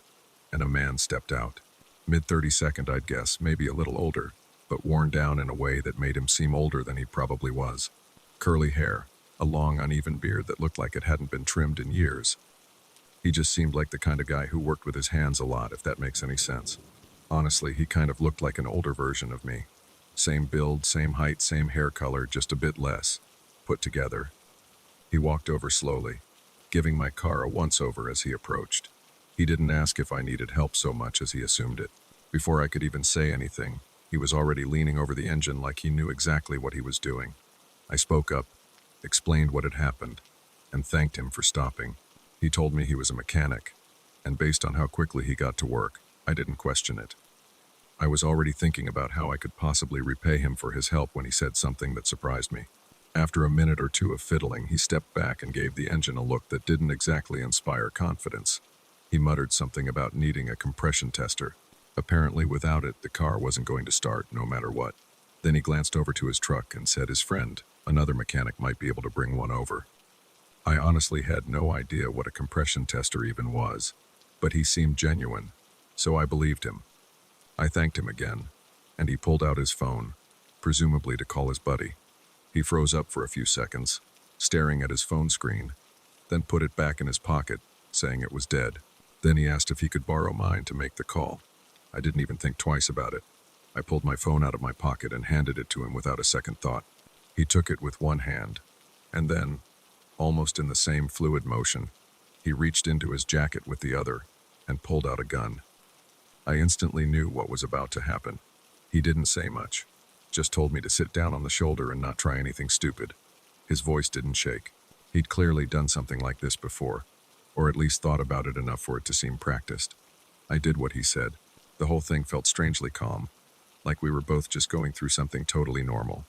and a man stepped out. Mid-32nd, I'd guess, maybe a little older, but worn down in a way that made him seem older than he probably was. Curly hair, a long, uneven beard that looked like it hadn't been trimmed in years. He just seemed like the kind of guy who worked with his hands a lot, if that makes any sense. Honestly, he kind of looked like an older version of me. Same build, same height, same hair color, just a bit less put together. He walked over slowly, giving my car a once-over as he approached. He didn't ask if I needed help so much as he assumed it. Before I could even say anything, he was already leaning over the engine like he knew exactly what he was doing. I spoke up, explained what had happened, and thanked him for stopping. He told me he was a mechanic, and based on how quickly he got to work, I didn't question it. I was already thinking about how I could possibly repay him for his help when he said something that surprised me. After a minute or two of fiddling, he stepped back and gave the engine a look that didn't exactly inspire confidence. He muttered something about needing a compression tester. Apparently without it, the car wasn't going to start, no matter what. Then he glanced over to his truck and said his friend, another mechanic, might be able to bring one over. I honestly had no idea what a compression tester even was, but he seemed genuine, so I believed him. I thanked him again, and he pulled out his phone, presumably to call his buddy. He froze up for a few seconds, staring at his phone screen, then put it back in his pocket, saying it was dead. Then he asked if he could borrow mine to make the call. I didn't even think twice about it. I pulled my phone out of my pocket and handed it to him without a second thought. He took it with one hand, and then, almost in the same fluid motion, he reached into his jacket with the other and pulled out a gun. I instantly knew what was about to happen. He didn't say much, just told me to sit down on the shoulder and not try anything stupid. His voice didn't shake. He'd clearly done something like this before, or at least thought about it enough for it to seem practiced. I did what he said. The whole thing felt strangely calm, like we were both just going through something totally normal.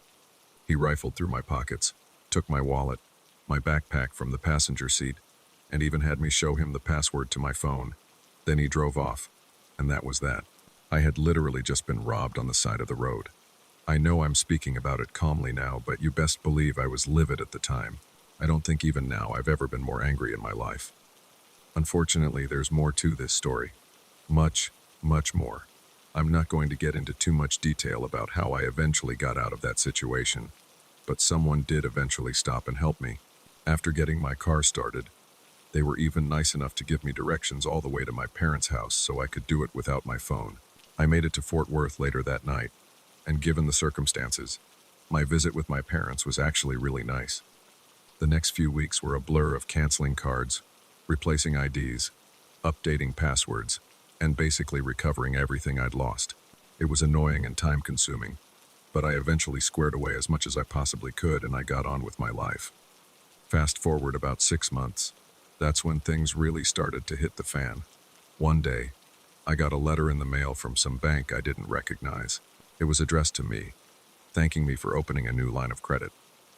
He rifled through my pockets, took my wallet, my backpack from the passenger seat, and even had me show him the password to my phone. Then he drove off, and that was that. I had literally just been robbed on the side of the road. I know I'm speaking about it calmly now, but you best believe I was livid at the time. I don't think even now I've ever been more angry in my life. Unfortunately, there's more to this story. Much, much more. I'm not going to get into too much detail about how I eventually got out of that situation, but someone did eventually stop and help me. After getting my car started, they were even nice enough to give me directions all the way to my parents' house so I could do it without my phone. I made it to Fort Worth later that night, and given the circumstances, my visit with my parents was actually really nice. The next few weeks were a blur of canceling cards, replacing IDs, updating passwords, and basically recovering everything I'd lost. It was annoying and time-consuming, but I eventually squared away as much as I possibly could and I got on with my life. Fast forward about 6 months. That's when things really started to hit the fan. One day, I got a letter in the mail from some bank I didn't recognize. It was addressed to me, thanking me for opening a new line of credit.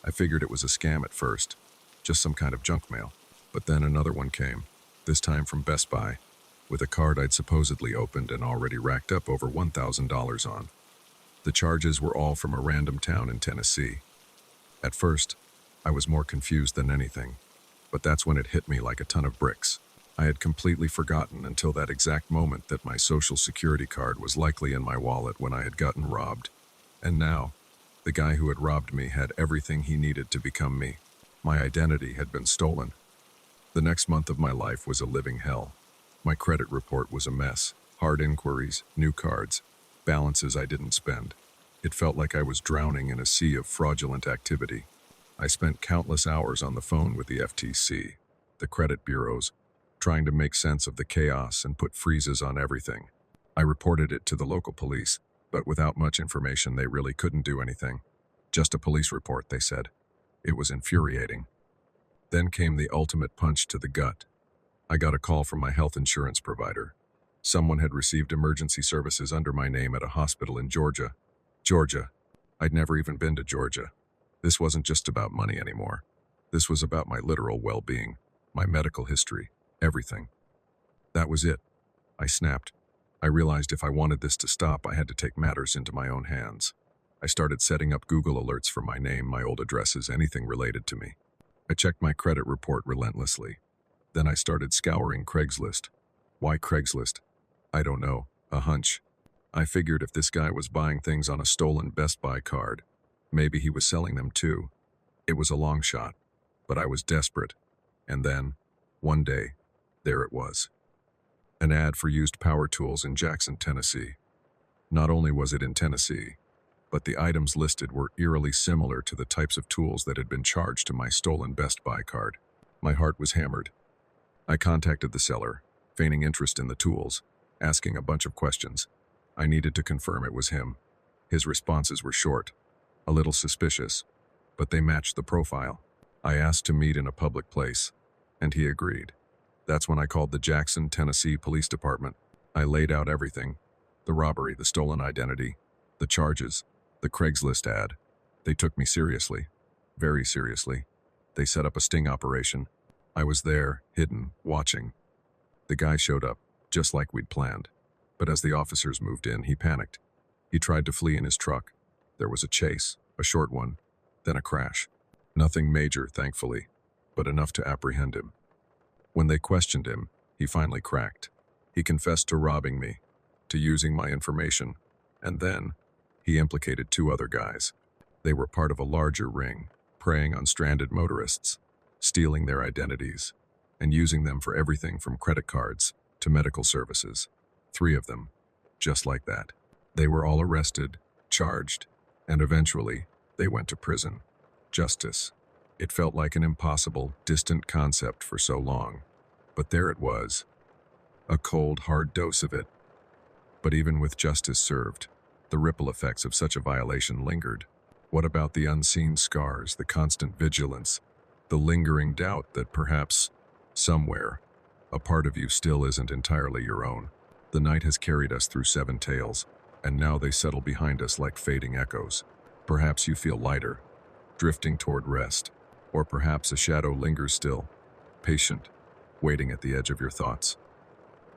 I figured it was a scam at first, just some kind of junk mail. But then another one came, this time from Best Buy, with a card I'd supposedly opened and already racked up over $1,000 on. The charges were all from a random town in Tennessee. At first, I was more confused than anything, but that's when it hit me like a ton of bricks. I had completely forgotten until that exact moment that my Social Security card was likely in my wallet when I had gotten robbed. And now, the guy who had robbed me had everything he needed to become me. My identity had been stolen. The next month of my life was a living hell. My credit report was a mess. Hard inquiries, new cards, balances I didn't spend. It felt like I was drowning in a sea of fraudulent activity. I spent countless hours on the phone with the FTC, the credit bureaus, trying to make sense of the chaos and put freezes on everything. I reported it to the local police, but without much information they really couldn't do anything. Just a police report, they said. It was infuriating. Then came the ultimate punch to the gut. I got a call from my health insurance provider. Someone had received emergency services under my name at a hospital in Georgia. Georgia. I'd never even been to Georgia. This wasn't just about money anymore. This was about my literal well-being, my medical history, everything. That was it. I snapped. I realized if I wanted this to stop, I had to take matters into my own hands. I started setting up Google alerts for my name, my old addresses, anything related to me. I checked my credit report relentlessly. Then I started scouring Craigslist. Why Craigslist? I don't know. A hunch. I figured if this guy was buying things on a stolen Best Buy card, maybe he was selling them too. It was a long shot, but I was desperate. And then, one day, there it was. An ad for used power tools in Jackson, Tennessee. Not only was it in Tennessee, but the items listed were eerily similar to the types of tools that had been charged to my stolen Best Buy card. My heart was hammered. I contacted the seller, feigning interest in the tools, asking a bunch of questions. I needed to confirm it was him. His responses were short, a little suspicious, but they matched the profile. I asked to meet in a public place, and he agreed. That's when I called the Jackson, Tennessee Police Department. I laid out everything: the robbery, the stolen identity, the charges, the Craigslist ad. They took me seriously, very seriously. They set up a sting operation. I was there, hidden, watching. The guy showed up, just like we'd planned. But as the officers moved in, he panicked. He tried to flee in his truck. There was a chase, a short one, then a crash. Nothing major, thankfully, but enough to apprehend him. When they questioned him, he finally cracked. He confessed to robbing me, to using my information, and then he implicated 2 other guys. They were part of a larger ring, preying on stranded motorists, stealing their identities, and using them for everything from credit cards to medical services. 3 of them, just like that. They were all arrested, charged, and eventually they went to prison. Justice. It felt like an impossible, distant concept for so long. But there it was. A cold, hard dose of it. But even with justice served, the ripple effects of such a violation lingered. What about the unseen scars, the constant vigilance, the lingering doubt that perhaps, somewhere, a part of you still isn't entirely your own? The night has carried us through 7 tales, and now they settle behind us like fading echoes. Perhaps you feel lighter, drifting toward rest, or perhaps a shadow lingers still, patient, waiting at the edge of your thoughts.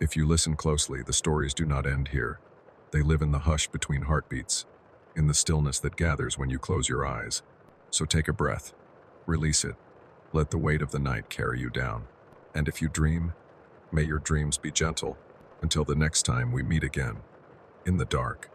If you listen closely, the stories do not end here. They live in the hush between heartbeats, in the stillness that gathers when you close your eyes. So take a breath, release it, let the weight of the night carry you down. And if you dream, may your dreams be gentle, until the next time we meet again, in the dark.